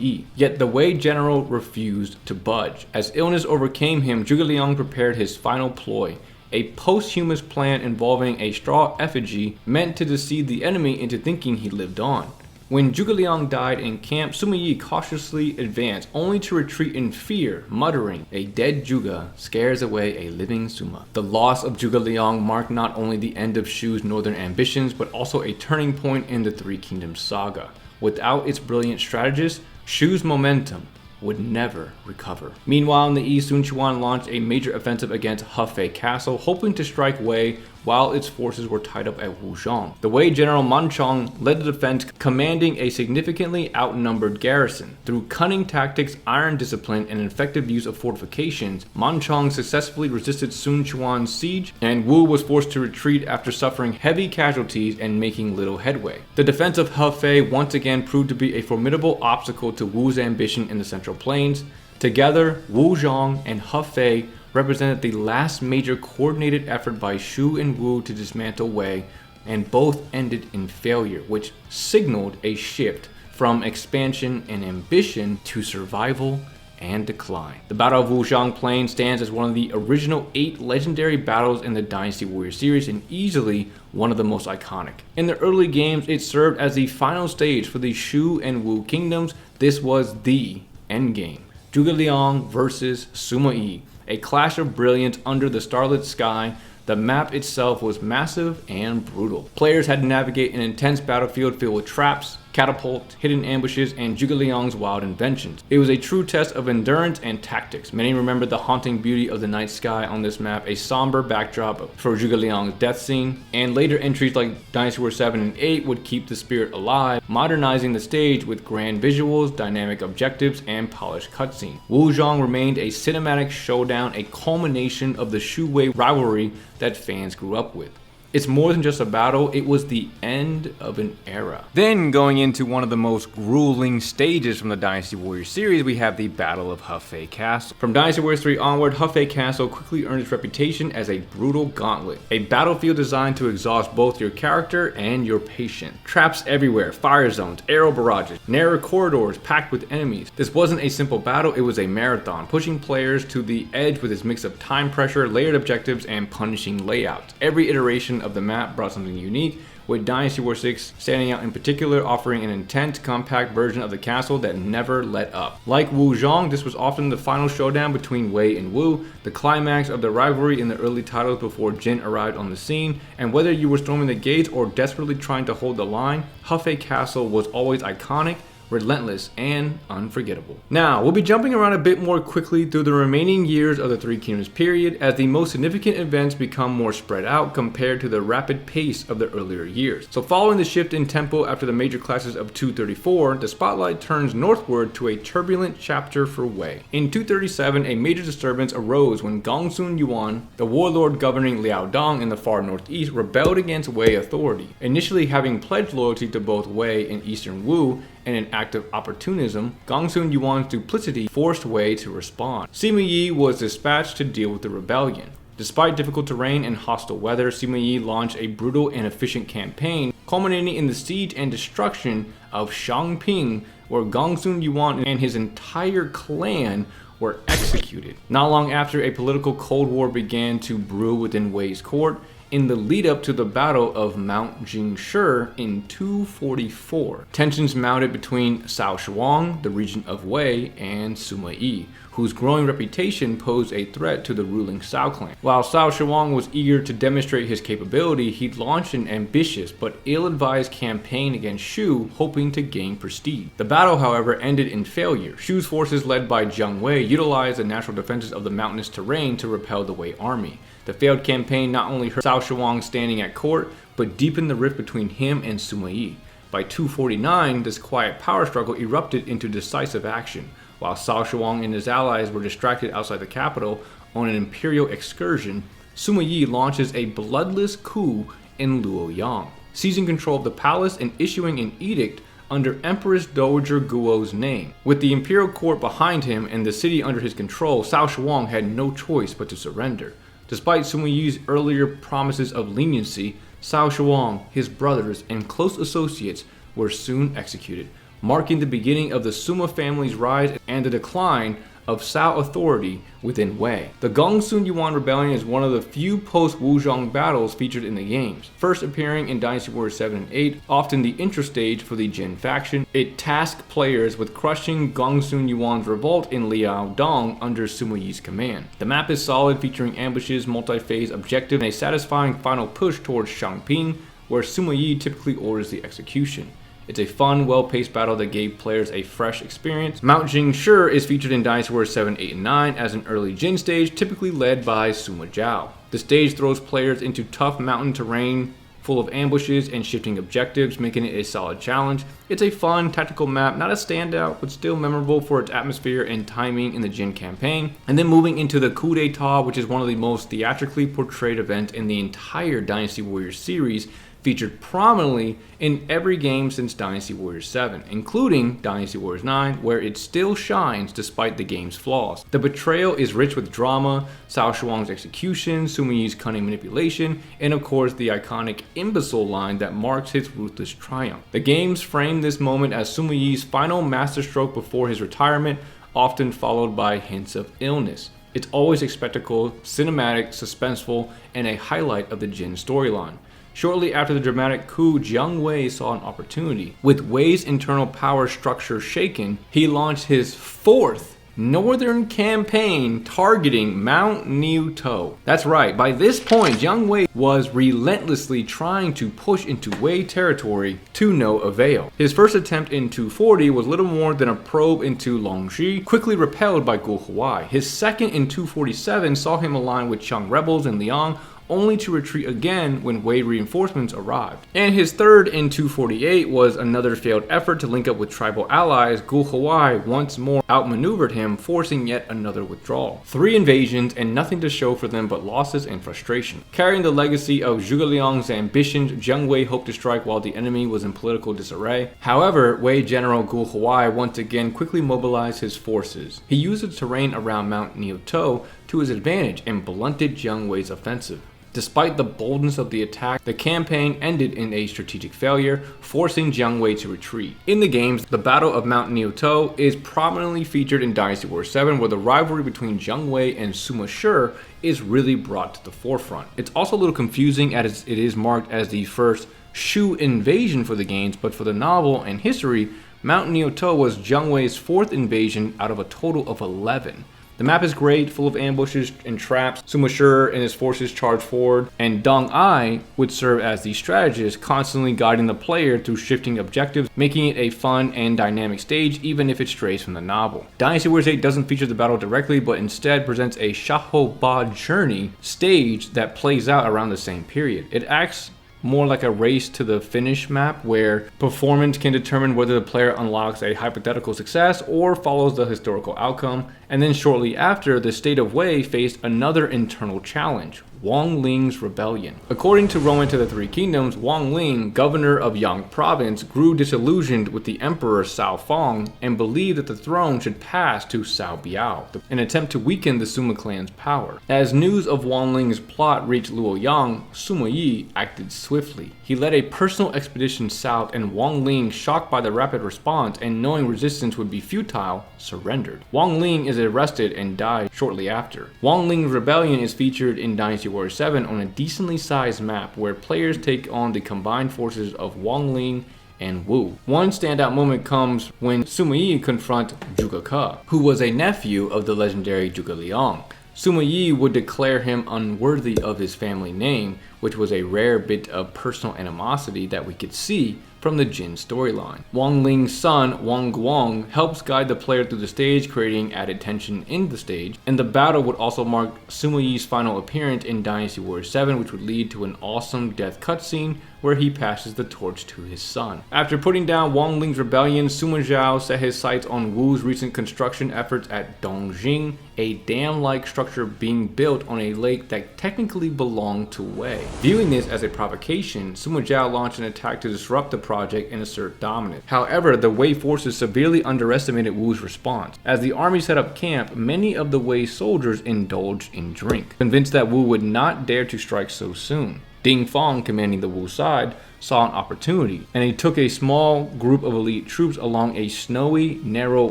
Yi. Yet the Wei general refused to budge. As illness overcame him, Zhuge Liang prepared his final ploy, a posthumous plan involving a straw effigy meant to deceive the enemy into thinking he lived on. When Zhuge Liang died in camp, Sima Yi cautiously advanced, only to retreat in fear, muttering, "A dead Zhuge scares away a living Sima." The loss of Zhuge Liang marked not only the end of Shu's northern ambitions, but also a turning point in the Three Kingdoms saga. Without its brilliant strategist, Shu's momentum would never recover. Meanwhile, in the east, Sun Quan launched a major offensive against Hefei Castle, hoping to strike Wei while its forces were tied up at Wuzhong. The Wei general Manchong led the defense, commanding a significantly outnumbered garrison. Through cunning tactics, iron discipline, and effective use of fortifications, Manchong successfully resisted Sun Quan's siege, and Wu was forced to retreat after suffering heavy casualties and making little headway. The defense of Hefei once again proved to be a formidable obstacle to Wu's ambition in the Central Plains. Together, Wuzhong and Hefei represented the last major coordinated effort by Shu and Wu to dismantle Wei, and both ended in failure, which signaled a shift from expansion and ambition to survival and decline. The Battle of Wuzhong Plain stands as one of the original 8 legendary battles in the Dynasty Warriors series and easily one of the most iconic. In the early games, it served as the final stage for the Shu and Wu kingdoms. This was the endgame. Zhuge Liang versus Sima Yi, a clash of brilliance under the starlit sky. The map itself was massive and brutal. Players had to navigate an intense battlefield filled with traps, catapults, hidden ambushes, and Zhuge Liang's wild inventions. It was a true test of endurance and tactics. Many remember the haunting beauty of the night sky on this map, a somber backdrop for Zhuge Liang's death scene, and later entries like Dynasty Warriors 7 and 8 would keep the spirit alive, modernizing the stage with grand visuals, dynamic objectives, and polished cutscenes. Wuzhong remained a cinematic showdown, a culmination of the Shu-Wei rivalry that fans grew up with. It's more than just a battle, it was the end of an era. Then going into one of the most grueling stages from the Dynasty Warriors series, we have the Battle of Hefei Castle. From Dynasty Warriors 3 onward, Hefei Castle quickly earned its reputation as a brutal gauntlet, a battlefield designed to exhaust both your character and your patience. Traps everywhere, fire zones, arrow barrages, narrow corridors packed with enemies. This wasn't a simple battle, it was a marathon, pushing players to the edge with its mix of time pressure, layered objectives, and punishing layouts. Every iteration of the map brought something unique, with Dynasty Warriors 6 standing out in particular, offering an intense, compact version of the castle that never let up. Like Wuzhong, this was often the final showdown between Wei and Wu, the climax of the rivalry in the early titles before Jin arrived on the scene, and whether you were storming the gates or desperately trying to hold the line, Hefei Castle was always iconic, relentless, and unforgettable. Now, we'll be jumping around a bit more quickly through the remaining years of the Three Kingdoms period as the most significant events become more spread out compared to the rapid pace of the earlier years. So following the shift in tempo after the major clashes of 234, the spotlight turns northward to a turbulent chapter for Wei. In 237, a major disturbance arose when Gongsun Yuan, the warlord governing Liaodong in the far northeast, rebelled against Wei authority. Initially having pledged loyalty to both Wei and Eastern Wu, in an act of opportunism, Gongsun Yuan's duplicity forced Wei to respond. Sima Yi was dispatched to deal with the rebellion. Despite difficult terrain and hostile weather, Sima Yi launched a brutal and efficient campaign, culminating in the siege and destruction of Shangping, where Gongsun Yuan and his entire clan were executed. Not long after, a political cold war began to brew within Wei's court, in the lead up to the Battle of Mount Jingshi in 244. Tensions mounted between Cao Shuang, the regent of Wei, and Sima Yi, whose growing reputation posed a threat to the ruling Cao clan. While Cao Shuang was eager to demonstrate his capability, he launched an ambitious but ill-advised campaign against Shu, hoping to gain prestige. The battle, however, ended in failure. Shu's forces, led by Jiang Wei, utilized the natural defenses of the mountainous terrain to repel the Wei army. The failed campaign not only hurt Cao Shuang standing at court, but deepened the rift between him and Sima Yi. By 249, this quiet power struggle erupted into decisive action. While Cao Shuang and his allies were distracted outside the capital on an imperial excursion, Sima Yi launches a bloodless coup in Luoyang, seizing control of the palace and issuing an edict under Empress Dowager Guo's name. With the imperial court behind him and the city under his control, Cao Shuang had no choice but to surrender. Despite Sima Yi's earlier promises of leniency, Cao Shuang, his brothers, and close associates were soon executed, marking the beginning of the Sima family's rise and the decline of Cao authority within Wei. The Gongsun Yuan rebellion is one of the few post-Wuzhong battles featured in the games. First appearing in Dynasty Warriors 7 and 8, often the intro stage for the Jin faction, it tasked players with crushing Gongsun Yuan's revolt in Liaodong under Sima Yi's command. The map is solid, featuring ambushes, multi-phase objectives, and a satisfying final push towards Shangping, where Sima Yi typically orders the execution. It's a fun, well-paced battle that gave players a fresh experience. Mount Jingshi is featured in Dynasty Warriors 7, 8, and 9 as an early Jin stage, typically led by Sima Zhao. The stage throws players into tough mountain terrain, full of ambushes and shifting objectives, making it a solid challenge. It's a fun, tactical map, not a standout, but still memorable for its atmosphere and timing in the Jin campaign. And then moving into the coup d'etat, which is one of the most theatrically portrayed events in the entire Dynasty Warriors series, featured prominently in every game since Dynasty Warriors 7, including Dynasty Warriors 9, where it still shines despite the game's flaws. The betrayal is rich with drama, Cao Shuang's execution, Sima Yi's cunning manipulation, and of course the iconic imbecile line that marks his ruthless triumph. The games frame this moment as Sima Yi's final masterstroke before his retirement, often followed by hints of illness. It's always a spectacle, cinematic, suspenseful, and a highlight of the Jin storyline. Shortly after the dramatic coup, Jiang Wei saw an opportunity. With Wei's internal power structure shaken, he launched his fourth northern campaign targeting Mount Niutou. That's right, by this point, Jiang Wei was relentlessly trying to push into Wei territory to no avail. His first attempt in 240 was little more than a probe into Longxi, quickly repelled by Gu Huai. His second in 247 saw him align with Qiang rebels in Liang, only to retreat again when Wei reinforcements arrived. And his third in 248 was another failed effort to link up with tribal allies. Gu Huai once more outmaneuvered him, forcing yet another withdrawal. 3 invasions and nothing to show for them but losses and frustration. Carrying the legacy of Zhuge Liang's ambitions, Jiang Wei hoped to strike while the enemy was in political disarray. However, Wei General Gu Huai once again quickly mobilized his forces. He used the terrain around Mount Niutou to his advantage and blunted Jiang Wei's offensive. Despite the boldness of the attack, the campaign ended in a strategic failure, forcing Jiang Wei to retreat. In the games, the Battle of Mount Niutou is prominently featured in Dynasty Warriors 7, where the rivalry between Jiang Wei and Sima Shi is really brought to the forefront. It's also a little confusing as it is marked as the first Shu invasion for the games, but for the novel and history, Mount Niutou was Jiang Wei's 4th invasion out of a total of 11. The map is great, full of ambushes and traps. Sima Shi and his forces charge forward, and Dong Ai would serve as the strategist, constantly guiding the player through shifting objectives, making it a fun and dynamic stage, even if it strays from the novel. Dynasty Warriors 8 doesn't feature the battle directly, but instead presents a Xiahou Ba journey stage that plays out around the same period. It acts more like a race to the finish map, where performance can determine whether the player unlocks a hypothetical success or follows the historical outcome. And then shortly after, the state of Wei faced another internal challenge: Wang Ling's rebellion. According to Romance of the Three Kingdoms, Wang Ling, governor of Yang province, grew disillusioned with the emperor Cao Fang and believed that the throne should pass to Cao Biao, an attempt to weaken the Sima clan's power. As news of Wang Ling's plot reached Luoyang, Sima Yi acted swiftly. He led a personal expedition south, and Wang Ling, shocked by the rapid response and knowing resistance would be futile, surrendered. Wang Ling is arrested and died shortly after. Wang Ling's rebellion is featured in Dynasty Warriors 7 on a decently sized map where players take on the combined forces of Wang Ling and Wu. One standout moment comes when Sima Yi confronts Zhuge Ke, who was a nephew of the legendary Zhuge Liang. Sima Yi would declare him unworthy of his family name, which was a rare bit of personal animosity that we could see from the Jin storyline. Wang Ling's son, Wang Guang, helps guide the player through the stage, creating added tension in the stage, and the battle would also mark Sima Yi's final appearance in Dynasty Warriors 7, which would lead to an awesome death cutscene where he passes the torch to his son. After putting down Wang Ling's rebellion, Sima Zhao set his sights on Wu's recent construction efforts at Dongjing, a dam-like structure being built on a lake that technically belonged to Wei. Viewing this as a provocation, Sima Zhao launched an attack to disrupt the project and assert dominance. However, the Wei forces severely underestimated Wu's response. As the army set up camp, many of the Wei soldiers indulged in drink, convinced that Wu would not dare to strike so soon. Ding Fong, commanding the Wu side, saw an opportunity, and he took a small group of elite troops along a snowy, narrow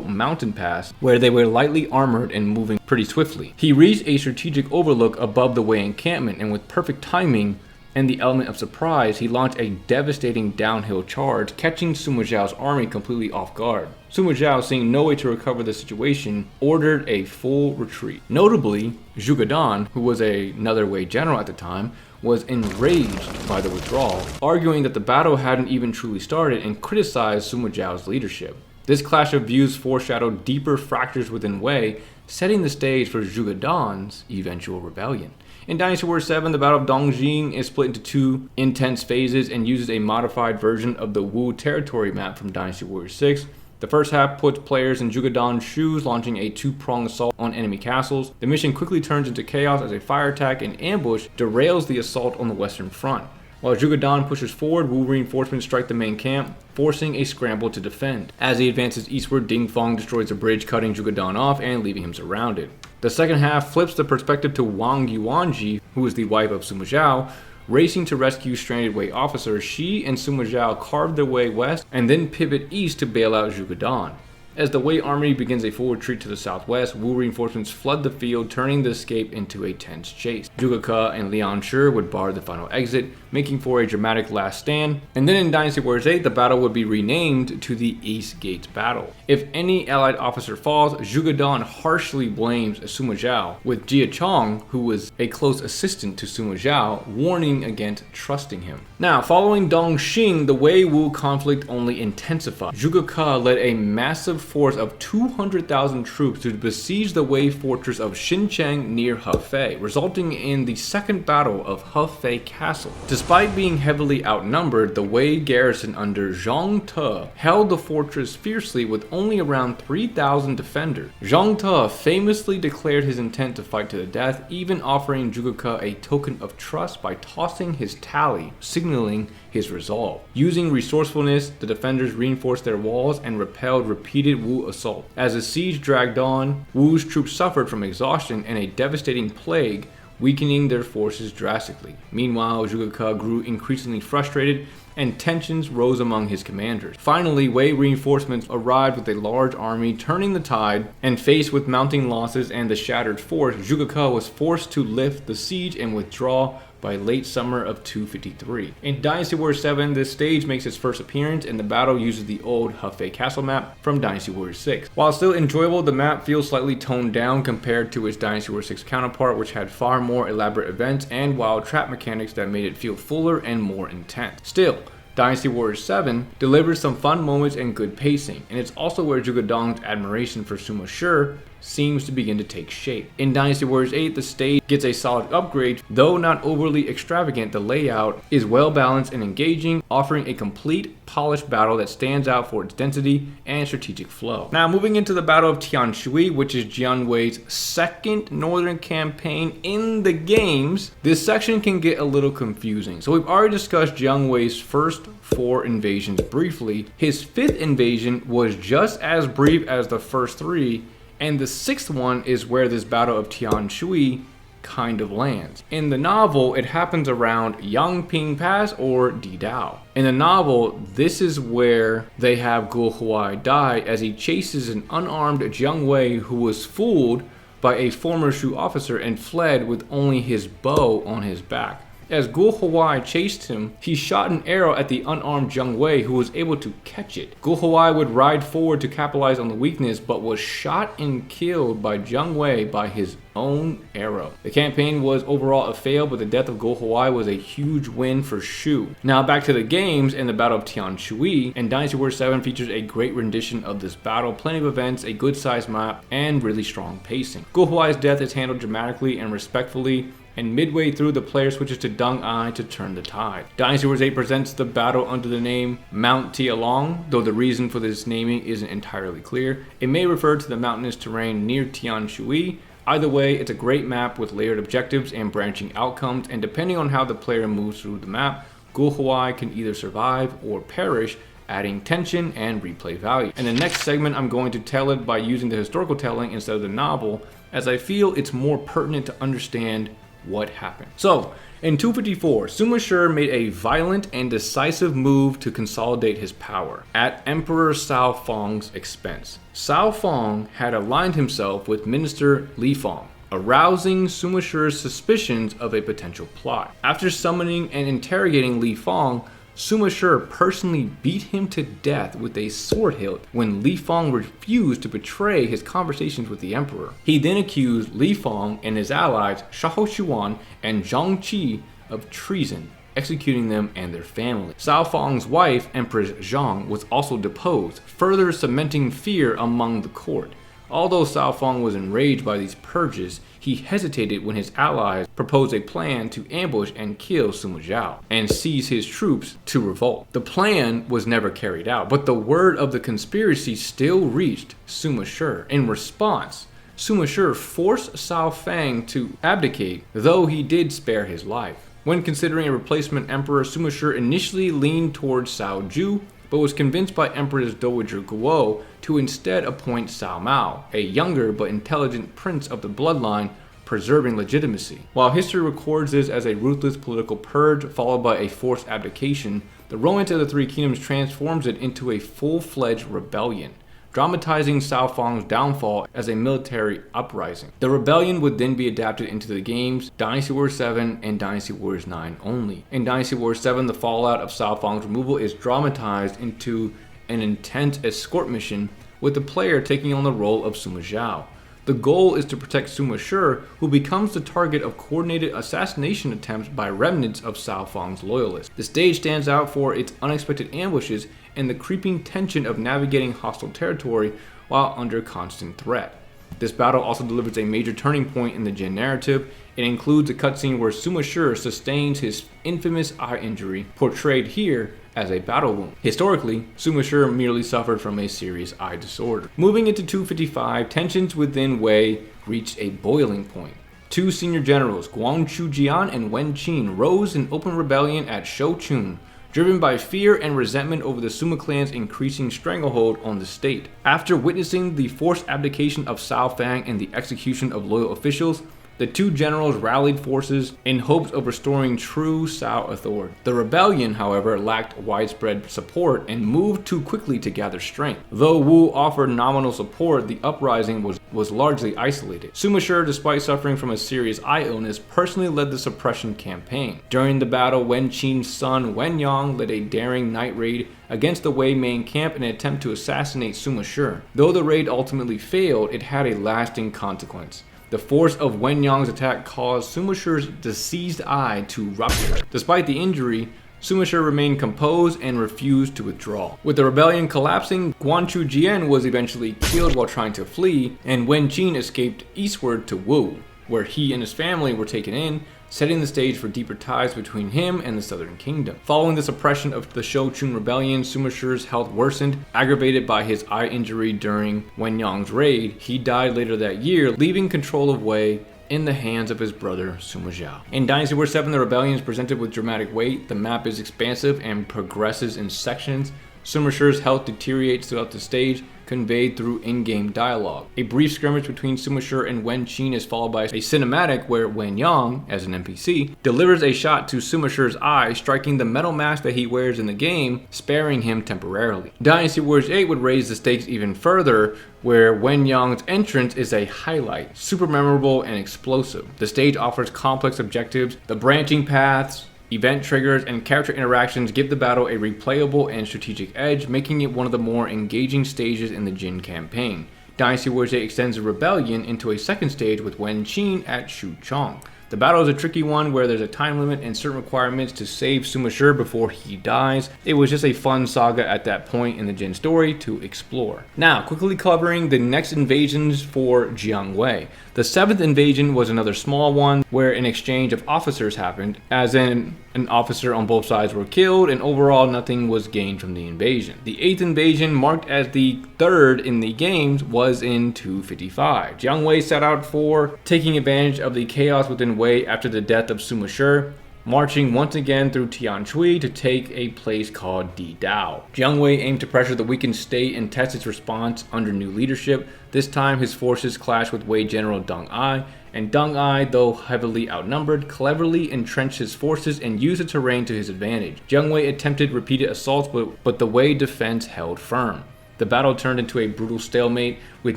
mountain pass where they were lightly armored and moving pretty swiftly. He reached a strategic overlook above the Wei encampment, and with perfect timing and the element of surprise, he launched a devastating downhill charge, catching Sima Zhao's army completely off guard. Sima Zhao, seeing no way to recover the situation, ordered a full retreat. Notably, Zhuge Dan, who was another Wei general at the time, was enraged by the withdrawal, arguing that the battle hadn't even truly started, and criticized Sima Zhao's leadership. This clash of views foreshadowed deeper fractures within Wei, setting the stage for Zhuge Dan's eventual rebellion. In Dynasty Warriors 7, the Battle of Dongjing is split into 2 intense phases and uses a modified version of the Wu territory map from Dynasty Warriors 6. The first half puts players in Zhuge Dan's shoes, launching a 2-pronged assault on enemy castles. The mission quickly turns into chaos as a fire attack and ambush derails the assault on the western front. While Zhuge Dan pushes forward, Wu reinforcements strike the main camp, forcing a scramble to defend. As he advances eastward, Ding Fong destroys a bridge, cutting Zhuge Dan off and leaving him surrounded. The second half flips the perspective to Wang Yuanji, who is the wife of Sima Zhao. Racing to rescue stranded Wei officers, she and Sima Zhao carve their way west and then pivot east to bail out Zhuge Dan. As the Wei army begins a full retreat to the southwest, Wu reinforcements flood the field, turning the escape into a tense chase. Zhuge Ke and Liang Shi would bar the final exit, making for a dramatic last stand. And then in Dynasty Warriors 8, the battle would be renamed to the East Gates Battle. If any allied officer falls, Zhuge Dan harshly blames Sima Zhao, with Jia Chong, who was a close assistant to Sima Zhao, warning against trusting him. Now, following Dongxing, the Wei-Wu conflict only intensified. Zhuge Ke led a massive force of 200,000 troops to besiege the Wei fortress of Xincheng near Hefei, resulting in the Second Battle of Hefei Castle. Despite being heavily outnumbered, the Wei garrison under Zhang Te held the fortress fiercely with only around 3,000 defenders. Zhang Te famously declared his intent to fight to the death, even offering Zhuge Ke a token of trust by tossing his tally, signaling his resolve. Using resourcefulness, the defenders reinforced their walls and repelled repeated Wu assaults. As the siege dragged on, Wu's troops suffered from exhaustion and a devastating plague, weakening their forces drastically. Meanwhile, Zhuge Ke grew increasingly frustrated and tensions rose among his commanders. Finally, Wei reinforcements arrived with a large army, turning the tide, and faced with mounting losses and the shattered force, Zhuge Ke was forced to lift the siege and withdraw by late summer of 253. In Dynasty Warriors 7, this stage makes its first appearance, and the battle uses the old Hefei Castle map from Dynasty Warriors 6. While still enjoyable, the map feels slightly toned down compared to its Dynasty Warriors 6 counterpart, which had far more elaborate events and wild trap mechanics that made it feel fuller and more intense. Still, Dynasty Warriors 7 delivers some fun moments and good pacing, and it's also where Zhuge Dang's admiration for Sima Shi seems to begin to take shape. In Dynasty Warriors 8, the stage gets a solid upgrade. Though not overly extravagant, the layout is well balanced and engaging, offering a complete, polished battle that stands out for its density and strategic flow. Now, moving into the Battle of Tianshui, which is Jian Wei's second northern campaign in the games, this section can get a little confusing. So we've already discussed Jian Wei's first 4 invasions briefly. His 5th invasion was just as brief as the first 3, and the 6th one is where this Battle of Tianshui kind of lands. In the novel, it happens around Yangping Pass or Didao. In the novel, this is where they have Guo Huai die as he chases an unarmed Jiang Wei who was fooled by a former Shu officer and fled with only his bow on his back. As Guo Huai chased him, he shot an arrow at the unarmed Jiang Wei, who was able to catch it. Guo Huai would ride forward to capitalize on the weakness, but was shot and killed by Jiang Wei by his own arrow. The campaign was overall a fail, but the death of Guo Huai was a huge win for Shu. Now back to the games, and the Battle of Tianshui, and Dynasty Warriors 7 features a great rendition of this battle, plenty of events, a good sized map, and really strong pacing. Guo Huai's death is handled dramatically and respectfully, and midway through, the player switches to Deng Ai to turn the tide. Dynasty Warriors 8 presents the battle under the name Mount Tialong, though the reason for this naming isn't entirely clear. It may refer to the mountainous terrain near Tianshui. Either way, it's a great map with layered objectives and branching outcomes, and depending on how the player moves through the map, Guo Huai can either survive or perish, adding tension and replay value. In the next segment, I'm going to tell it by using the historical telling instead of the novel, as I feel it's more pertinent to understand what happened. So, in 254, Sima Shi made a violent and decisive move to consolidate his power at Emperor Cao Fang's expense. Cao Fang had aligned himself with Minister Li Fang, arousing Sima Shi's suspicions of a potential plot. After summoning and interrogating Li Fang, Sima Shi personally beat him to death with a sword hilt when Li Fang refused to betray his conversations with the emperor. He then accused Li Fang and his allies Xiahou Xuan and Zhang Qi of treason, executing them and their family. Cao Fang's wife, Empress Zhang, was also deposed, further cementing fear among the court. Although Cao Fang was enraged by these purges, he hesitated when his allies proposed a plan to ambush and kill Sima Zhao and seize his troops to revolt. The plan was never carried out, but the word of the conspiracy still reached Sima Shi. In response, Sima Shi forced Cao Fang to abdicate, though he did spare his life. When considering a replacement emperor, Sima Shi initially leaned towards Cao Ju, but was convinced by Empress Dowager Guo to instead appoint Cao Mao, a younger but intelligent prince of the bloodline, preserving legitimacy. While history records this as a ruthless political purge followed by a forced abdication, the Romance of the Three Kingdoms transforms it into a full-fledged rebellion. dramatizing Cao Fang's downfall as a military uprising. The rebellion would then be adapted into the games Dynasty Warriors 7 and Dynasty Warriors 9 only. In Dynasty Warriors 7, the fallout of Cao Fang's removal is dramatized into an intense escort mission with the player taking on the role of Sima Zhao. The goal is to protect Sima Shi, who becomes the target of coordinated assassination attempts by remnants of Cao Fang's loyalists. The stage stands out for its unexpected ambushes and the creeping tension of navigating hostile territory while under constant threat. This battle also delivers a major turning point in the Jin narrative. It includes a cutscene where Sima Shi sustains his infamous eye injury, portrayed here as a battle wound. Historically, Sima Shi merely suffered from a serious eye disorder. Moving into 255, tensions within Wei reached a boiling point. Two senior generals, Guan Chujian and Wen Qin, rose in open rebellion at Shouchun, driven by fear and resentment over the Sima clan's increasing stranglehold on the state. After witnessing the forced abdication of Cao Fang and the execution of loyal officials, the two generals rallied forces in hopes of restoring true Cao authority. The rebellion, however, lacked widespread support and moved too quickly to gather strength. Though Wu offered nominal support, the uprising was largely isolated. Sima Shi, despite suffering from a serious eye illness, personally led the suppression campaign. During the battle, Wen Qin's son Wen Yang led a daring night raid against the Wei main camp in an attempt to assassinate Sima Shi. Though the raid ultimately failed, it had a lasting consequence. The force of Wen Yang's attack caused Sima Shi's diseased eye to rupture. Despite the injury, Sima Shi remained composed and refused to withdraw. With the rebellion collapsing, Guan Chujian was eventually killed while trying to flee, and Wen Qin escaped eastward to Wu, where he and his family were taken in, setting the stage for deeper ties between him and the Southern Kingdom. Following the suppression of the Shouchun rebellion, Sima Shi's health worsened, aggravated by his eye injury during Wen Yang's raid. He died later that year, leaving control of Wei in the hands of his brother Sima Zhao. In Dynasty Warriors 7, the rebellion is presented with dramatic weight. The map is expansive and progresses in sections. Sima Shi's health deteriorates throughout the stage, conveyed through in-game dialogue. A brief skirmish between Sima Shi and Wen Qin is followed by a cinematic where Wen Yang, as an NPC, delivers a shot to Sima Shi's eye, striking the metal mask that he wears in the game, sparing him temporarily. Dynasty Warriors 8 would raise the stakes even further, where Wen Yang's entrance is a highlight, super memorable and explosive. The stage offers complex objectives, the branching paths, event triggers, and character interactions give the battle a replayable and strategic edge, making it one of the more engaging stages in the Jin campaign. Dynasty Warriors 8 extends the rebellion into a second stage with Wen Qin at Shuchong. The battle is a tricky one where there's a time limit and certain requirements to save Sima Shi before he dies. It was just a fun saga at that point in the Jin story to explore. Now, quickly covering the next invasions for Jiang Wei. The 7th invasion was another small one where an exchange of officers happened, as in an officer on both sides were killed, and overall nothing was gained from the invasion. The 8th invasion, marked as the 3rd in the games, was in 255. Jiang Wei set out for taking advantage of the chaos within Wei after the death of Sima Shi, marching once again through Tianshui to take a place called Di Dao. Jiang Wei aimed to pressure the weakened state and test its response under new leadership. This time his forces clashed with Wei General Deng Ai, and Deng Ai, though heavily outnumbered, cleverly entrenched his forces and used the terrain to his advantage. Jiang Wei attempted repeated assaults, but the Wei defense held firm. The battle turned into a brutal stalemate, with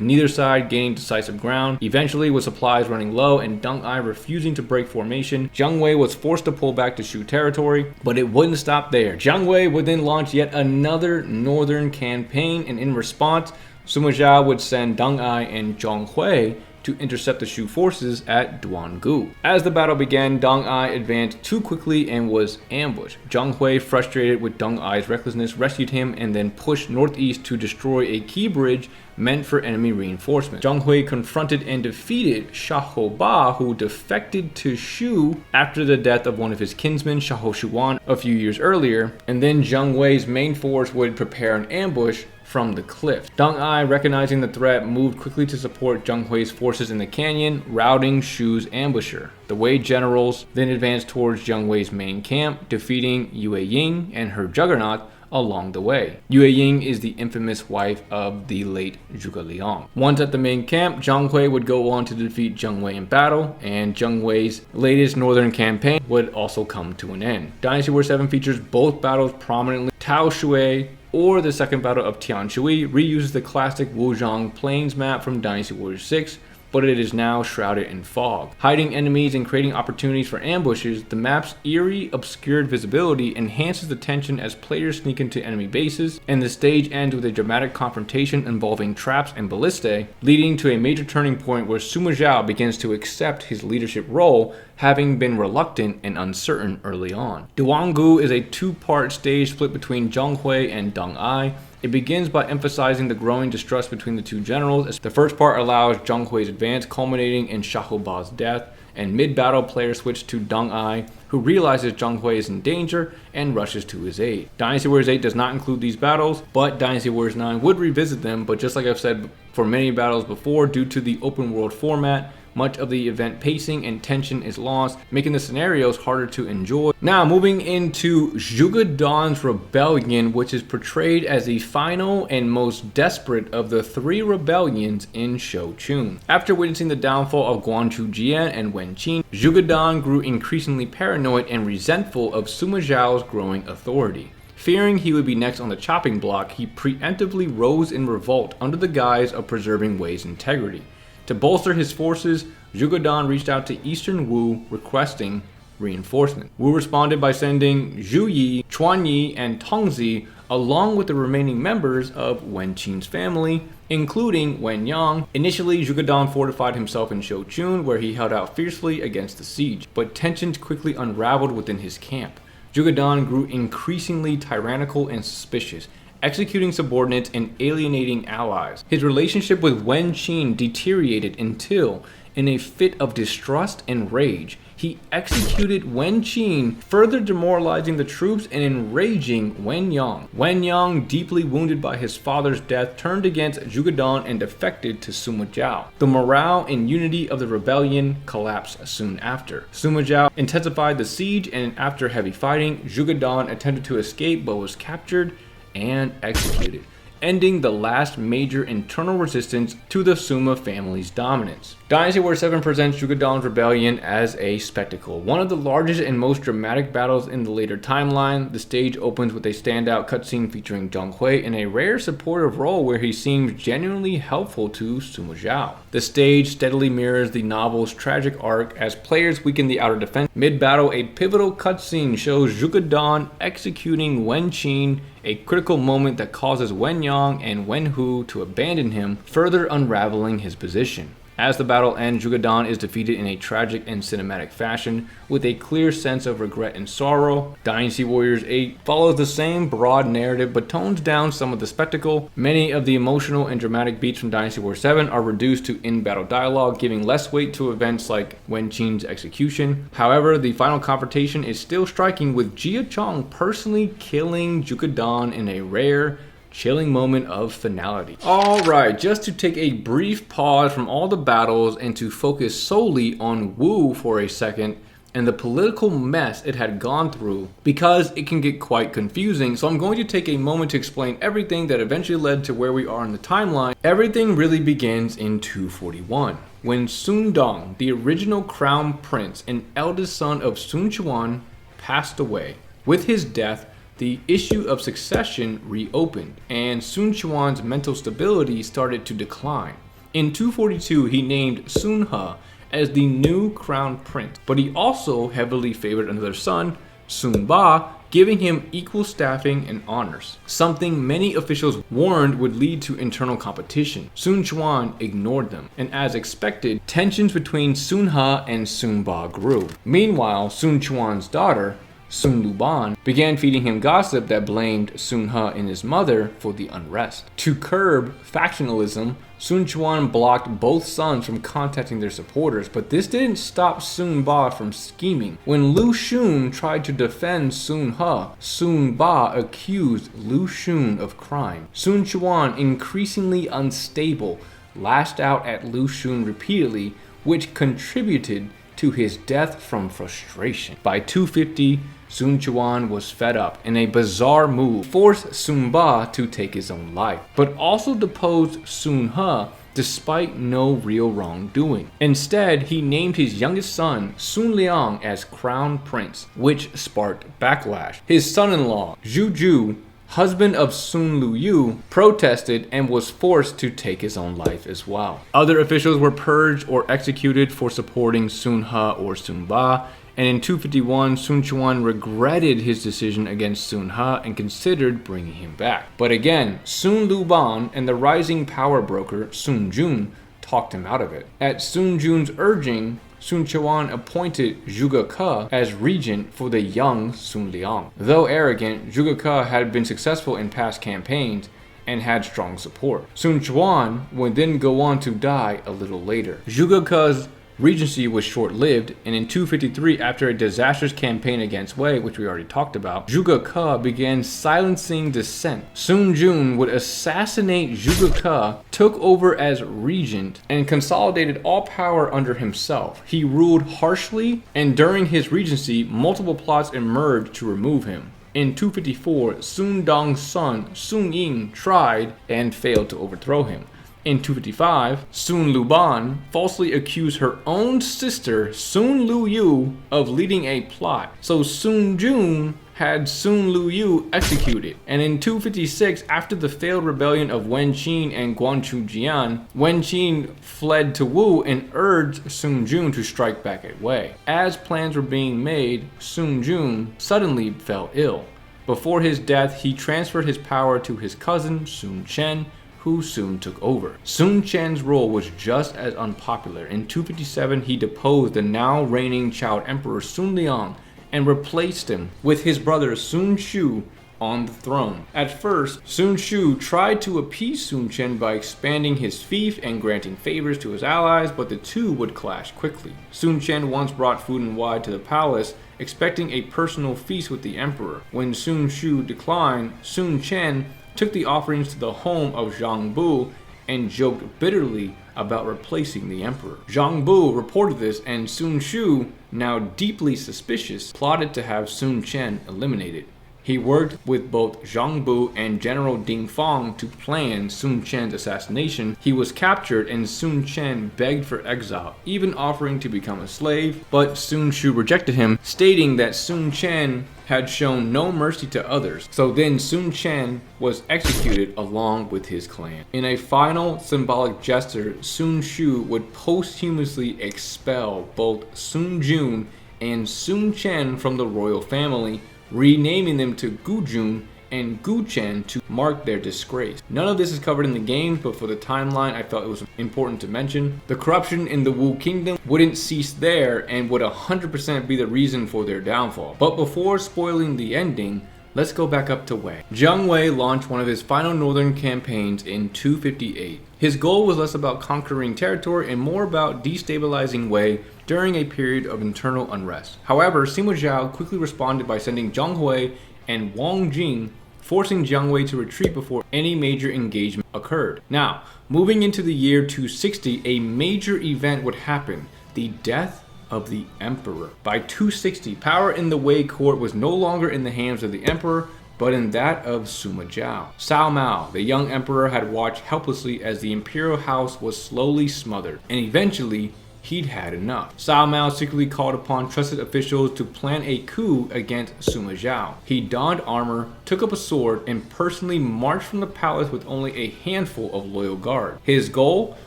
neither side gaining decisive ground. Eventually, with supplies running low and Deng Ai refusing to break formation, Jiang Wei was forced to pull back to Shu territory, but it wouldn't stop there. Jiang Wei would then launch yet another northern campaign, and in response, Sima Zhao would send Deng Ai and Zhong Hui to intercept the Shu forces at Duangu. As the battle began, Deng Ai advanced too quickly and was ambushed. Zhong Hui, frustrated with Deng Ai's recklessness, rescued him and then pushed northeast to destroy a key bridge meant for enemy reinforcement. Zhong Hui confronted and defeated Xiahou Ba, who defected to Shu after the death of one of his kinsmen, Xiahou Shuan, a few years earlier, and then Zhong Wei's main force would prepare an ambush from the cliff. Deng Ai, recognizing the threat, moved quickly to support Zhong Hui's forces in the canyon, routing Shu's ambusher. The Wei generals then advanced towards Zhong Wei's main camp, defeating Yue Ying and her juggernaut along the way. Yue Ying is the infamous wife of the late Zhuge Liang. Once at the main camp, Zhong Hui would go on to defeat Zhong Wei in battle, and Zhong Wei's latest northern campaign would also come to an end. Dynasty Warriors 7 features both battles prominently. Tao Shui or the second battle of Tianshui reuses the classic Wuzhong Plains map from Dynasty Warriors 6, but it is now shrouded in fog. Hiding enemies and creating opportunities for ambushes, the map's eerie, obscured visibility enhances the tension as players sneak into enemy bases, and the stage ends with a dramatic confrontation involving traps and ballistae, leading to a major turning point where Sima Zhao begins to accept his leadership role, having been reluctant and uncertain early on. Duanggu is a two-part stage split between Zheng Hui and Deng Ai. It begins by emphasizing the growing distrust between the two generals. The first part allows Zheng Hui's advance, culminating in Shahoba's death, and mid-battle players switch to Deng Ai, who realizes Zheng Hui is in danger and rushes to his aid. Dynasty Warriors 8 does not include these battles, but Dynasty Warriors 9 would revisit them, but just like I've said for many battles before, due to the open world format, much of the event pacing and tension is lost, making the scenarios harder to enjoy. Now, moving into Zhuge Dan's rebellion, which is portrayed as the final and most desperate of the three rebellions in Shouchun. After witnessing the downfall of Guangzhou Jian and Wen Qin, Zhuge Dan grew increasingly paranoid and resentful of Sima Zhao's growing authority. Fearing he would be next on the chopping block, he preemptively rose in revolt under the guise of preserving Wei's integrity. To bolster his forces, Zhuge Dan reached out to Eastern Wu requesting reinforcement. Wu responded by sending Zhu Yi, Chuan Yi, and Tongzi along with the remaining members of Wen Qin's family, including Wen Yang. Initially, Zhuge Dan fortified himself in Shouchun, where he held out fiercely against the siege, but tensions quickly unraveled within his camp. Zhuge Dan grew increasingly tyrannical and suspicious, executing subordinates and alienating allies. His relationship with Wen Qin deteriorated until, in a fit of distrust and rage, he executed Wen Qin, further demoralizing the troops and enraging Wen Yang. Wen Yang, deeply wounded by his father's death, turned against Zhuge Dan and defected to Sima Zhao. The morale and unity of the rebellion collapsed soon after. Sima Zhao intensified the siege, and after heavy fighting, Zhuge Dan attempted to escape but was captured and executed, ending the last major internal resistance to the Sima family's dominance. Dynasty Warriors 7 presents Zhuge Dan's rebellion as a spectacle. One of the largest and most dramatic battles in the later timeline, the stage opens with a standout cutscene featuring Zheng Hui in a rare supportive role where he seems genuinely helpful to Sima Zhao. The stage steadily mirrors the novel's tragic arc as players weaken the outer defense. Mid-battle, a pivotal cutscene shows Zhuge Dan executing Wen Qin, a critical moment that causes Wen Yang and Wen Hu to abandon him, further unraveling his position. As the battle ends, Zhuge Dan is defeated in a tragic and cinematic fashion, with a clear sense of regret and sorrow. Dynasty Warriors 8 follows the same broad narrative but tones down some of the spectacle. Many of the emotional and dramatic beats from Dynasty Warriors 7 are reduced to in-battle dialogue, giving less weight to events like Wen Qin's execution. However, the final confrontation is still striking, with Jia Chong personally killing Zhuge Dan in a rare, chilling moment of finality. Alright, just to take a brief pause from all the battles and to focus solely on Wu for a second and the political mess it had gone through, because it can get quite confusing, so I'm going to take a moment to explain everything that eventually led to where we are in the timeline. Everything really begins in 241, when Sun Dong, the original crown prince and eldest son of Sun Quan, passed away. With his death, the issue of succession reopened, and Sun Quan's mental stability started to decline. In 242, he named Sun He as the new crown prince, but he also heavily favored another son, Sun Ba, giving him equal staffing and honors, something many officials warned would lead to internal competition. Sun Quan ignored them, and as expected, tensions between Sun He and Sun Ba grew. Meanwhile, Sun Quan's daughter, Sun Luban, began feeding him gossip that blamed Sun He and his mother for the unrest. To curb factionalism, Sun Quan blocked both sons from contacting their supporters, but this didn't stop Sun Ba from scheming. When Lu Xun tried to defend Sun He, Sun Ba accused Lu Xun of crime. Sun Quan, increasingly unstable, lashed out at Lu Xun repeatedly, which contributed to his death from frustration. By 250, Sun Quan was fed up. In a bizarre move, forced Sun Ba to take his own life, but also deposed Sun He despite no real wrongdoing. Instead, he named his youngest son, Sun Liang, as crown prince, which sparked backlash. His son-in-law, Zhu Ju, husband of Sun Luyu, protested and was forced to take his own life as well. Other officials were purged or executed for supporting Sun He or Sun Ba, and in 251, Sun Quan regretted his decision against Sun He and considered bringing him back. But again, Sun Luban and the rising power broker Sun Jun talked him out of it. At Sun Jun's urging, Sun Quan appointed Zhuge Ke as regent for the young Sun Liang. Though arrogant, Zhuge Ke had been successful in past campaigns and had strong support. Sun Quan would then go on to die a little later. Zhuge Ke's regency was short-lived, and in 253, after a disastrous campaign against Wei, which we already talked about, Zhuge Ke began silencing dissent. Sun Jun would assassinate Zhuge Ke, took over as regent, and consolidated all power under himself. He ruled harshly, and during his regency, multiple plots emerged to remove him. In 254, Sun Dong's son, Sun Ying, tried and failed to overthrow him. In 255, Sun Luban falsely accused her own sister, Sun Luyu, of leading a plot. So Sun Jun had Sun Luyu executed. And in 256, after the failed rebellion of Wen Qin and Guangchu Jian, Wen Qin fled to Wu and urged Sun Jun to strike back at Wei. As plans were being made, Sun Jun suddenly fell ill. Before his death, he transferred his power to his cousin, Sun Chen, who soon took over. Sun Chen's role was just as unpopular. In 257, he deposed the now reigning child emperor Sun Liang and replaced him with his brother Sun Shu on the throne. At first, Sun Shu tried to appease Sun Chen by expanding his fief and granting favors to his allies, but the two would clash quickly. Sun Chen once brought food and wine to the palace, expecting a personal feast with the emperor. When Sun Shu declined, Sun Chen took the offerings to the home of Zhang Bu and joked bitterly about replacing the emperor. Zhang Bu reported this, and Sun Shu, now deeply suspicious, plotted to have Sun Chen eliminated. He worked with both Zhang Bu and General Ding Fang to plan Sun Chen's assassination. He was captured, and Sun Chen begged for exile, even offering to become a slave, but Sun Shu rejected him, stating that Sun Chen had shown no mercy to others. So then Sun Chen was executed along with his clan. In a final symbolic gesture, Sun Shu would posthumously expel both Sun Jun and Sun Chen from the royal family, renaming them to Gu Jun and Gu Chen to mark their disgrace. None of this is covered in the game, but for the timeline, I felt it was important to mention. The corruption in the Wu Kingdom wouldn't cease there and would 100% be the reason for their downfall. But before spoiling the ending, let's go back up to Wei. Jiang Wei launched one of his final northern campaigns in 258. His goal was less about conquering territory and more about destabilizing Wei during a period of internal unrest. However, Sima Zhao quickly responded by sending Zhang Hui and Wang Jing, forcing Jiang Wei to retreat before any major engagement occurred. Now, moving into the year 260, a major event would happen: the death of the emperor. By 260, power in the Wei court was no longer in the hands of the emperor, but in that of Sima Zhao. Cao Mao, the young emperor, had watched helplessly as the imperial house was slowly smothered, and eventually he'd had enough. Cao Mao secretly called upon trusted officials to plan a coup against Sima Zhao. He donned armor, took up a sword, and personally marched from the palace with only a handful of loyal guards. His goal?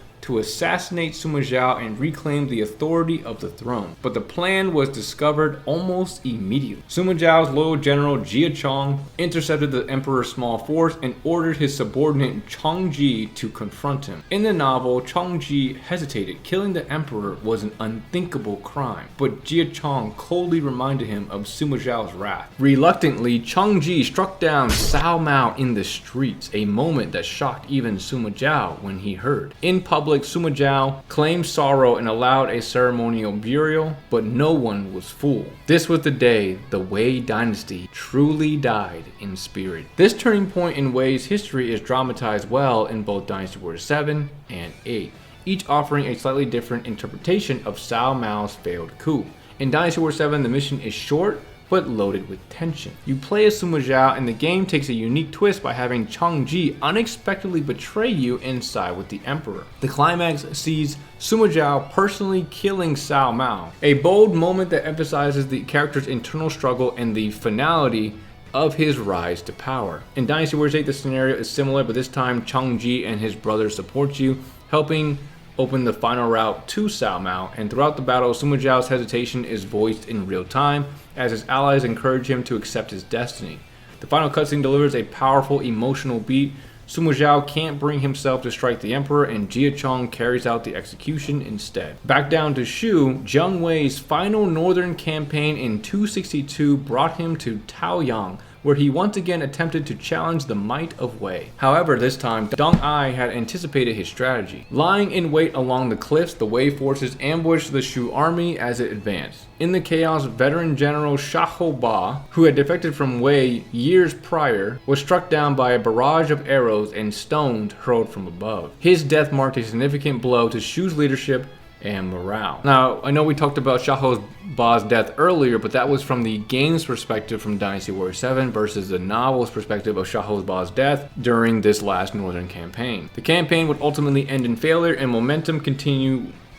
To assassinate Sima Zhao and reclaim the authority of the throne. But the plan was discovered almost immediately. Sima Zhao's loyal general Jia Chong intercepted the emperor's small force and ordered his subordinate Chong Ji to confront him. In the novel, Chong Ji hesitated. Killing the emperor was an unthinkable crime, but Jia Chong coldly reminded him of Sima Zhao's wrath. Reluctantly, Chong Ji struck down Cao Mao in the streets, a moment that shocked even Sima Zhao when he heard. In public, Sima Zhao claimed sorrow and allowed a ceremonial burial, but no one was fooled. This was the day the Wei Dynasty truly died in spirit. This turning point in Wei's history is dramatized well in both Dynasty Warriors 7 and 8, each offering a slightly different interpretation of Cao Mao's failed coup. In Dynasty Warriors 7, the mission is short, but loaded with tension. You play as Sima Zhao, and the game takes a unique twist by having Chong Ji unexpectedly betray you and side with the emperor. The climax sees Sima Zhao personally killing Cao Mao, a bold moment that emphasizes the character's internal struggle, and the finality of his rise to power. In Dynasty Warriors 8, the scenario is similar, but this time Chang Ji and his brother support you, helping open the final route to Cao Mao, and throughout the battle, Sima Zhao's hesitation is voiced in real time as his allies encourage him to accept his destiny. The final cutscene delivers a powerful emotional beat. Sima Zhao can't bring himself to strike the emperor, and Jia Chong carries out the execution instead. Back down to Shu, Jiang Wei's final northern campaign in 262 brought him to Taoyang, where he once again attempted to challenge the might of Wei. However, this time, Deng Ai had anticipated his strategy. Lying in wait along the cliffs, the Wei forces ambushed the Shu army as it advanced. In the chaos, veteran general Xiahou Ba, who had defected from Wei years prior, was struck down by a barrage of arrows and stones hurled from above. His death marked a significant blow to Shu's leadership and morale. Now, I know we talked about Xiahou Ba's death earlier, but that was from the game's perspective from Dynasty Warriors 7 versus the novel's perspective of Xiahou Ba's death during this last northern campaign. The campaign would ultimately end in failure, and momentum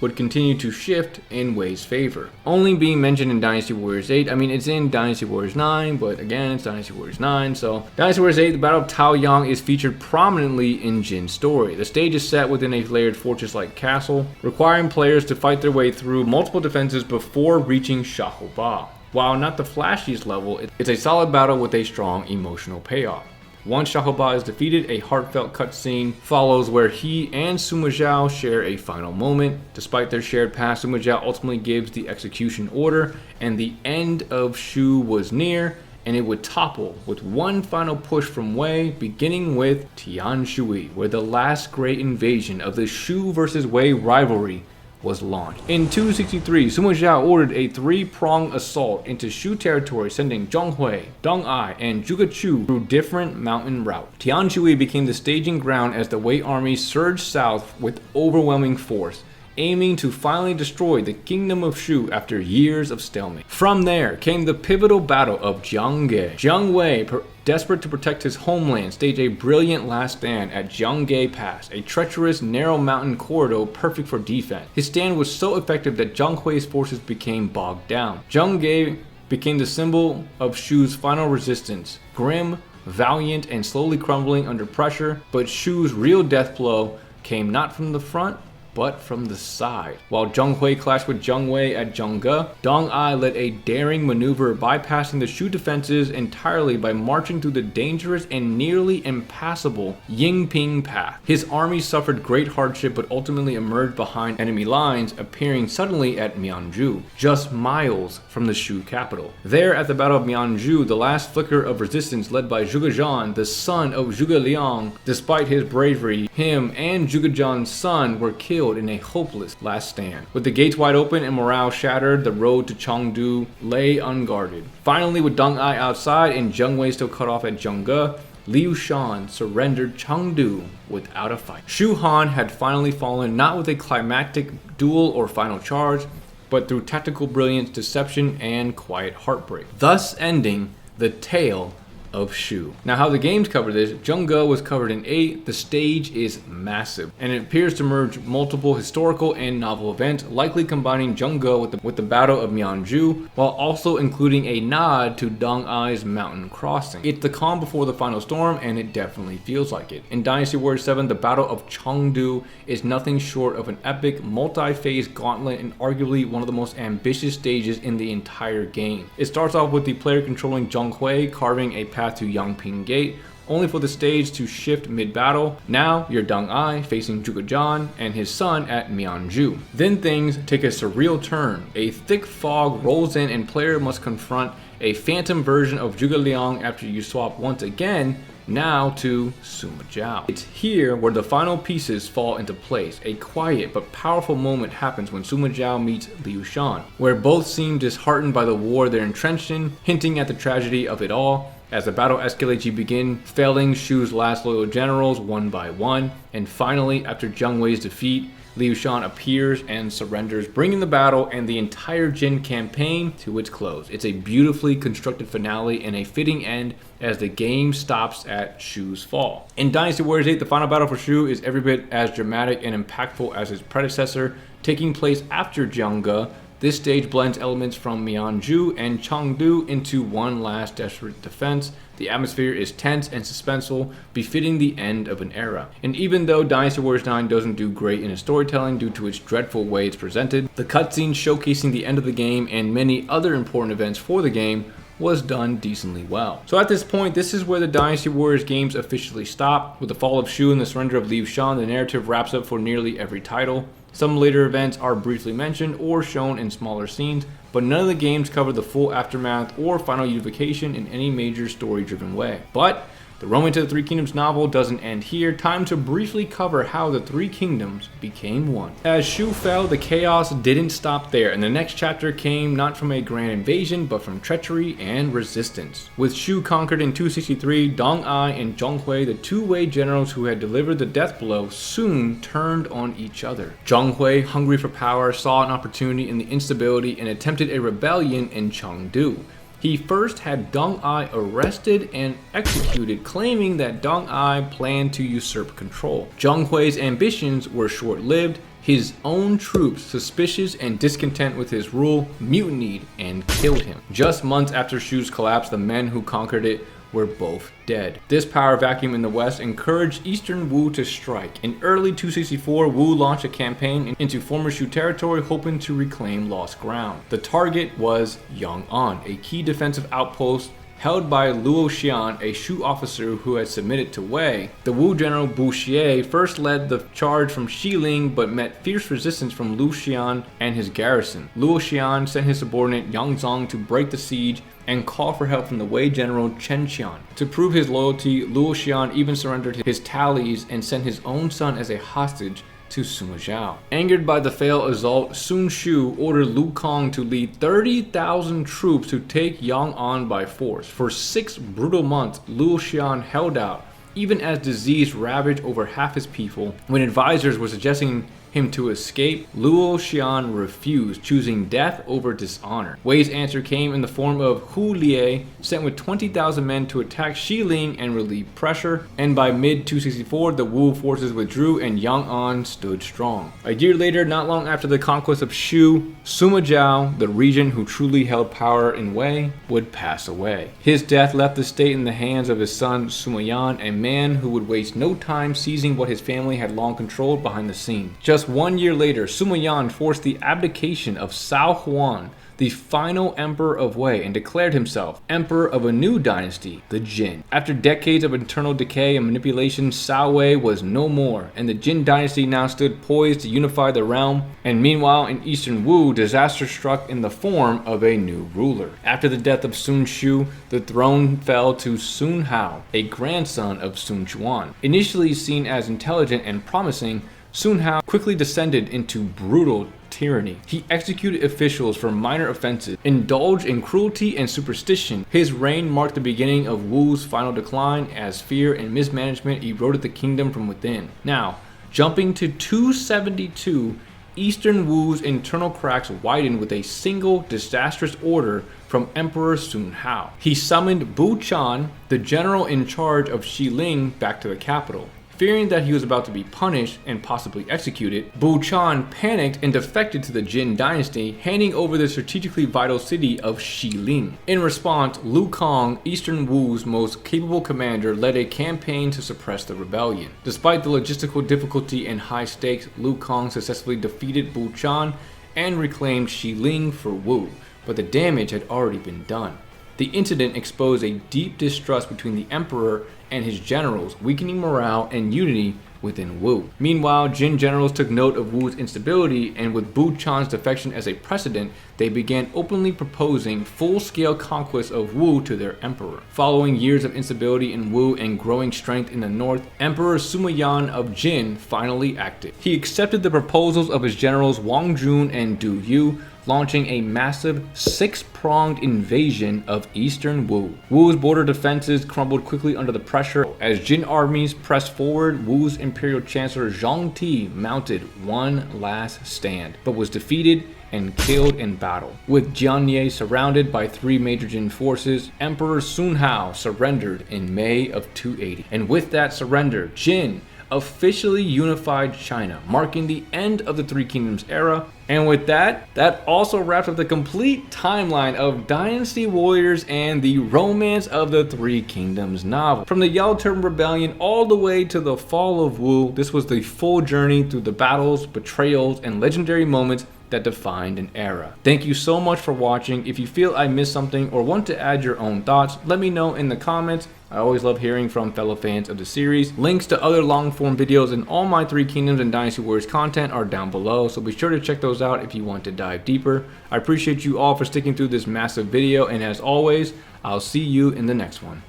would continue to shift in Wei's favor. Only being mentioned in Dynasty Warriors 8, I mean, it's in Dynasty Warriors 9, but again, it's Dynasty Warriors 9, so Dynasty Warriors 8, the Battle of Taoyang is featured prominently in Jin's story. The stage is set within a layered fortress-like castle, requiring players to fight their way through multiple defenses before reaching Xiahou Ba. While not the flashiest level, it's a solid battle with a strong emotional payoff. Once Xiahou Ba is defeated, a heartfelt cutscene follows where he and Sima Zhao share a final moment. Despite their shared past, Sima Zhao ultimately gives the execution order, and the end of Shu was near, and it would topple with one final push from Wei, beginning with Tian Shui, where the last great invasion of the Shu versus Wei rivalry was launched. In 263, Sima Zhao ordered a three-pronged assault into Shu territory, sending Zhong Hui, Deng Ai, and Zhuge Chu through different mountain routes. Tian Shui became the staging ground as the Wei army surged south with overwhelming force, aiming to finally destroy the kingdom of Shu after years of stalemate. From there came the pivotal battle of Jiangge. Jiang Wei, desperate to protect his homeland, staged a brilliant last stand at Jiangge Pass, a treacherous, narrow mountain corridor perfect for defense. His stand was so effective that Zhang Hui's forces became bogged down. Jiangge became the symbol of Shu's final resistance, grim, valiant, and slowly crumbling under pressure, but Shu's real death blow came not from the front, but from the side. While Zheng Hui clashed with Jiang Wei at Zhengge, Deng Ai led a daring maneuver bypassing the Shu defenses entirely by marching through the dangerous and nearly impassable Yingping Path. His army suffered great hardship but ultimately emerged behind enemy lines, appearing suddenly at Mianzhu, just miles from the Shu capital. There at the Battle of Mianzhu, the last flicker of resistance led by Zhuge Zhan, the son of Zhuge Liang. Despite his bravery, him and Zhuge Zhan's son were killed in a hopeless last stand. With the gates wide open and morale shattered, the road to Chengdu lay unguarded. Finally, with Deng Ai outside and Jiang Wei still cut off at Zhengge, Liu Shan surrendered Chengdu without a fight. Shu Han had finally fallen, not with a climactic duel or final charge, but through tactical brilliance, deception, and quiet heartbreak, thus ending the tale of Shu. Now, how the games cover this, Zhengge was covered in 8, the stage is massive, and it appears to merge multiple historical and novel events, likely combining Zhengge with the Battle of Mianzhu, while also including a nod to Deng Ai's mountain crossing. It's the calm before the final storm, and it definitely feels like it. In Dynasty Warriors 7, the Battle of Chengdu is nothing short of an epic, multi-phase gauntlet and arguably one of the most ambitious stages in the entire game. It starts off with the player controlling Zheng Hui carving a path to Yangping Gate, only for the stage to shift mid-battle. Now you're Deng Ai facing Zhuge Zhan and his son at Mianzhu. Then things take a surreal turn. A thick fog rolls in and player must confront a phantom version of Zhuge Liang after you swap once again, now to Sima Zhao. It's here where the final pieces fall into place. A quiet but powerful moment happens when Sima Zhao meets Liu Shan, where both seem disheartened by the war they're entrenched in, hinting at the tragedy of it all. As the battle escalates, you begin felling Shu's last loyal generals one by one, and finally, after Jiang Wei's defeat, Liu Shan appears and surrenders, bringing the battle and the entire Jin campaign to its close. It's a beautifully constructed finale and a fitting end as the game stops at Shu's fall. In Dynasty Warriors 8, the final battle for Shu is every bit as dramatic and impactful as its predecessor, taking place after Zhengge, This stage blends elements from Mianzhu and Chengdu into one last desperate defense. The atmosphere is tense and suspenseful, befitting the end of an era. And even though Dynasty Warriors 9 doesn't do great in its storytelling due to its dreadful way it's presented, the cutscene showcasing the end of the game and many other important events for the game was done decently well. So at this point, this is where the Dynasty Warriors games officially stop. With the fall of Shu and the surrender of Liu Shan, the narrative wraps up for nearly every title. Some later events are briefly mentioned or shown in smaller scenes, but none of the games cover the full aftermath or final unification in any major story-driven way. But the Romance of the Three Kingdoms novel doesn't end here. Time to briefly cover how the Three Kingdoms became one. As Shu fell, the chaos didn't stop there, and the next chapter came not from a grand invasion, but from treachery and resistance. With Shu conquered in 263, Dong Ai and Zhong Hui, the two Wei generals who had delivered the death blow, soon turned on each other. Zhong Hui, hungry for power, saw an opportunity in the instability and attempted a rebellion in Chengdu. He first had Dong Ai arrested and executed, claiming that Dong Ai planned to usurp control. Zhong Hui's ambitions were short-lived. His own troops, suspicious and discontent with his rule, mutinied and killed him. Just months after Shu's collapse, the men who conquered it were both dead. This power vacuum in the West encouraged Eastern Wu to strike. In early 264, Wu launched a campaign into former Shu territory, hoping to reclaim lost ground. The target was Yang'an, a key defensive outpost held by Luo Xian, a Shu officer who had submitted to Wei. The Wu general Bu Xie first led the charge from Xiling, but met fierce resistance from Luo Xian and his garrison. Luo Xian sent his subordinate Yang Zong to break the siege and call for help from the Wei general Chen Qian. To prove his loyalty, Luo Xian even surrendered his tallies and sent his own son as a hostage to Sima Zhao. Angered by the failed assault, Sun Shu ordered Lu Kang to lead 30,000 troops to take Yang'an by force. For 6 brutal months, Luo Xian held out, even as disease ravaged over half his people. When advisors were suggesting him to escape, Luo Xian refused, choosing death over dishonor. Wei's answer came in the form of Hu Lie, sent with 20,000 men to attack Xiling and relieve pressure, and by mid-264, the Wu forces withdrew and Yang'an stood strong. A year later, not long after the conquest of Shu, Sima Zhao, the regent who truly held power in Wei, would pass away. His death left the state in the hands of his son Sima Yan, a man who would waste no time seizing what his family had long controlled behind the scenes. Just 1 year later, Sima Yan forced the abdication of Cao Huan, the final emperor of Wei, and declared himself emperor of a new dynasty, the Jin. After decades of internal decay and manipulation, Cao Wei was no more, and the Jin dynasty now stood poised to unify the realm. And meanwhile, in Eastern Wu, disaster struck in the form of a new ruler. After the death of Sun Shu, the throne fell to Sun Hao, a grandson of Sun Quan. Initially seen as intelligent and promising, Sun Hao quickly descended into brutal tyranny. He executed officials for minor offenses, indulged in cruelty and superstition. His reign marked the beginning of Wu's final decline as fear and mismanagement eroded the kingdom from within. Now, jumping to 272, Eastern Wu's internal cracks widened with a single disastrous order from Emperor Sun Hao. He summoned Bu Chan, the general in charge of Xiling, back to the capital. Fearing that he was about to be punished and possibly executed, Bu Chan panicked and defected to the Jin dynasty, handing over the strategically vital city of Xiling. In response, Lu Kang, Eastern Wu's most capable commander, led a campaign to suppress the rebellion. Despite the logistical difficulty and high stakes, Lu Kang successfully defeated Bu Chan and reclaimed Xiling for Wu, but the damage had already been done. The incident exposed a deep distrust between the emperor and his generals, weakening morale and unity within Wu. Meanwhile, Jin generals took note of Wu's instability, and with Bu Chan's defection as a precedent, they began openly proposing full-scale conquest of Wu to their emperor. Following years of instability in Wu and growing strength in the north, Emperor Sima Yan of Jin finally acted. He accepted the proposals of his generals Wang Jun and Du Yu, launching a massive 6-pronged invasion of Eastern Wu. Wu's border defenses crumbled quickly under the pressure. As Jin armies pressed forward, Wu's imperial chancellor Zhang Ti mounted one last stand, but was defeated and killed in battle. With Jianye surrounded by 3 major Jin forces, Emperor Sun Hao surrendered in May of 280. And with that surrender, Jin, officially unified China, marking the end of the Three Kingdoms era. And with that, that also wraps up the complete timeline of Dynasty Warriors and the Romance of the Three Kingdoms novel. From the Yellow Turban Rebellion all the way to the fall of Wu, this was the full journey through the battles, betrayals, and legendary moments that defined an era. Thank you so much for watching. If you feel I missed something or want to add your own thoughts, let me know in the comments. I always love hearing from fellow fans of the series. Links to other long form videos and all my Three Kingdoms and Dynasty Warriors content are down below, so be sure to check those out if you want to dive deeper. I appreciate you all for sticking through this massive video, and as always, I'll see you in the next one.